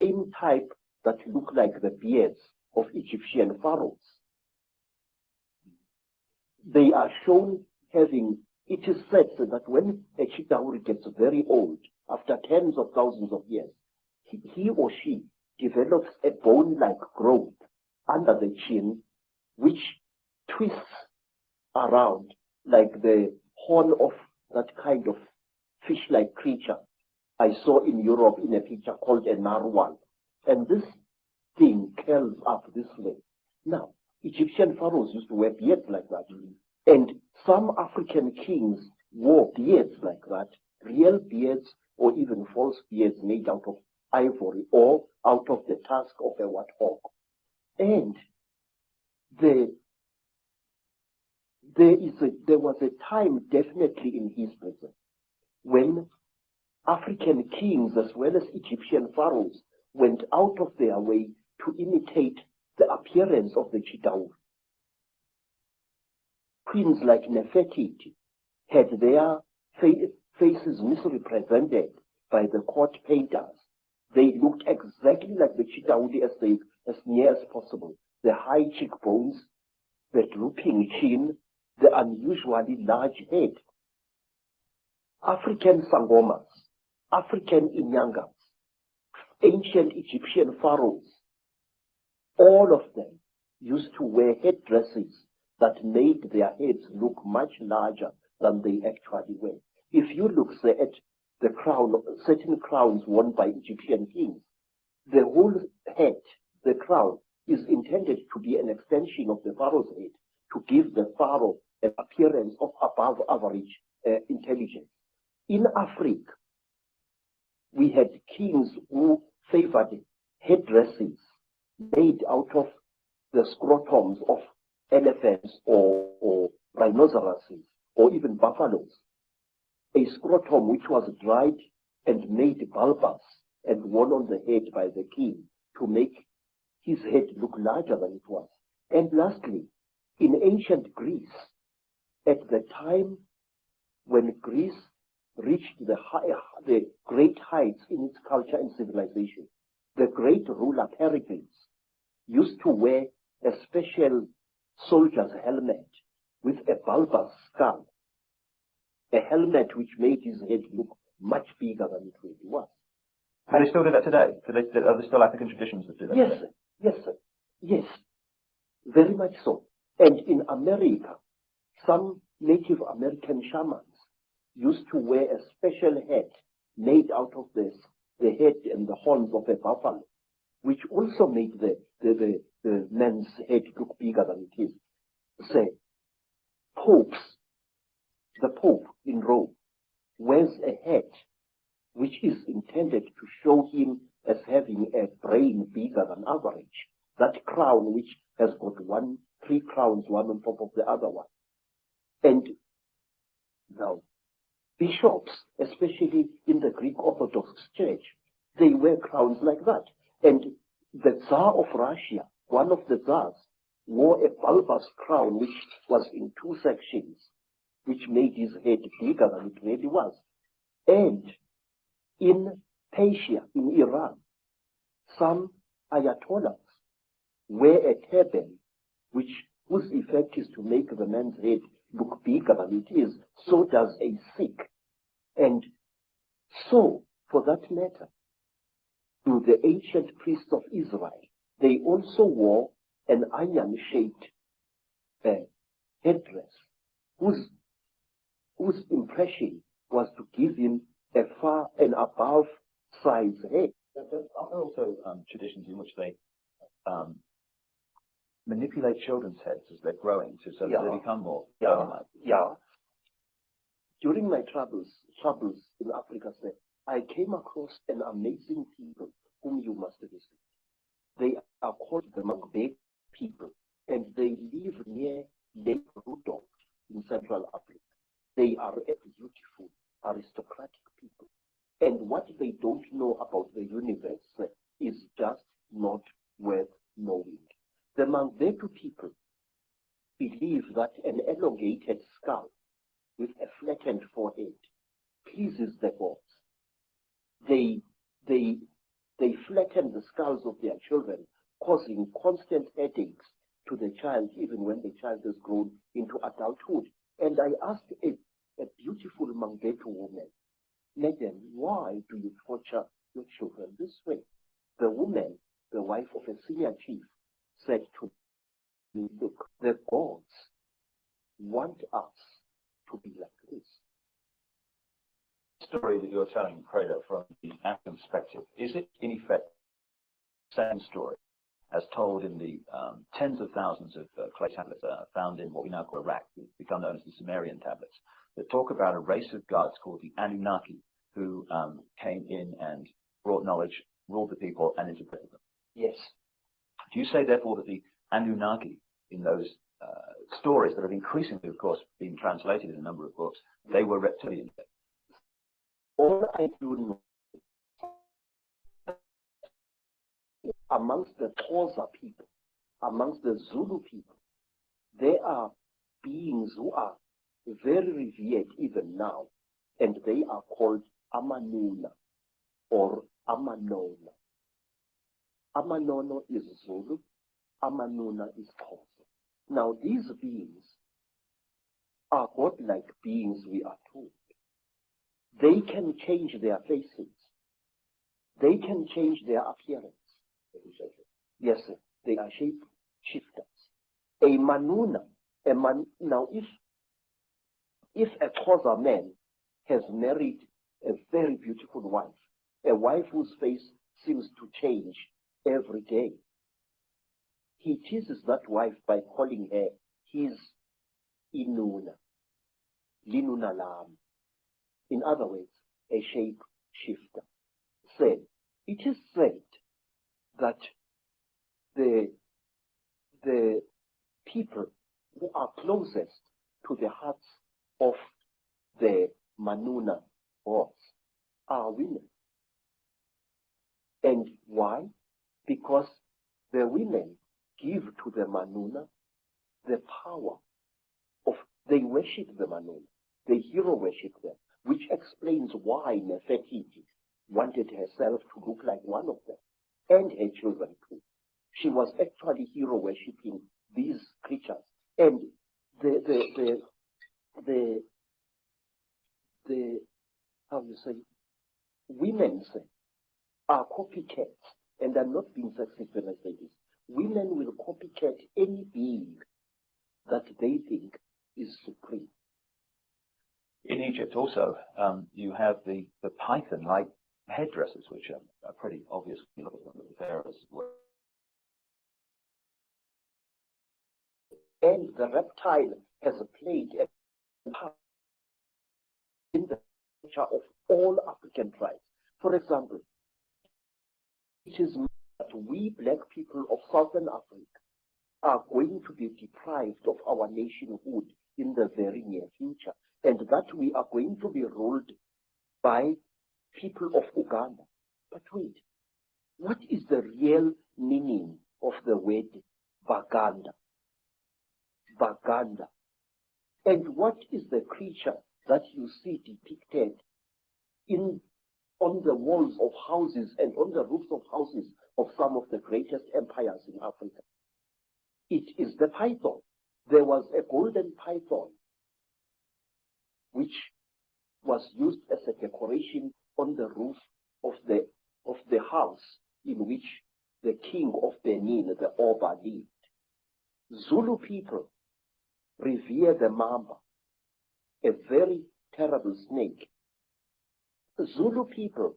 same type that look like the beards of Egyptian pharaohs. They are shown having, it is said that when a Chitauri gets very old, after tens of thousands of years, he or she develops a bone-like growth under the chin, which twists around like the horn of that kind of fish-like creature I saw in Europe in a picture called a narwhal. And this thing curls up this way. Now, Egyptian pharaohs used to wear beards like that. And some African kings wore beards like that, real beards or even false beards made out of ivory or out of the tusk of a warthog. And there was a time definitely in history when African kings as well as Egyptian pharaohs went out of their way to imitate the appearance of the Chitauri. Queens like Nefertiti had their faces misrepresented by the court painters. They looked exactly like the Chitauri as near as possible. The high cheekbones, the drooping chin, the unusually large head. African sangomas, African inyangas, ancient Egyptian pharaohs, all of them used to wear headdresses that made their heads look much larger than they actually were. If you look, say, at the crown, certain crowns worn by Egyptian kings, the whole head, the crown, is intended to be an extension of the pharaoh's head to give the pharaoh an appearance of above average intelligence. In Africa, we had kings who favored headdresses made out of the scrotums of elephants or rhinoceroses or even buffaloes. A scrotum which was dried and made bulbous and worn on the head by the king to make his head look larger than it was. And lastly, in ancient Greece, at the time when Greece reached the great heights in its culture and civilization, the great ruler Pericles used to wear a special soldier's helmet with a bulbous skull, a helmet which made his head look much bigger than it really was. Do they still do that today? Are there still African traditions that do that? Yes, sir. Yes, sir. Yes, very much so. And in America, some Native American shamans used to wear a special hat made out of the head and the horns of a buffalo, which also made the man's head look bigger than it is. Say, the Pope in Rome wears a hat which is intended to show him as having a brain bigger than average. That crown which has got three crowns, one on top of the other one. And now, bishops, especially in the Greek Orthodox Church, they wear crowns like that. And the Tsar of Russia one of the Tsars wore a bulbous crown which was in two sections, which made his head bigger than it really was. And in Persia, in Iran, some ayatollahs wear a turban whose effect is to make the man's head look bigger than it is. So does a Sikh. And so, for that matter, to the ancient priests of Israel, they also wore an iron-shaped headdress, whose impression was to give him a far and above size head. There are also traditions in which they manipulate children's heads as they're growing so that they become more like. Yeah. During my travels in Africa, sir, I came across an amazing people whom you must visit. They are called the Mangbe people, and they live near Lake Rudolph in Central Africa. They are a beautiful, aristocratic people. And what they don't know about the universe is just not worth knowing. The Mangbetu people believe that an elongated skull with a flattened forehead pleases the gods. They flatten the skulls of their children, causing constant headaches to the child, even when the child has grown into adulthood. And I asked a beautiful Mangbetu woman, Madam, why do you torture your children this way? The woman, the wife of a senior chief, said to me, look, the gods want us to be like this. The story that you're telling, Credo, from the African perspective, is it in effect the same story as told in the tens of thousands of clay tablets found in what we now call Iraq, become known as the Sumerian tablets, that talk about a race of gods called the Anunnaki, who came in and brought knowledge, ruled the people, and interpreted them? Yes. Do you say, therefore, that the Anunnaki in those stories that have increasingly, of course, been translated in a number of books, they were reptilian? All I do know, amongst the Xhosa people, amongst the Zulu people, there are beings who are very revered even now, and they are called Amanuna or Amanono. Amanono is Zulu, Amanuna is Xhosa. Now these beings are godlike beings, we are told. They can change their faces. They can change their appearance. Yes, sir. They are shape shifters. A Manuna, now if a Xhosa man has married a very beautiful wife, a wife whose face seems to change every day, he teases that wife by calling her his Inuna, Linuna Lam. In other words, a shape shifter. Said, it is said that the people who are closest to the hearts of the Manuna gods are women. And why? Because the women give to the Manuna the power of, they worship the Manuna, they hero worship them, which explains why Nefertiti wanted herself to look like one of them, and her children too. She was actually hero worshipping these creatures. And the how you say, women are copycats, and I'm not being sexist when I say this. Women will copycat any being that they think is supreme. In Egypt also, you have the python-like headdresses, which are pretty obvious when you look at some of the pharaohs. And the reptile has played a part in the culture of all African tribes. For example, it is that we black people of Southern Africa are going to be deprived of our nationhood in the very near future, and that we are going to be ruled by people of Uganda. But wait, what is the real meaning of the word Baganda. Baganda. And what is the creature that you see depicted on the walls of houses and on the roofs of houses of some of the greatest empires in Africa? It is the python. There was a golden python which was used as a decoration on the roof of the house in which the king of Benin, the Oba, lived. Zulu people revere the mamba, a very terrible snake. Zulu people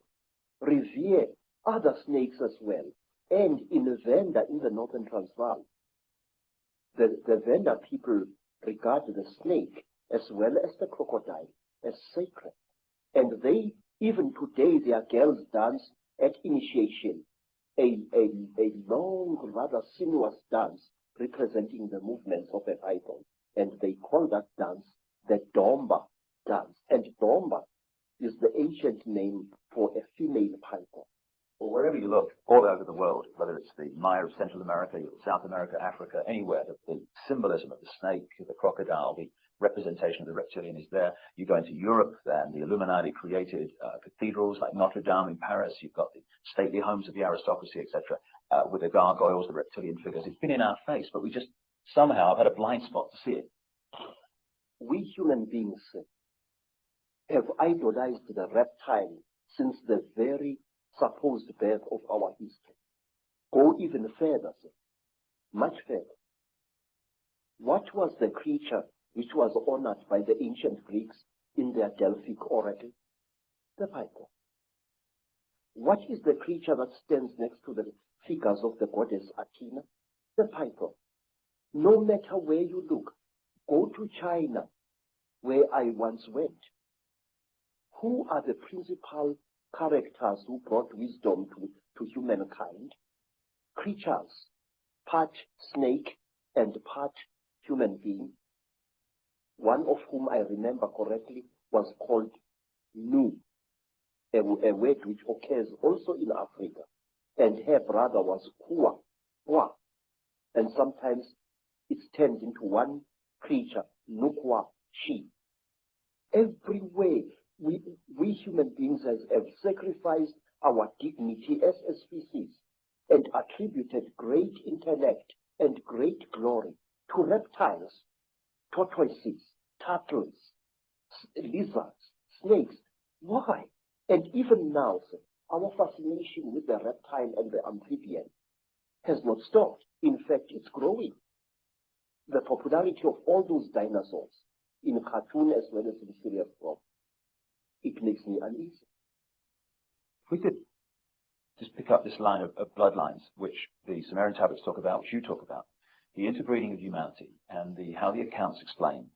revere other snakes as well. And in Venda, in the northern Transvaal, the Venda people regard the snake as well as the crocodile as sacred. And they, even today, their girls dance at initiation, a long, rather sinuous dance representing the movements of a python. And they call that dance the Domba dance. And Domba is the ancient name for a female python. Well, wherever you look, all over the world, whether it's the Maya of Central America, South America, Africa, anywhere, the symbolism of the snake, the crocodile, the representation of the reptilian is there. You go into Europe, and the Illuminati created cathedrals like Notre Dame in Paris. You've got the stately homes of the aristocracy, etc., with the gargoyles, the reptilian figures. It's been in our face, but we just somehow have had a blind spot to see it. We human beings have idolized the reptile since the very supposed birth of our history. Go even further, much further. What was the creature which was honored by the ancient Greeks in their Delphic oracle? The python. What is the creature that stands next to the figures of the goddess Athena? The python. No matter where you look, go to China, where I once went. Who are the principal characters who brought wisdom to humankind? Creatures, part snake and part human being. One of whom I remember correctly was called Nu, a word which occurs also in Africa. And her brother was Kwa. And sometimes it's turned into one creature, Nukwa, she. Everywhere we human beings have sacrificed our dignity as a species and attributed great intellect and great glory to reptiles, tortoises, turtles, lizards, snakes. Why? And even now, our fascination with the reptile and the amphibian has not stopped. In fact, it's growing. The popularity of all those dinosaurs in cartoon as well as in serious form, it makes me uneasy. If we could just pick up this line of bloodlines, which the Sumerian tablets talk about, which you talk about, the interbreeding of humanity, and how the accounts explain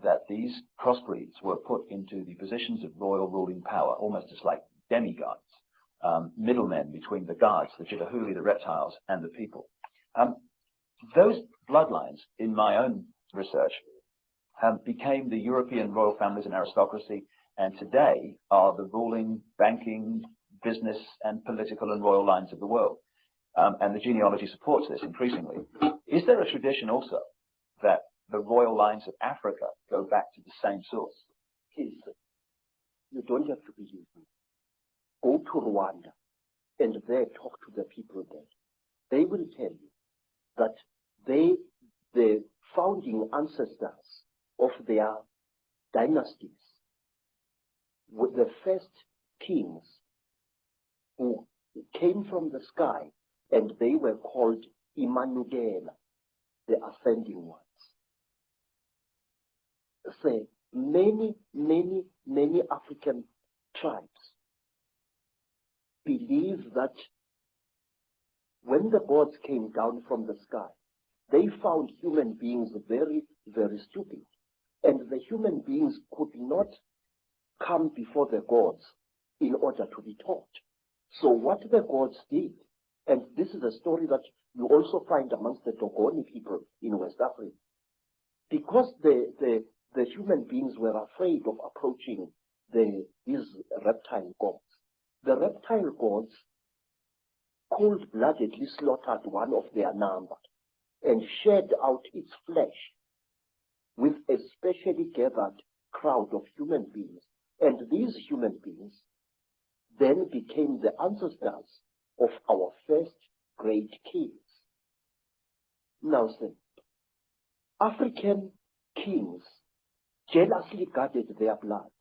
that these crossbreeds were put into the positions of royal ruling power, almost as like demigods, middlemen between the gods, the Chitauri, the reptiles, and the people. Those bloodlines, in my own research, became the European royal families and aristocracy, and today are the ruling, banking, business, and political and royal lines of the world. And the genealogy supports this increasingly. Is there a tradition also that the royal lines of Africa go back to the same source? Please, you don't have to believe me. Go to Rwanda and there talk to the people there. They will tell you that the founding ancestors of their dynasties were the first kings who came from the sky, and they were called Imanugela, the ascending ones. Say, many African tribes believe that when the gods came down from the sky, they found human beings very, very stupid. And the human beings could not come before the gods in order to be taught. So what the gods did, and this is a story that you also find amongst the Dogoni people in West Africa, because the human beings were afraid of approaching these reptile gods. The reptile gods cold-bloodedly slaughtered one of their number and shared out its flesh with a specially gathered crowd of human beings. And these human beings then became the ancestors of our first great kings. Now, sir, African kings jealously guarded their blood.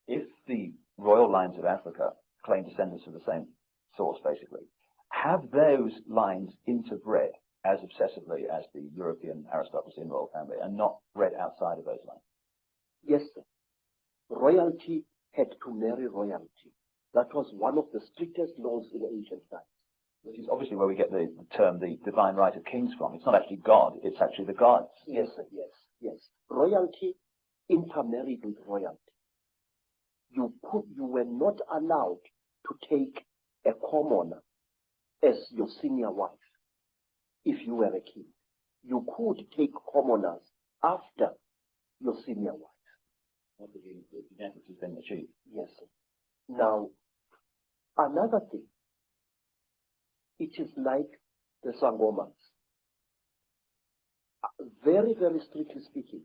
If the royal lines of Africa claim descendants of the same source, basically, have those lines interbred as obsessively as the European aristocracy and royal family, and not bred outside of those lines? Yes, sir. Royalty had to marry royalty. That was one of the strictest laws in ancient times. Which is obviously where we get the term the divine right of kings from. It's not actually God, it's actually the gods. Yes, sir, yes, yes. Royalty intermarried with royalty. You were not allowed to take a commoner as your senior wife if you were a king. You could take commoners after your senior wife. What the genetics has been achieved. Yes, sir. Now, another thing, it is like the Sangomas. Very, very strictly speaking,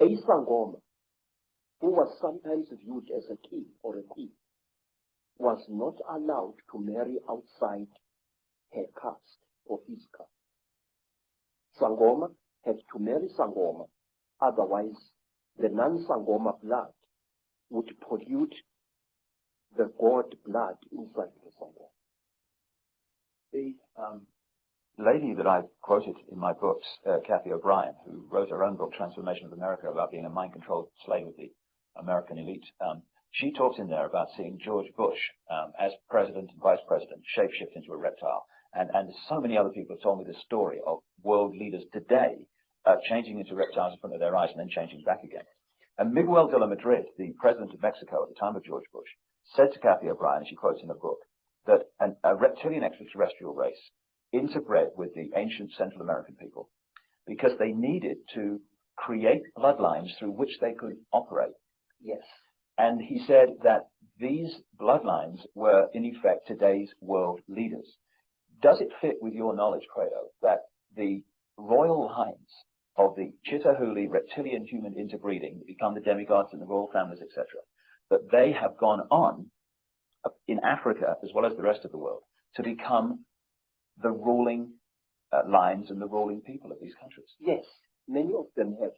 a Sangoma, who was sometimes viewed as a king or a queen, was not allowed to marry outside her caste or his caste. Sangoma had to marry Sangoma, otherwise the non-Sangoma blood would pollute the god blood inside the Sangoma. The lady that I've quoted in my books, Kathy O'Brien, who wrote her own book, Transformation of America, about being a mind-controlled slave of the American elite, she talks in there about seeing George Bush as president and vice president shapeshift into a reptile. And so many other people have told me the story of world leaders today changing into reptiles in front of their eyes and then changing back again. And Miguel de la Madrid, the president of Mexico at the time of George Bush, said to Kathy O'Brien, as she quotes in the book, that a reptilian extraterrestrial race interbred with the ancient Central American people because they needed to create bloodlines through which they could operate. Yes. And he said that these bloodlines were, in effect, today's world leaders. Does it fit with your knowledge, Credo, that the royal lines of the Chitauri reptilian human interbreeding that become the demigods and the royal families, etc., that they have gone on in Africa, as well as the rest of the world, to become the ruling lines and the ruling people of these countries? Yes, many of them have.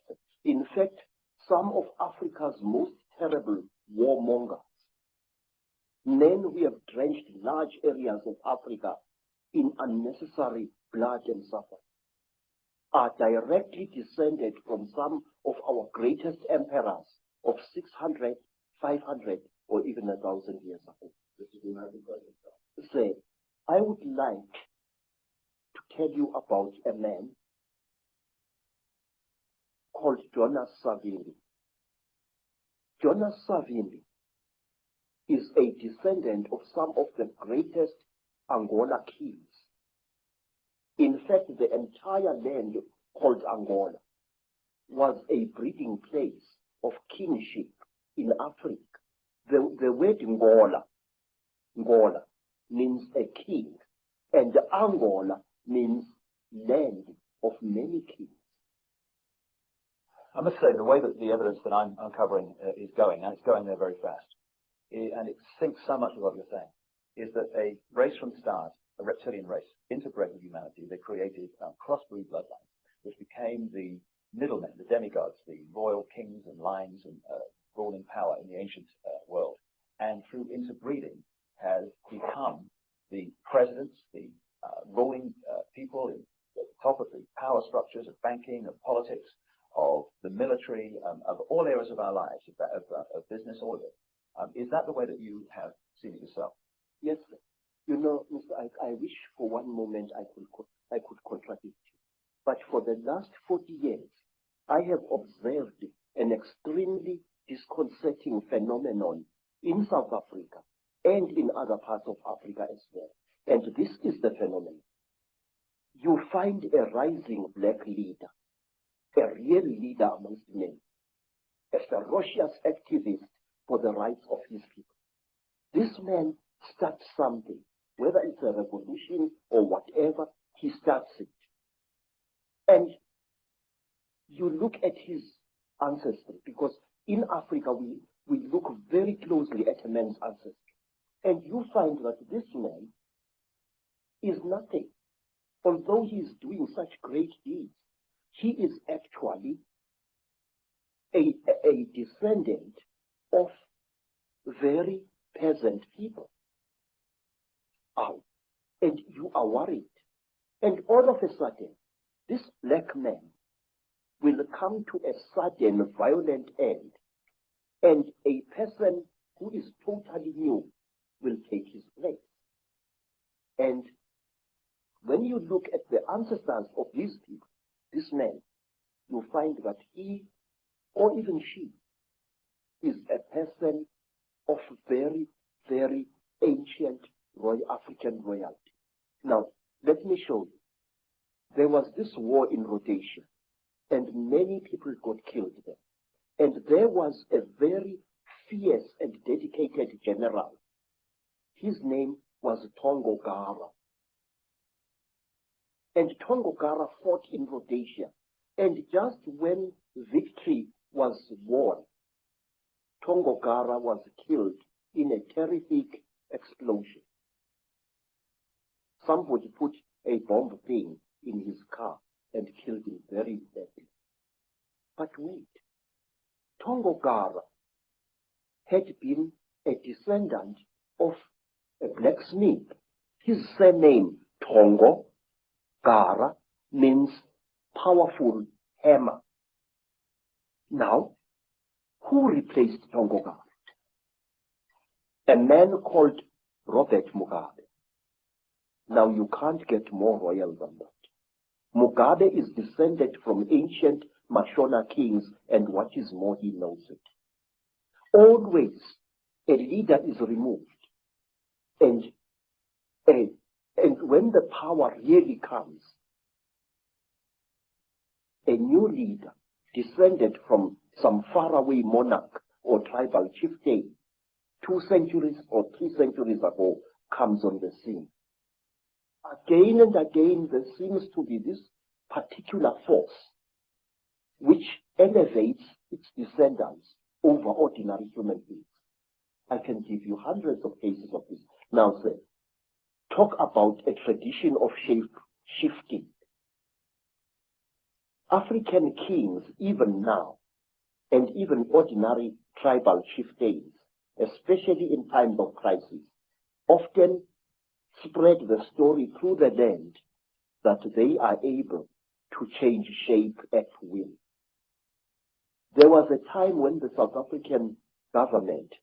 In fact, some of Africa's most terrible warmongers, men who have drenched large areas of Africa in unnecessary blood and suffering, are directly descended from some of our greatest emperors of 600, 500, or even 1,000 years ago. Say, I would like to tell you about a man called Jonas Savimbi. Jonas Savimbi is a descendant of some of the greatest Angola kings. In fact, the entire land called Angola was a breeding place of kingship in Africa. The word Ngola means a king, and Angola means land of many kings. I must say, the way that the evidence that I'm uncovering is going, and it's going there very fast, and it syncs so much with what you're saying, is that a race from the start, a reptilian race, interbred with humanity, they created crossbreed bloodlines, which became the middlemen, the demigods, the royal kings and lines and ruling power in the ancient world. And through interbreeding has become the presidents, the ruling people at the top of the power structures of banking, of politics, of the military, of all areas of our lives, of business, all of it. Is that the way that you have seen it yourself? Yes, sir. You know, Mr. Icke, I wish for one moment I could contradict you. But for the last 40 years, I have observed an extremely disconcerting phenomenon in South Africa and in other parts of Africa as well. And this is the phenomenon. You find a rising black leader, a real leader amongst men, a ferocious activist for the rights of his people. This man starts something, whether it's a revolution or whatever, he starts it. at his ancestry, because in Africa we look very closely at a man's ancestry, and you find that this man is nothing. Although he is doing such great deeds, he is actually a descendant of very peasant people. Oh, and you are worried. And all of a sudden, this black man will come to a sudden violent end, and a person who is totally new will take his place. And when you look at the ancestors of these people, this man, you find that he, or even she, is a person of very, very ancient African royalty. Now, let me show you. There was this war in Rhodesia, and many people got killed there. And there was a very fierce and dedicated general. His name was Tongogara. And Tongogara fought in Rhodesia. And just when victory was won, Tongogara was killed in a terrific explosion. Somebody put a bomb thing in his car and killed him very badly. But wait, Tongogara had been a descendant of a blacksmith. His surname, Tongo Gara, means powerful hammer. Now, who replaced Tongogara? A man called Robert Mugabe. Now, you can't get more royal than that. Mugabe is descended from ancient Mashona kings, and what is more, he knows it. Always, a leader is removed, and when the power really comes, a new leader, descended from some faraway monarch or tribal chieftain, 2 centuries or 3 centuries ago, comes on the scene. Again and again, there seems to be this particular force which elevates its descendants over ordinary human beings. I can give you hundreds of cases of this. Now, sir, talk about a tradition of shape-shifting. African kings, even now, and even ordinary tribal chieftains, especially in times of crisis, often spread the story through the land that they are able to change shape at will. There was a time when the South African government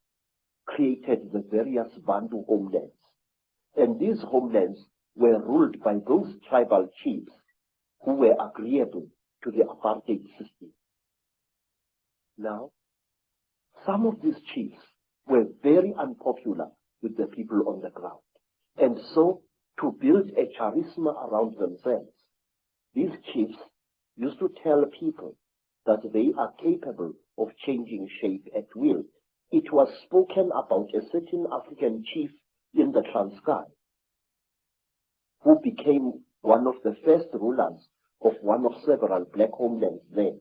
created the various Bantu homelands, and these homelands were ruled by those tribal chiefs who were agreeable to the apartheid system. Now, some of these chiefs were very unpopular with the people on the ground. And so, to build a charisma around themselves, these chiefs used to tell people that they are capable of changing shape at will. It was spoken about a certain African chief in the Transkei who became one of the first rulers of one of several black homelands then,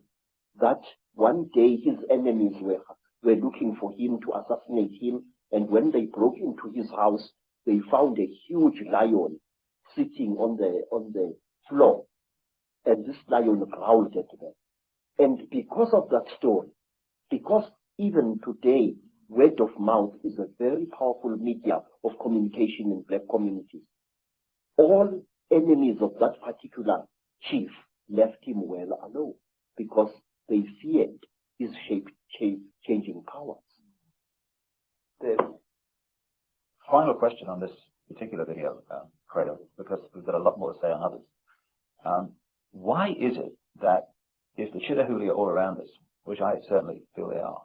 that one day his enemies were looking for him to assassinate him, and when they broke into his house, they found a huge lion sitting on the floor, and this lion growled at them. And because of that story, because even today, word of mouth is a very powerful media of communication in black communities, all enemies of that particular chief left him well alone because they feared his shape-changing powers. The final question on this particular video, Credo, because we've got a lot more to say on others. Why is it that if the Chitauri are all around us, which I certainly feel they are,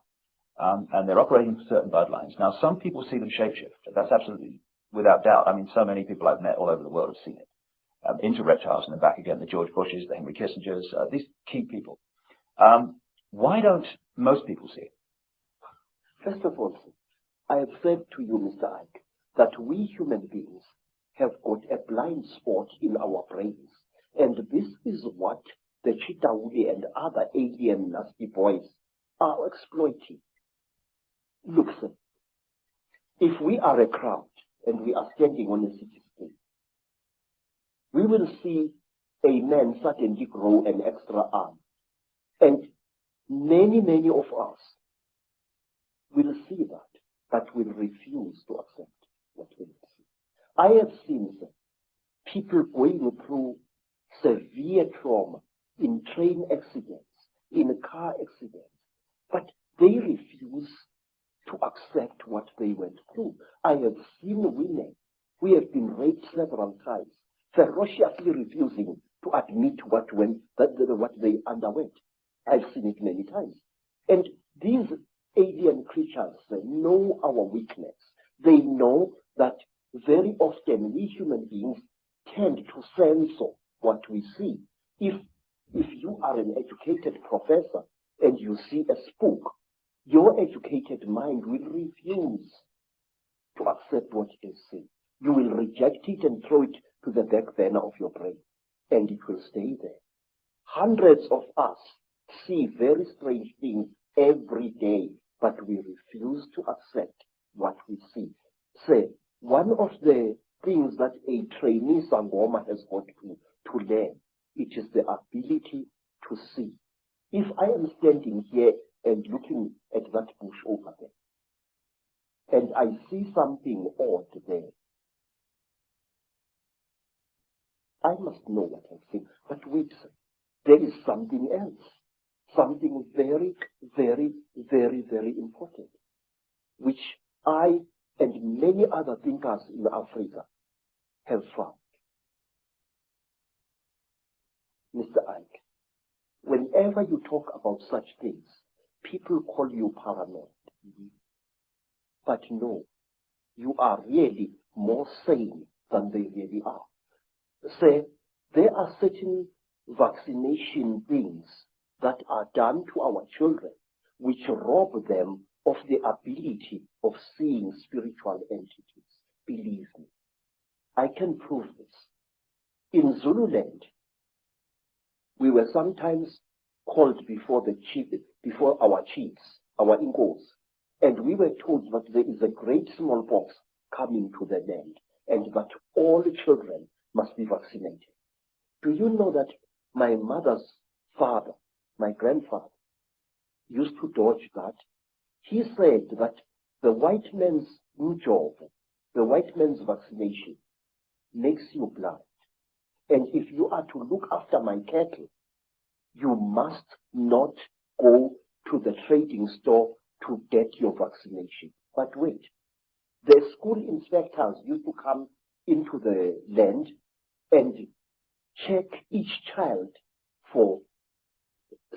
and they're operating for certain bloodlines. Now, some people see them shapeshift. That's absolutely without doubt. I mean, so many people I've met all over the world have seen it. Into reptiles and then back again, the George Bushes, the Henry Kissingers, these key people. Why don't most people see it? First of all, I have said to you, Mr. Icke, that we human beings have got a blind spot in our brains. And this is what the Chitauri and other alien nasty boys are exploiting. Look, sir, if we are a crowd and we are standing on a city stage, we will see a man suddenly grow an extra arm. And many, many of us will see that, but will refuse to accept what we see. I have seen, sir, people going through severe trauma in train accidents, in car accidents, but they refuse to accept what they went through. I have seen women who have been raped several times, ferociously refusing to admit what they underwent. I've seen it many times. And these alien creatures, they know our weakness. They know that very often we human beings tend to censor what we see. If you are an educated professor and you see a spook, your educated mind will refuse to accept what you see. You will reject it and throw it to the back burner of your brain, and it will stay there. Hundreds of us see very strange things every day, but we refuse to accept what we see. Say, one of the things that a trainee Sangoma has got to learn, it is the ability to see. If I am standing here and looking at that bush over there, and I see something odd there, I must know what I'm seeing. But wait, there is something else, something very, very, very, very important, which I and many other thinkers in Africa have found. Mr. Icke, whenever you talk about such things, people call you paranoid. But no, you are really more sane than they really are. Say, there are certain vaccination things that are done to our children which rob them of the ability of seeing spiritual entities. Believe me, I can prove this. In Zululand, we were sometimes called before our chiefs, our Inkos, and we were told that there is a great smallpox coming to the land and that all children must be vaccinated. Do you know that my mother's father, my grandfather, used to dodge that? He said that the white man's job, the white man's vaccination, makes you blind. And if you are to look after my cattle, you must not go to the trading store to get your vaccination. But wait, the school inspectors used to come into the land and check each child for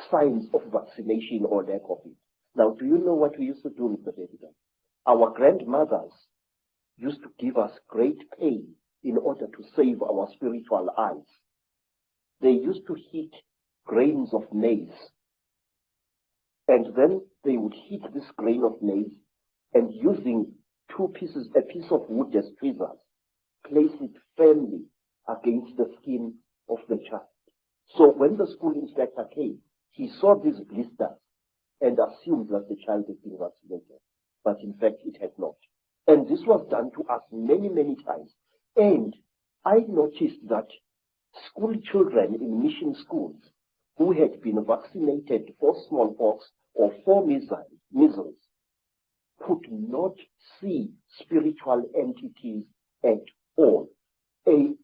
signs of vaccination or lack of it. Now, do you know what we used to do, Mr. President? Our grandmothers used to give us great pain in order to save our spiritual eyes. They used to heat grains of maize, and then they would heat this grain of maize and using a piece of wood as tweezers, place it firmly against the skin of the child. So when the school inspector came, he saw these blisters and assumed that the child had been vaccinated, but in fact it had not. And this was done to us many, many times. And I noticed that school children in mission schools who had been vaccinated for smallpox or for measles could not see spiritual entities at all. A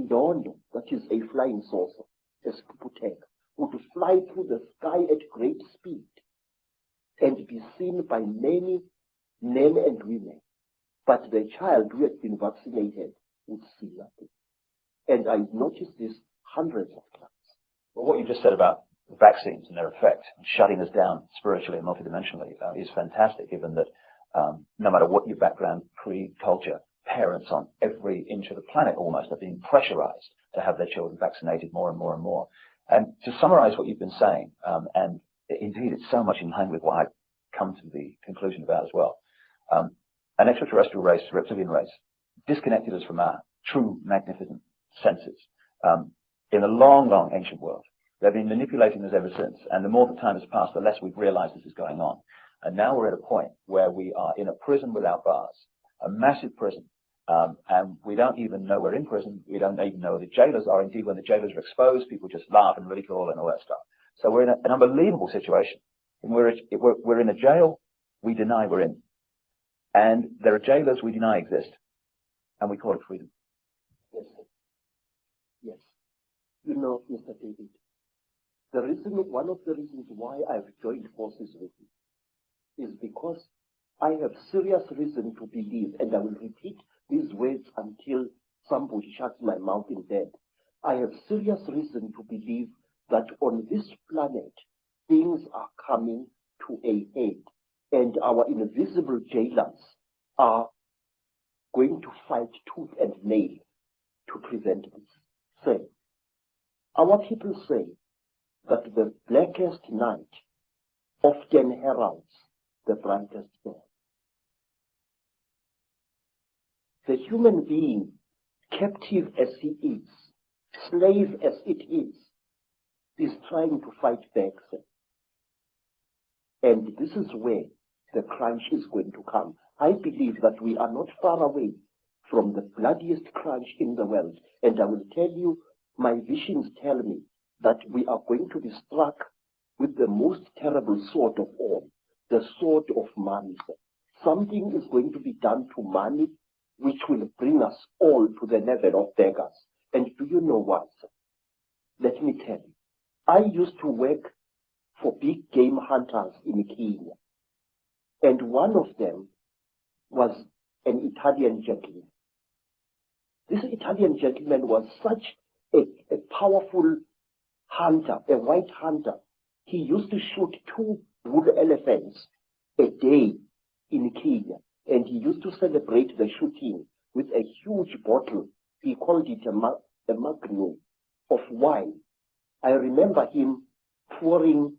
dono, that is a flying saucer, a sputek, would fly through the sky at great speed and be seen by many men and women. But the child who had been vaccinated would see nothing. And I noticed this hundreds of times. Well, what you just said about vaccines and their effect, shutting us down spiritually and multidimensionally, is fantastic, given that no matter what your background, creed, culture, parents on every inch of the planet almost are being pressurized to have their children vaccinated more and more and more. And to summarize what you've been saying, and indeed it's so much in line with what I've come to the conclusion about as well, an extraterrestrial race, reptilian race, disconnected us from our true magnificent senses. in a long, long ancient world. They've been manipulating us ever since. And the more the time has passed, the less we've realized this is going on. And now we're at a point where we are in a prison without bars, a massive prison. And we don't even know we're in prison. We don't even know the jailers are. Indeed, when the jailers are exposed, people just laugh and ridicule and all that stuff. So we're in an unbelievable situation. And we're in a jail we deny we're in. And there are jailers we deny exist. And we call it freedom. Yes. Yes. You know, Mr. David, one of the reasons why I've joined forces with you is because I have serious reason to believe, and I will repeat these words until somebody shuts my mouth in dead. I have serious reason to believe that on this planet, things are coming to a head, and our invisible jailers are going to fight tooth and nail to prevent this. Say, our people say that the blackest night often heralds the brightest dawn. The human being, captive as he is, slave as it is trying to fight back. And this is where the crunch is going to come. I believe that we are not far away from the bloodiest crunch in the world. And I will tell you, my visions tell me that we are going to be struck with the most terrible sword of all, the sword of money. Something is going to be done to money which will bring us all to the level of beggars. And do you know what? Let me tell you. I used to work for big game hunters in Kenya. And one of them was an Italian gentleman. This Italian gentleman was such a powerful hunter, a white hunter. He used to shoot 2 bull elephants a day in Kenya. And he used to celebrate the shooting with a huge bottle. He called it a magnum of wine. I remember him pouring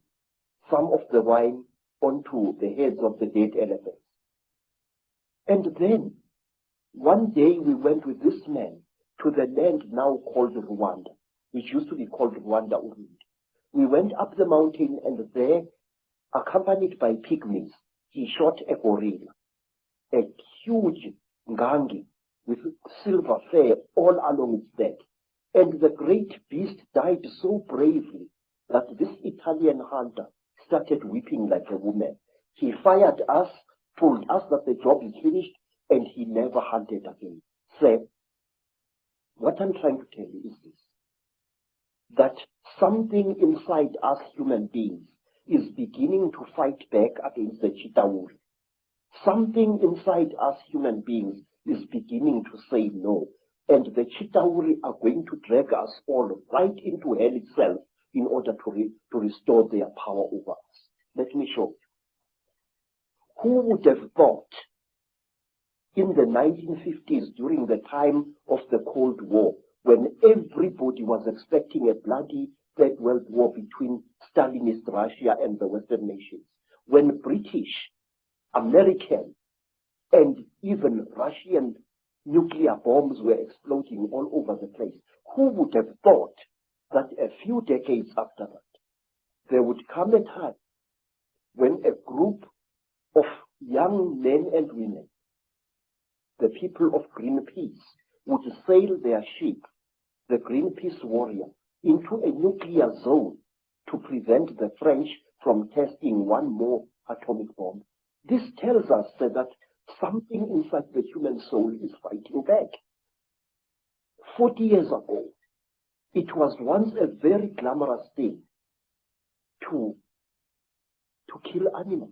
some of the wine onto the heads of the dead elephants. And then, one day we went with this man to the land now called Rwanda, which used to be called Rwanda Urundi. We went up the mountain, and there, accompanied by pygmies, he shot a gorilla, a huge ngangi with silver fur all along its neck. And the great beast died so bravely that this Italian hunter started weeping like a woman. He fired us, told us that the job is finished, and he never hunted again. So, what I'm trying to tell you is this, that something inside us human beings is beginning to fight back against the Chitauri. Something inside us human beings is beginning to say no. And the Chitauri are going to drag us all right into hell itself in order to restore their power over us. Let me show you. Who would have thought in the 1950s, during the time of the Cold War, when everybody was expecting a bloody Third World War between Stalinist Russia and the Western nations, when British, American, and even Russian nuclear bombs were exploding all over the place, who would have thought that a few decades after that, there would come a time when a group of young men and women, the people of Greenpeace, would sail their ship, the Greenpeace Warrior, into a nuclear zone to prevent the French from testing one more atomic bomb. This tells us that something inside the human soul is fighting back. 40 years ago, it was once a very glamorous thing to kill animals.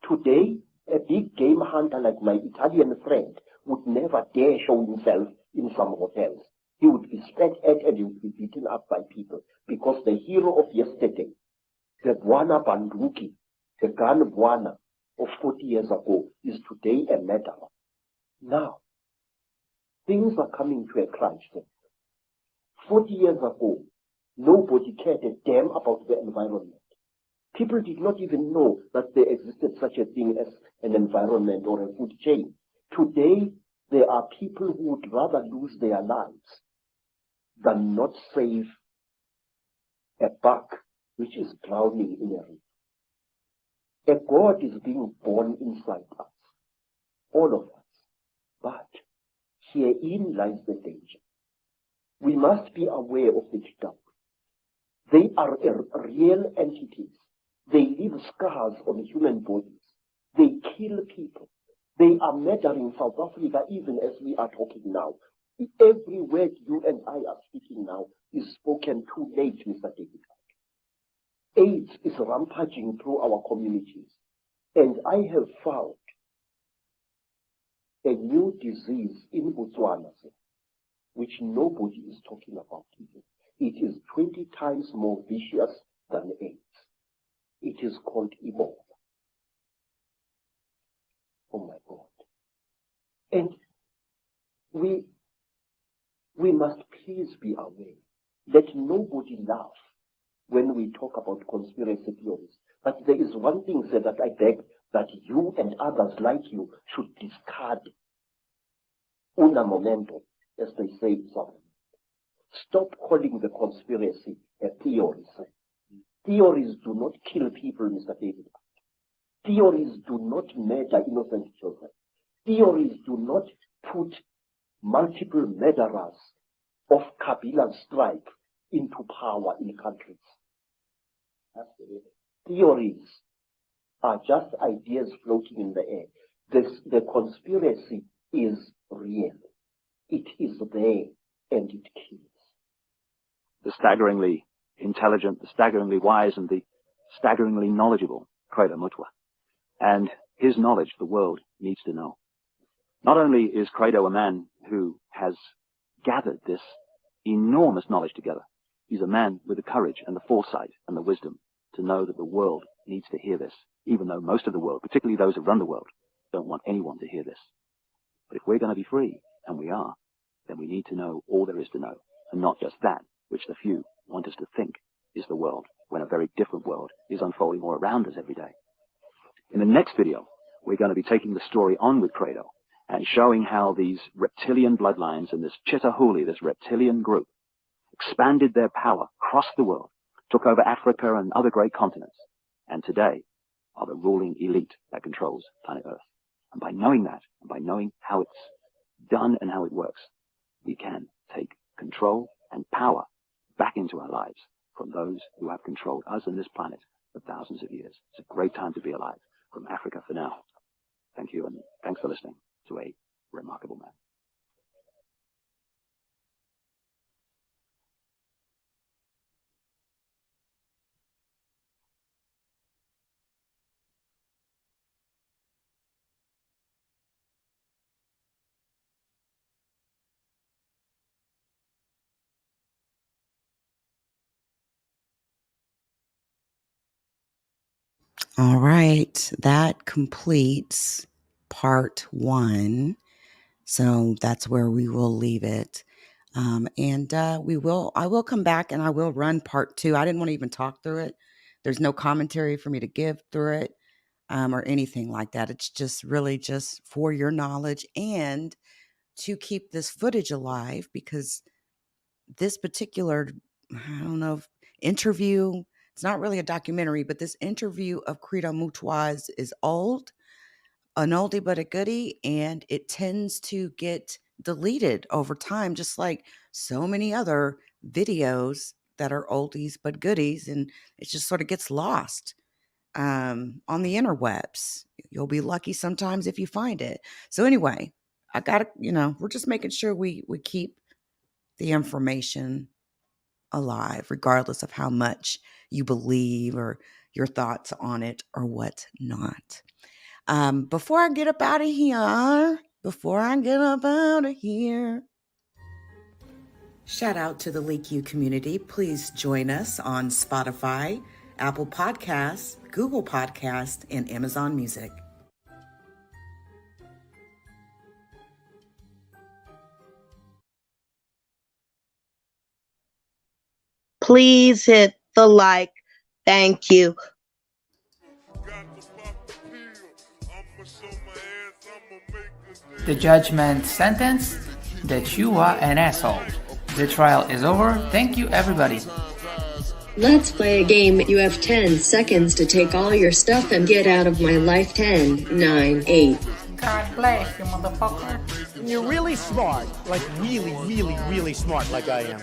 Today, a big game hunter like my Italian friend would never dare show himself in some hotels. He would be spat at and he would be beaten up by people because the hero of yesterday, the Bwana Banduki, the gun Bwana of 40 years ago, is today a murderer. Now, things are coming to a crunch. 40 years ago, nobody cared a damn about the environment. People did not even know that there existed such a thing as an environment or a food chain. Today, there are people who would rather lose their lives than not save a buck which is drowning in a river. A God is being born inside us, all of us. But herein lies the danger. We must be aware of the Chitauri. They are real entities. They leave scars on human bodies. They kill people. They are murdering South Africa even as we are talking now. Every word you and I are speaking now is spoken too late, Mr. David. AIDS is rampaging through our communities. And I have found a new disease in Botswana, which nobody is talking about even. It is 20 times more vicious than AIDS. It is called Ebola. Oh my God. And we must please be aware. Let nobody laugh when we talk about conspiracy theories. But there is one thing, sir, that I beg that you and others like you should discard. Una momento, as they say in South Africa. Stop calling the conspiracy a theory, sir. Theories do not kill people, Mr. David. Theories do not murder innocent children. Theories do not put multiple murderers of Kabila's stripe into power in countries. Absolutely. Theories are just ideas floating in the air. The conspiracy is real. It is there and it kills. The staggeringly intelligent, the staggeringly wise, and the staggeringly knowledgeable Credo Mutwa. And his knowledge the world needs to know. Not only is Credo a man who has gathered this enormous knowledge together, he's a man with the courage and the foresight and the wisdom to know that the world needs to hear this, even though most of the world, particularly those who run the world, don't want anyone to hear this. But if we're going to be free, and we are, then we need to know all there is to know, and not just that which the few want us to think is the world, when a very different world is unfolding all around us every day. In the next video, we're going to be taking the story on with Credo and showing how these reptilian bloodlines and this Chitauri, this reptilian group, expanded their power across the world, took over Africa and other great continents, and today are the ruling elite that controls planet Earth. And by knowing that, and by knowing how it's done and how it works, we can take control and power back into our lives from those who have controlled us and this planet for thousands of years. It's a great time to be alive. From Africa for now. Thank you, and thanks for listening to a remarkable man. All right, that completes part 1. So that's where we will leave it. I will come back and I will run part 2. I didn't want to even talk through it. There's no commentary for me to give through it or anything like that. It's just really just for your knowledge and to keep this footage alive, because this particular, I don't know, interview, it's not really a documentary, but this interview of Credo Mutwa is old, an oldie but a goodie, and it tends to get deleted over time, just like so many other videos that are oldies but goodies, and it just sort of gets lost on the interwebs. You'll be lucky sometimes if you find it. So anyway, I gotta, we're just making sure we keep the information alive, regardless of how much you believe or your thoughts on it or what not. Before I get up out of here, shout out to the LeakYou community. Please join us on Spotify, Apple Podcasts, Google Podcasts, and Amazon Music. Please hit the like. Thank you. The judgment sentence that you are an asshole. The trial is over. Thank you, everybody. Let's play a game. You have 10 seconds to take all your stuff and get out of my life. 10, 9, 8. God bless you, motherfucker. You're really smart. Like really, really, really smart like I am.